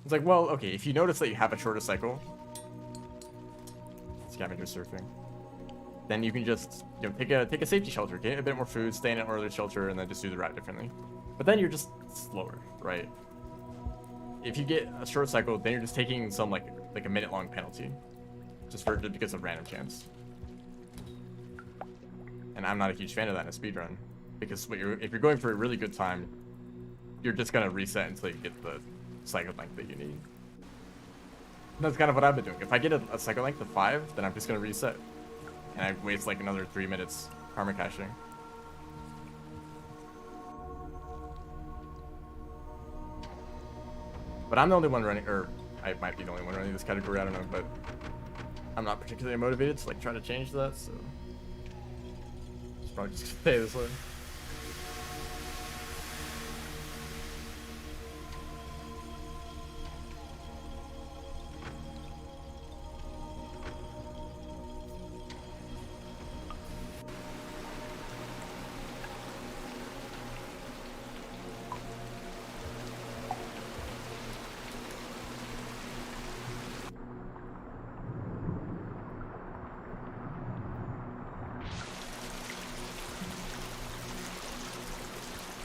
It's like, well, okay, if you notice that you have a shorter cycle, scavenger surfing, then you can just, you know, take a safety shelter, get a bit more food, stay in an earlier shelter, and then just do the route differently. But then you're just slower, right? If you get a short cycle, then you're just taking some like a minute-long penalty, just because of random chance. And I'm not a huge fan of that in a speedrun, because if you're going for a really good time, you're just gonna reset until you get the cycle length that you need. And that's kind of what I've been doing. If I get a cycle length of 5, then I'm just gonna reset. And I waste like another 3 minutes karma caching. But I'm the only one running, or I might be the only one running this category, I don't know, but I'm not particularly motivated to like try to change that, so it's probably just gonna stay this way.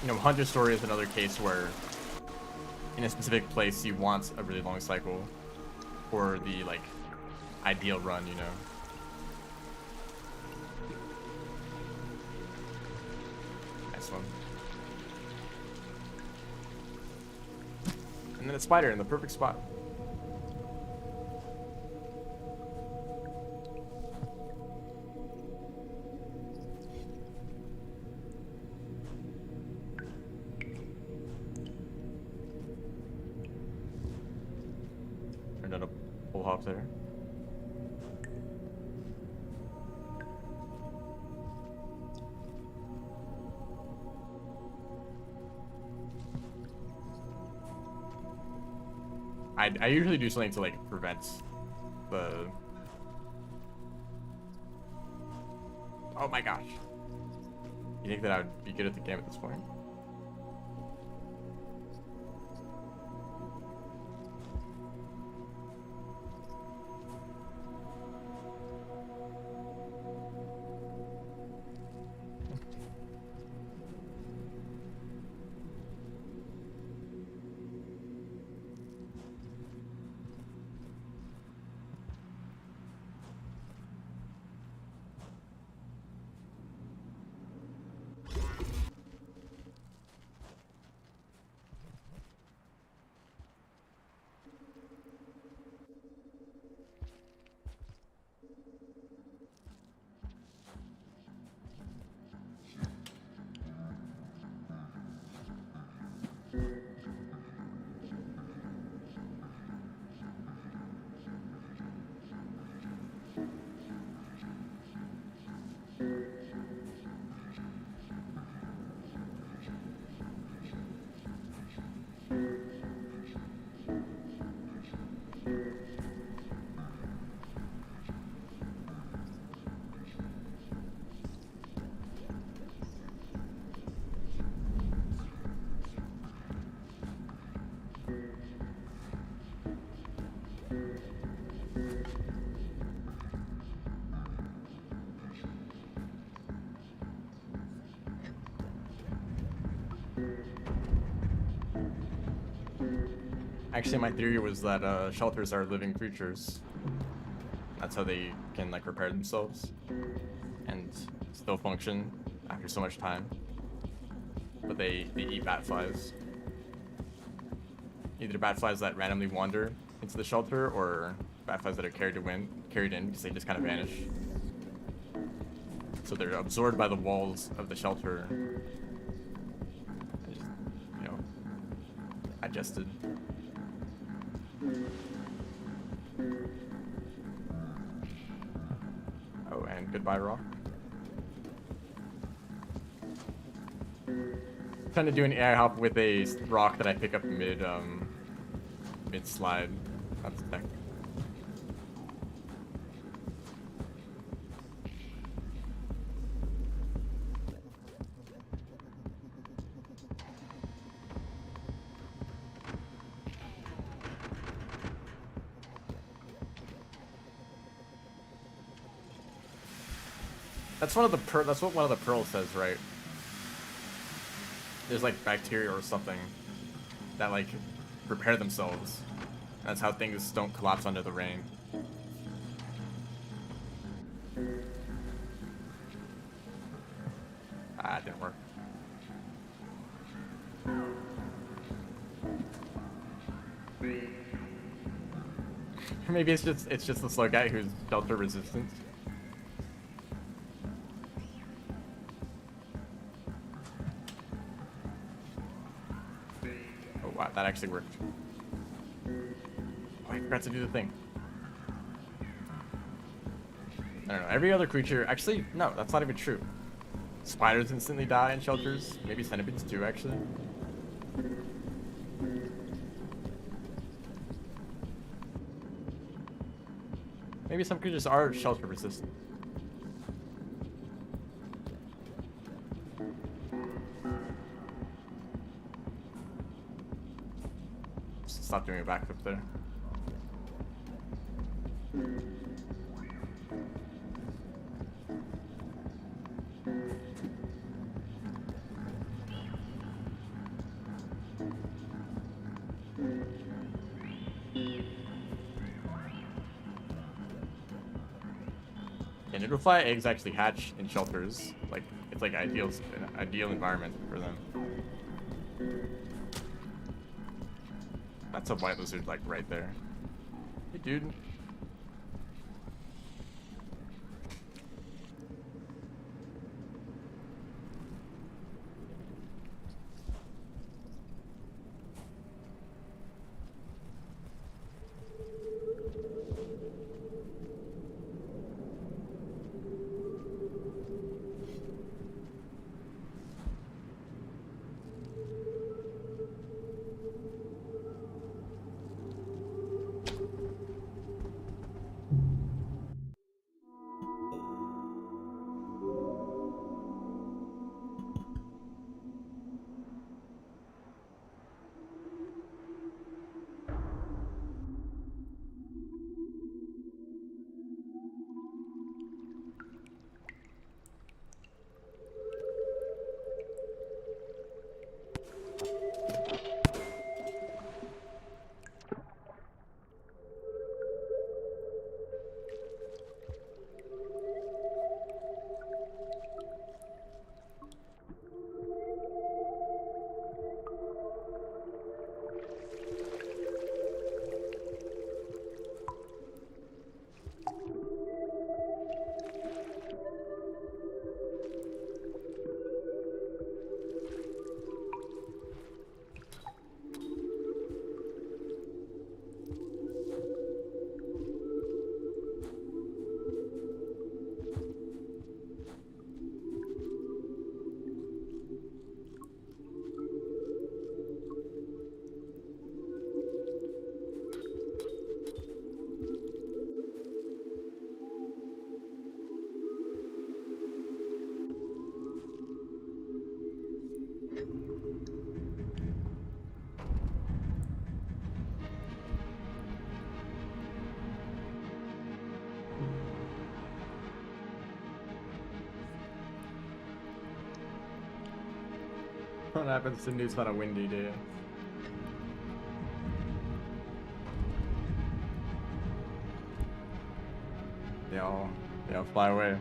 You know, Hunter Story is another case where in a specific place you want a really long cycle for the like ideal run, you know. Nice one. And then a spider in the perfect spot. Another full hop there. I usually do something to like prevent the... Oh my gosh. You think that I would be good at the game at this point? Actually, my theory was that shelters are living creatures. That's how they can like repair themselves and still function after so much time. But they eat bat flies. Either bat flies that randomly wander into the shelter or bat flies that are carried in because they just kind of vanish. So they're absorbed by the walls of the shelter and just, you know, digested. Oh, and goodbye, rock. Trying to do an AI hop with a rock that I pick up mid slide. That's tech. That's one of the that's what one of the pearls says, right? There's like bacteria or something that like repair themselves. That's how things don't collapse under the rain. Ah, it didn't work. Maybe it's just the slow guy who's shelter resistant. Oh wow, that actually worked. Oh, I forgot to do the thing. I don't know. Every other creature, actually, no, that's not even true. Spiders instantly die in shelters. Maybe centipedes too, actually. Maybe some creatures are shelter resistant. Stop doing a backflip there. Yeah, Nidoufly eggs actually hatch in shelters. Like it's like an ideal environment for them. That's a white lizard like right there. Hey dude. What happens to news on a windy day? They all fly away.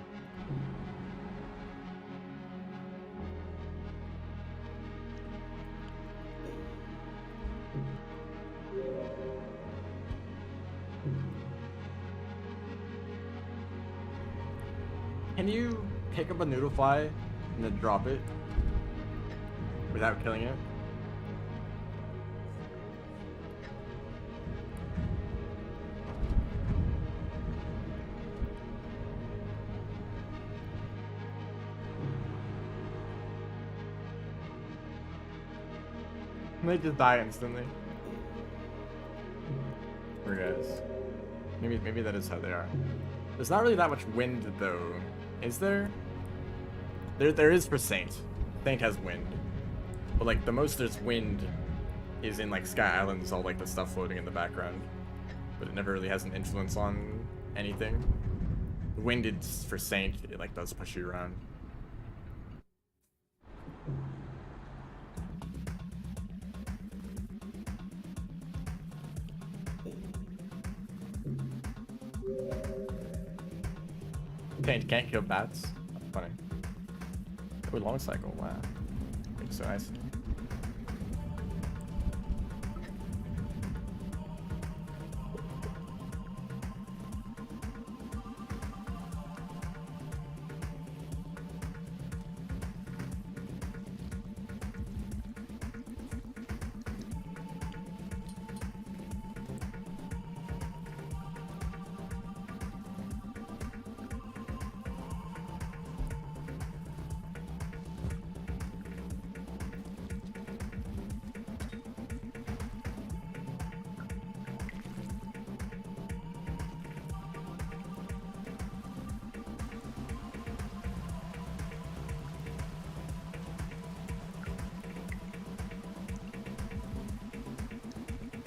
Can you pick up a noodle fly and then drop it without killing it? And they just die instantly. Poor guys. Maybe that is how they are. There's not really that much wind though, is there? There is for Saint. Saint has wind, but like the most there's wind is in like Sky Islands, all like the stuff floating in the background, but it never really has an influence on anything. The wind is for Saint, it like does push you around. Can't kill bats. That's funny. Oh, long cycle. Wow. It's so nice.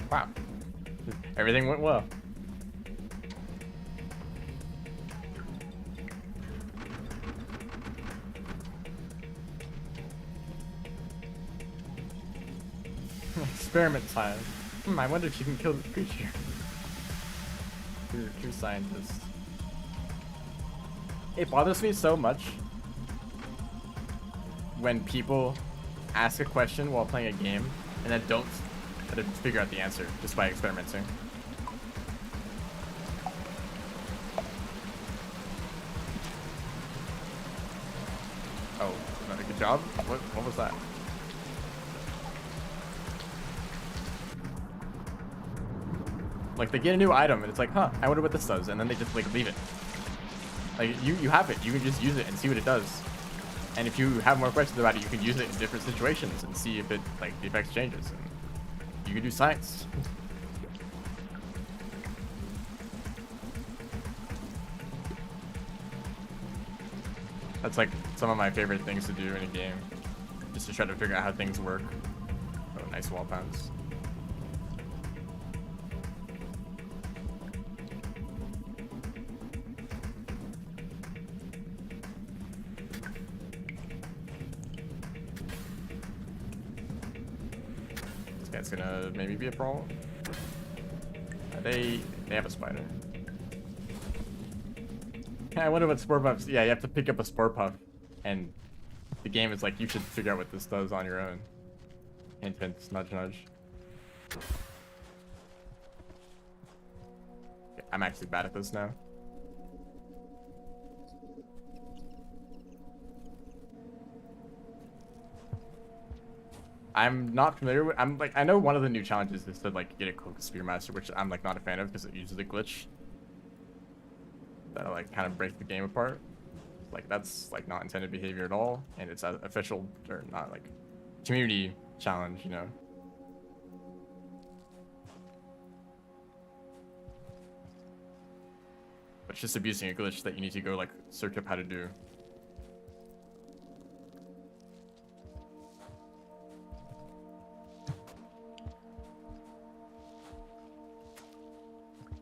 Wow. Everything went well. Experiment time. I wonder if you can kill the creature. True scientist. It bothers me so much when people ask a question while playing a game and then don't try to figure out the answer just by experimenting. Oh, good job. What was that? Like they get a new item and it's like, huh, I wonder what this does, and then they just like leave it. Like you have it, you can just use it and see what it does. And if you have more questions about it, you can use it in different situations and see if it like the effects changes. And you can do science. That's like some of my favorite things to do in a game, just to try to figure out how things work. Oh, nice wall pounds. That's gonna maybe be a problem. They have a spider. I wonder what spore puffs. Yeah, you have to pick up a spore puff, and the game is like you should figure out what this does on your own. Hint, hint, nudge, nudge. Okay, I'm actually bad at this now. I'm not familiar with. I know one of the new challenges is to like get a cloak of Spearmaster, which I'm like not a fan of because it uses a glitch that'll like kind of break the game apart. Like that's like not intended behavior at all, and it's an official or not like community challenge, you know. But it's just abusing a glitch that you need to go like search up how to do.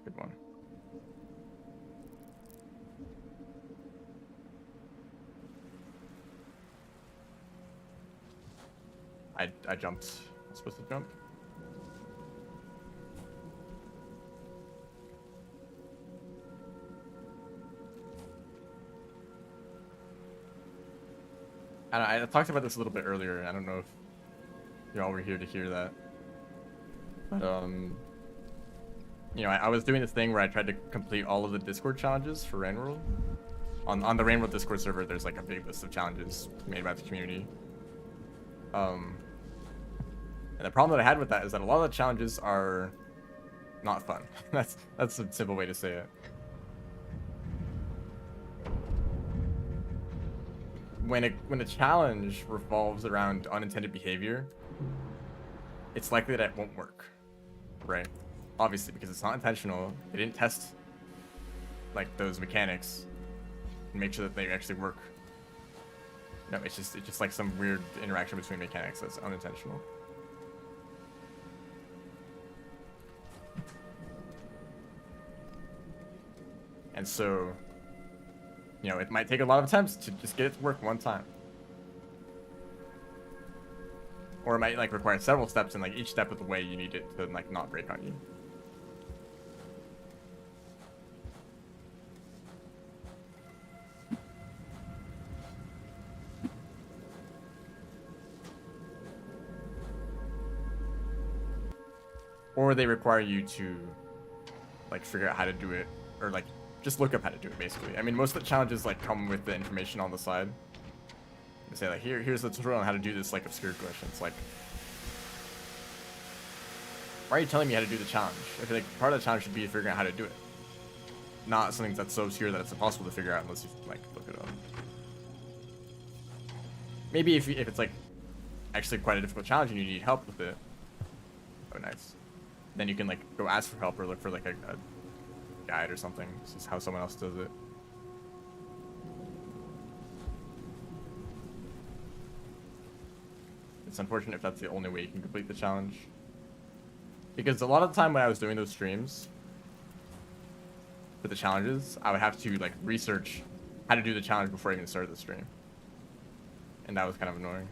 Good one. I jumped. I was supposed to jump. And I talked about this a little bit earlier, and I don't know if y'all were here to hear that. But you know, I was doing this thing where I tried to complete all of the Discord challenges for Rain World. On the Rain World Discord server, there's like a big list of challenges made by the community. And the problem that I had with that is that a lot of the challenges are not fun. that's a simple way to say it. When a challenge revolves around unintended behavior, it's likely that it won't work, right? Obviously, because it's not intentional. They didn't test like those mechanics and make sure that they actually work. No, it's just like some weird interaction between mechanics that's unintentional. And so, you know, it might take a lot of attempts to just get it to work one time. Or it might like require several steps, and like each step of the way you need it to like not break on you. Or they require you to like figure out how to do it, or like just look up how to do it basically. I mean, most of the challenges like come with the information on the side. They say like here's the tutorial on how to do this like obscure question. It's like, why are you telling me how to do the challenge? I feel like part of the challenge should be figuring out how to do it, not something that's so obscure that it's impossible to figure out unless you like look it up. Maybe if it's like actually quite a difficult challenge and you need help with it, oh nice, then you can like go ask for help or look for like a guide or something. This is how someone else does it. It's unfortunate if that's the only way you can complete the challenge. Because a lot of the time when I was doing those streams for the challenges, I would have to like research how to do the challenge before I even started the stream. And that was kind of annoying.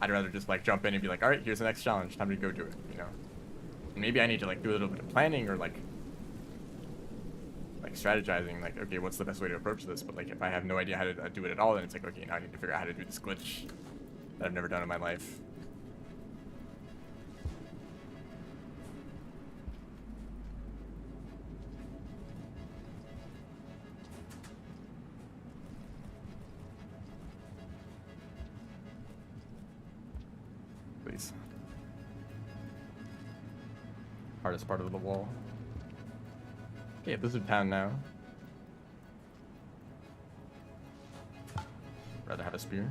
I'd rather just like jump in and be like, all right, here's the next challenge, time to go do it, you know? And maybe I need to like do a little bit of planning or like strategizing, like, okay, what's the best way to approach this? But like, if I have no idea how to do it at all, then it's like, okay, now I need to figure out how to do this glitch that I've never done in my life. Please. Hardest part of the wall. Okay, Blizzard Town now. Rather have a spear.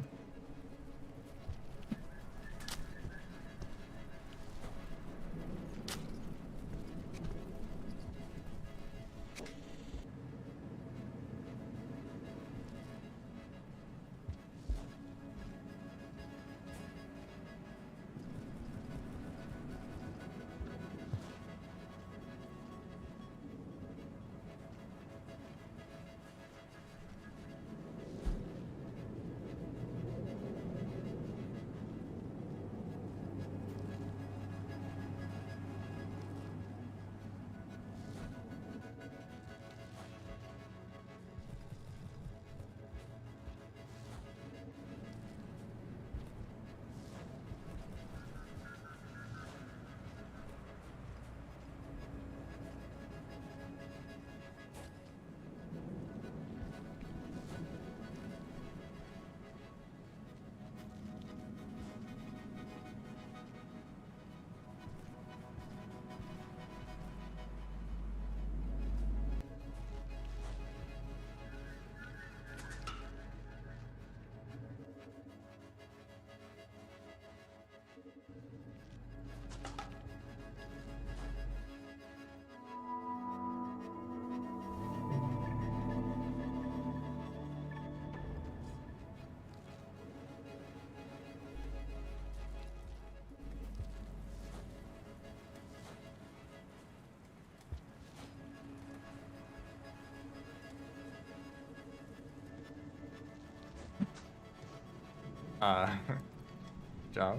job.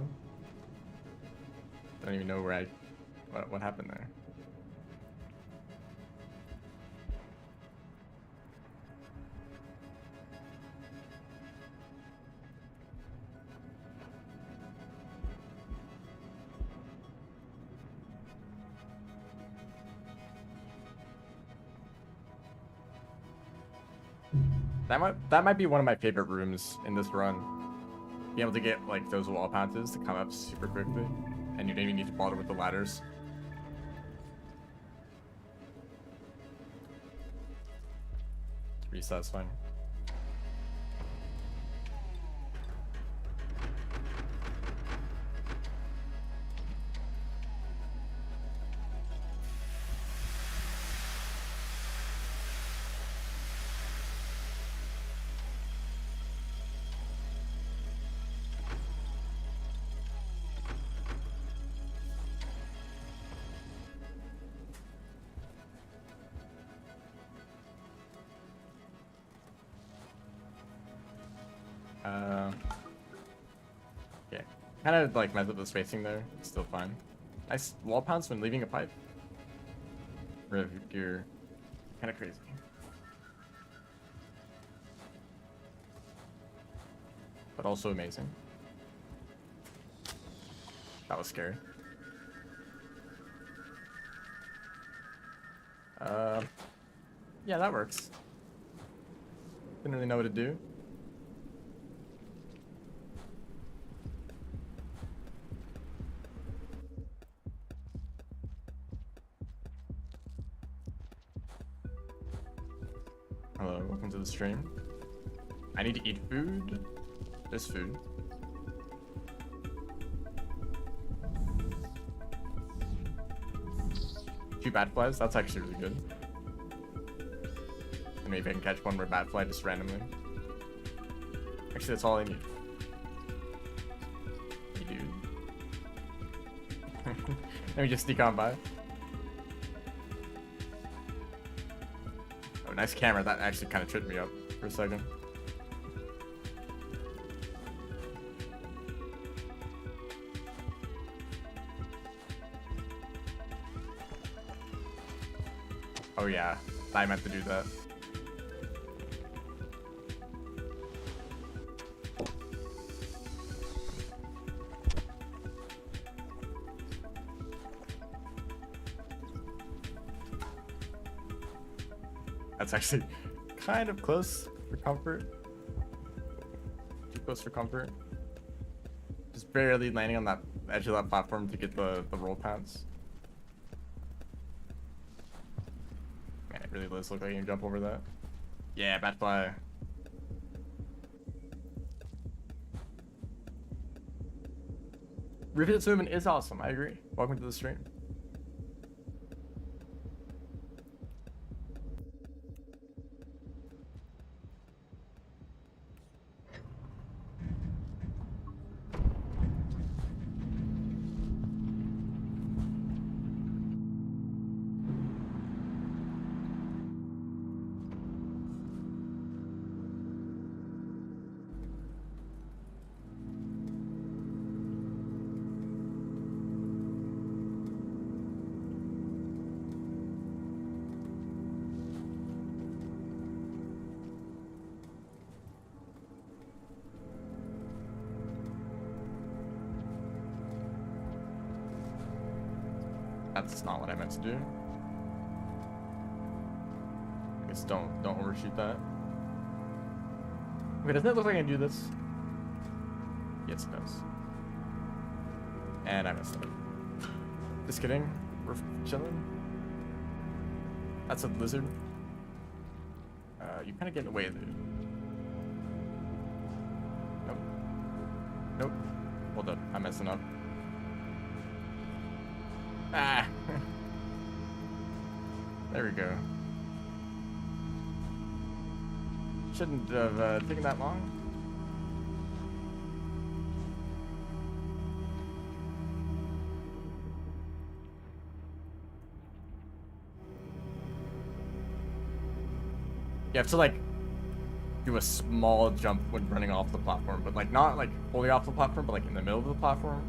I don't even know where what happened there. That might be one of my favorite rooms in this run. Being able to get like those wall pounces to come up super quickly, and you don't even need to bother with the ladders. It's pretty satisfying. Okay. Kind of like mess up the spacing there. It's still fine. Nice wall pounce when leaving a pipe. Rev gear. Kind of crazy. But also amazing. That was scary. Yeah, that works. Didn't really know what to do. Hello, welcome to the stream. I need to eat food. There's food. Two bat flies, that's actually really good. And maybe I can catch one more bat fly just randomly. Actually, that's all I need. Hey, dude. Let me just sneak on by. Oh, nice camera. That actually kind of tripped me up for a second. Oh yeah, I meant to do that. That's actually kind of close for comfort. Too close for comfort. Just barely landing on that edge of that platform to get the roll pounce. Man, it really does look like you can jump over that. Yeah, bat fly. Rivulet swimming is awesome, I agree. Welcome to the stream. That's not what I meant to do. I guess don't overshoot that. Okay, doesn't it look like I can do this? Yes, it does. And I messed up. Just kidding. We're chilling. That's a lizard. You kind of get in the way, dude. Nope. Nope. Hold up. I'm messing up. Ah. There we go. Shouldn't have taken that long. You have to like do a small jump when running off the platform, but like not like fully off the platform, but like in the middle of the platform,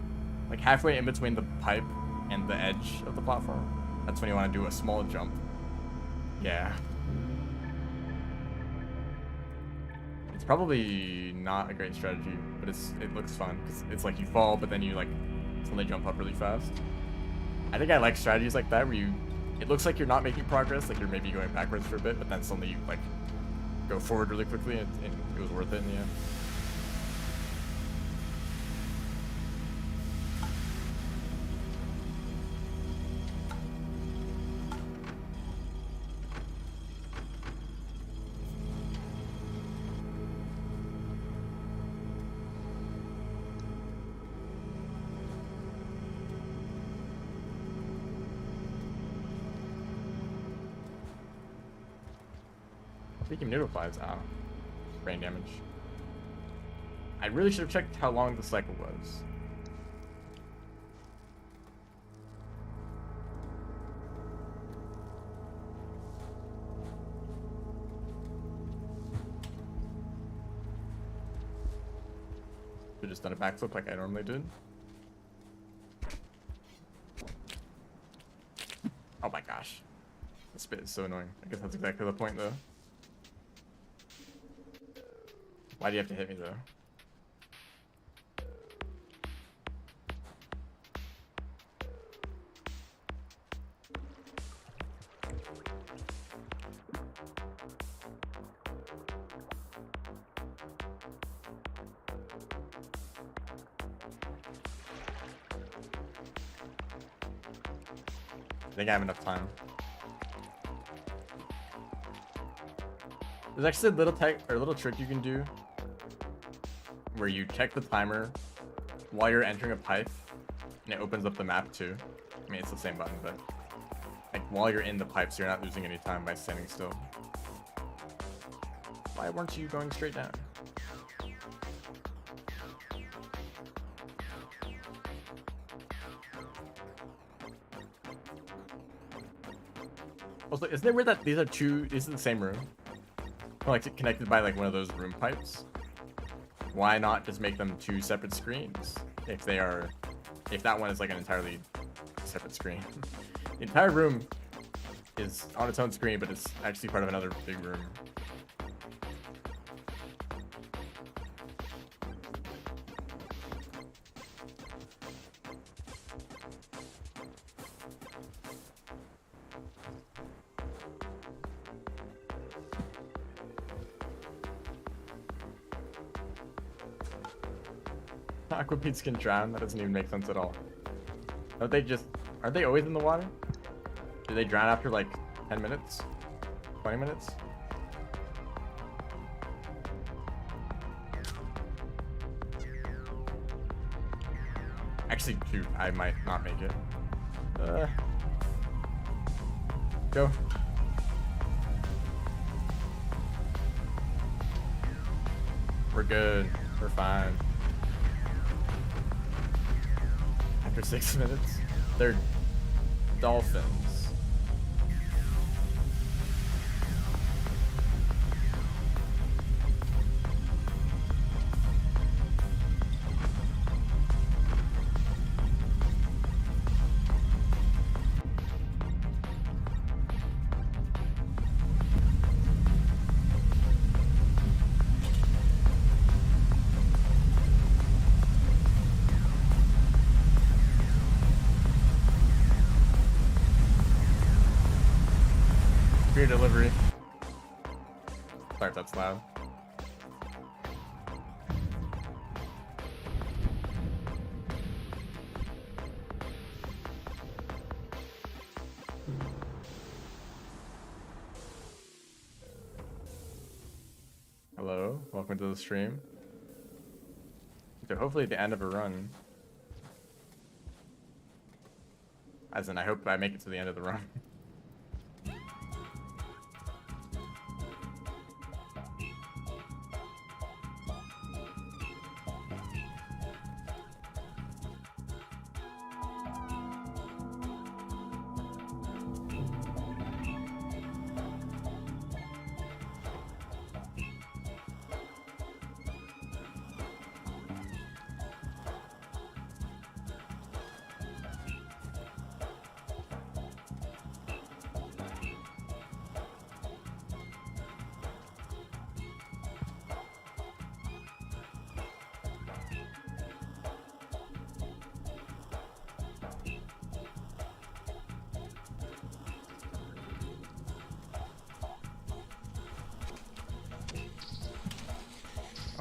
like halfway in between the pipe and the edge of the platform. That's when you want to do a small jump. Yeah. It's probably not a great strategy, but it looks fun because it's like you fall, but then you like suddenly jump up really fast. I think I like strategies like that where it looks like you're not making progress, like you're maybe going backwards for a bit, but then suddenly you like go forward really quickly, and it was worth it in the end. Speaking of noodle flies, brain damage. I really should have checked how long the cycle was. Should have just done a backflip like I normally did. Oh my gosh. This bit is so annoying. I guess that's exactly the point though. Why do you have to hit me though? I think I have enough time. There's actually a little trick you can do where you check the timer while you're entering a pipe, and it opens up the map too. I mean, it's the same button, but like while you're in the pipe, so you're not losing any time by standing still. Why weren't you going straight down? Also, isn't it weird that these are the same room? Like connected by like one of those room pipes? Why not just make them two separate screens? If that one is like an entirely separate screen. The entire room is on its own screen, but it's actually part of another big room. Aquapeats can drown? That doesn't even make sense at all. Aren't they always in the water? Do they drown after like 10 minutes? 20 minutes? Actually, shoot, I might not make it. Go. We're good. We're fine. After 6 minutes, they're dolphins. Beer delivery. Sorry if that's loud. Hello, welcome to the stream. So hopefully the end of a run. As in, I hope I make it to the end of the run.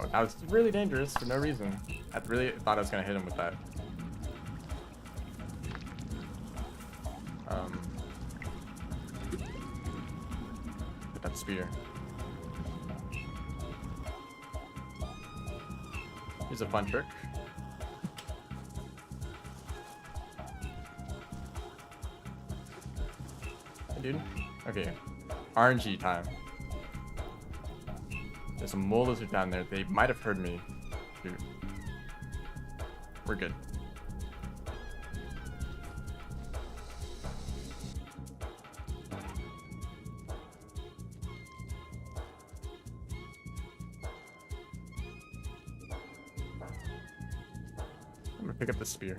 Oh, that was really dangerous for no reason. I really thought I was gonna hit him with that. With that spear. Here's a fun trick. Hey, dude. Okay. RNG time. There's some mole lizard down there. They might have heard me. Dude. We're good. I'm gonna pick up the spear.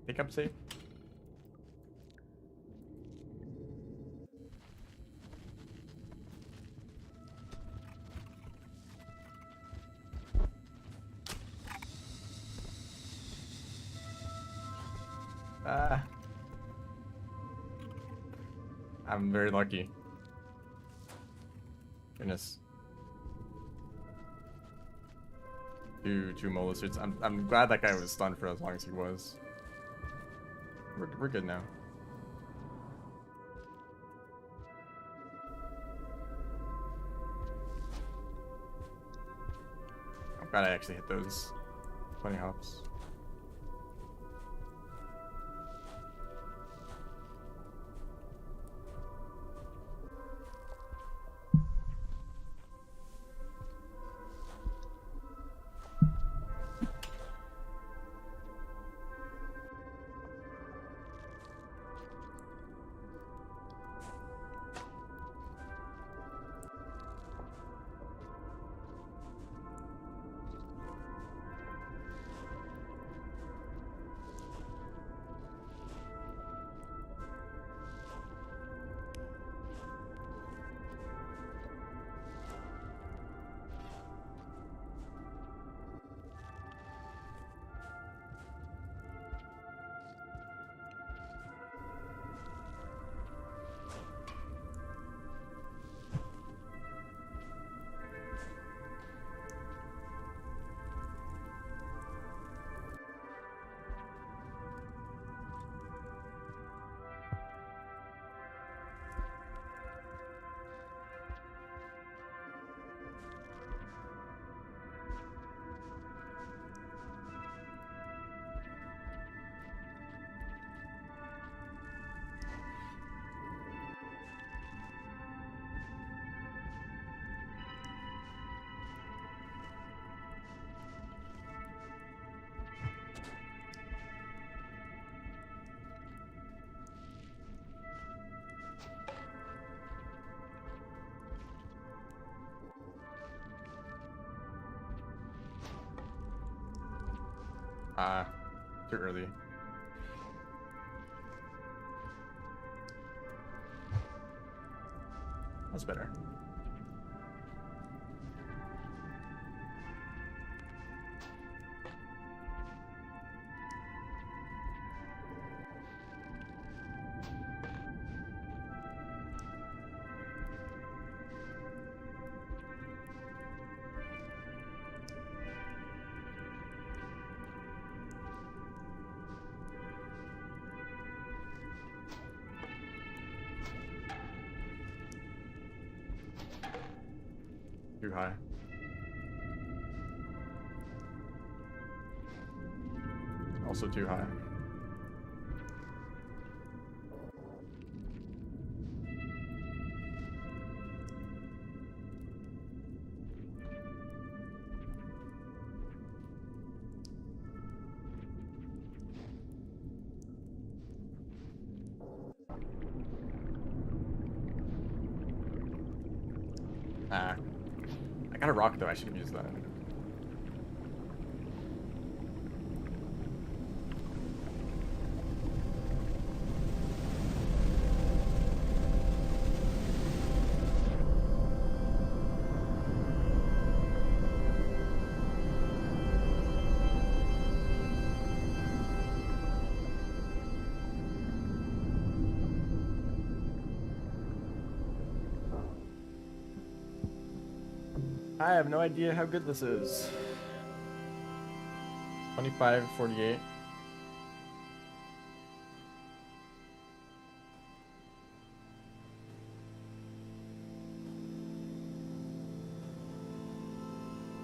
Pick up safe. I'm very lucky. Goodness. Two mole lizards. I'm glad that guy was stunned for as long as he was. We're good now. I'm glad I actually hit those 20 hops. Too early. That's better. Too high. Also too high. I got a rock though, I should have used that. I have no idea how good this is. 25-48.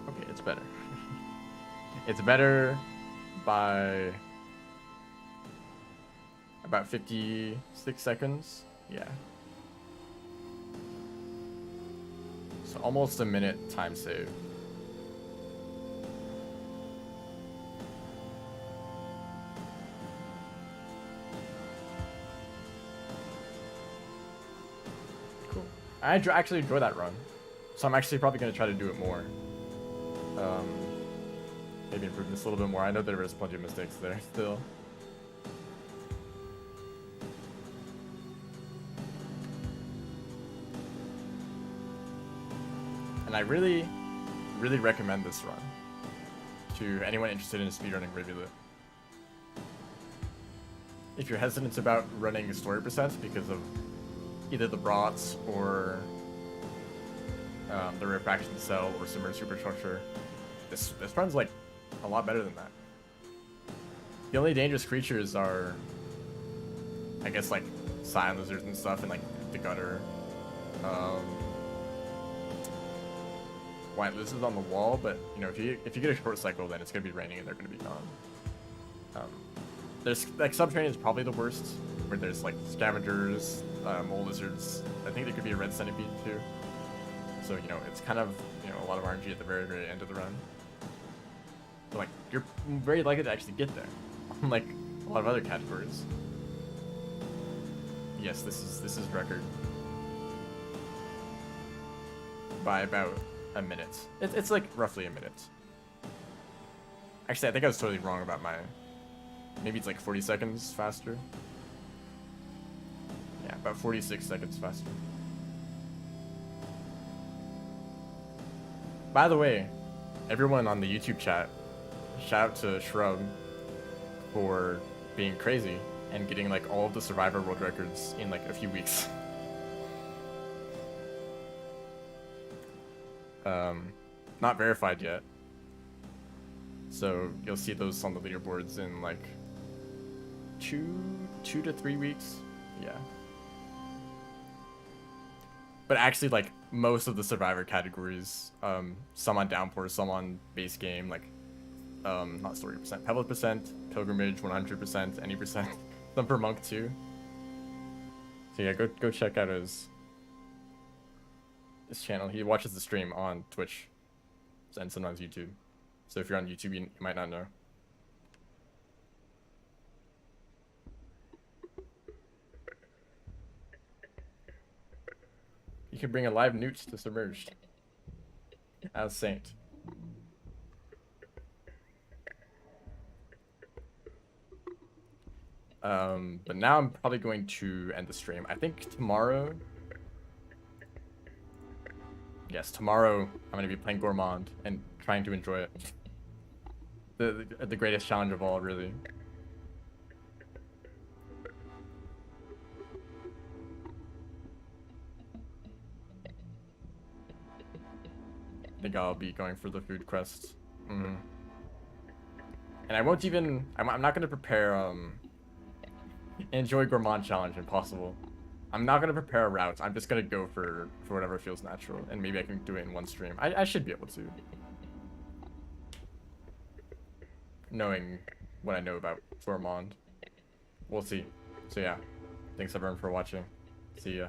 Okay, it's better. It's better by about 56 seconds. Yeah. So almost a minute time save. Cool. I actually enjoy that run. So I'm actually probably going to try to do it more. Maybe improve this a little bit more. I know there is plenty of mistakes there still. And I really, really recommend this run to anyone interested in speedrunning Rivulet. If you're hesitant about running story percents because of either the brats or the refraction cell or submerged superstructure, this run's like a lot better than that. The only dangerous creatures are, I guess, like cyan lizards and stuff, and like the gutter. White lizards on the wall, but you know, if you get a short cycle, then it's gonna be raining and they're gonna be gone. There's like subterranean is probably the worst, where there's like scavengers, mole lizards. I think there could be a red centipede too. So you know, it's kind of, you know, a lot of RNG at the very, very end of the run. But like, you're very likely to actually get there, unlike a lot of other categories. Yes, this is record by about a minute. It's like roughly a minute. Actually, I think I was totally wrong about my. Maybe it's like 40 seconds faster. Yeah, about 46 seconds faster. By the way, everyone on the YouTube chat, shout out to Shrub for being crazy and getting like all of the Survivor world records in like a few weeks. Not verified yet. So you'll see those on the leaderboards in like two to 3 weeks. Yeah. But actually, like most of the Survivor categories, some on Downpour, some on base game, like not story percent, pebble percent, pilgrimage 100%, any percent, some for monk too. So yeah, go check out his channel. He watches the stream on Twitch and sometimes YouTube. So if you're on YouTube, you might not know. You can bring a live newt to Submerged as Saint. But now I'm probably going to end the stream. I think tomorrow. Yes, tomorrow I'm going to be playing Gourmand and trying to enjoy it. The greatest challenge of all, really. I think I'll be going for the food quest. And I won't even. I'm not going to prepare. Enjoy Gourmand challenge if possible. I'm not gonna prepare a route. I'm just gonna go for whatever feels natural, and maybe I can do it in one stream. I should be able to, knowing what I know about Gourmand. We'll see. So yeah, thanks everyone for watching. See ya.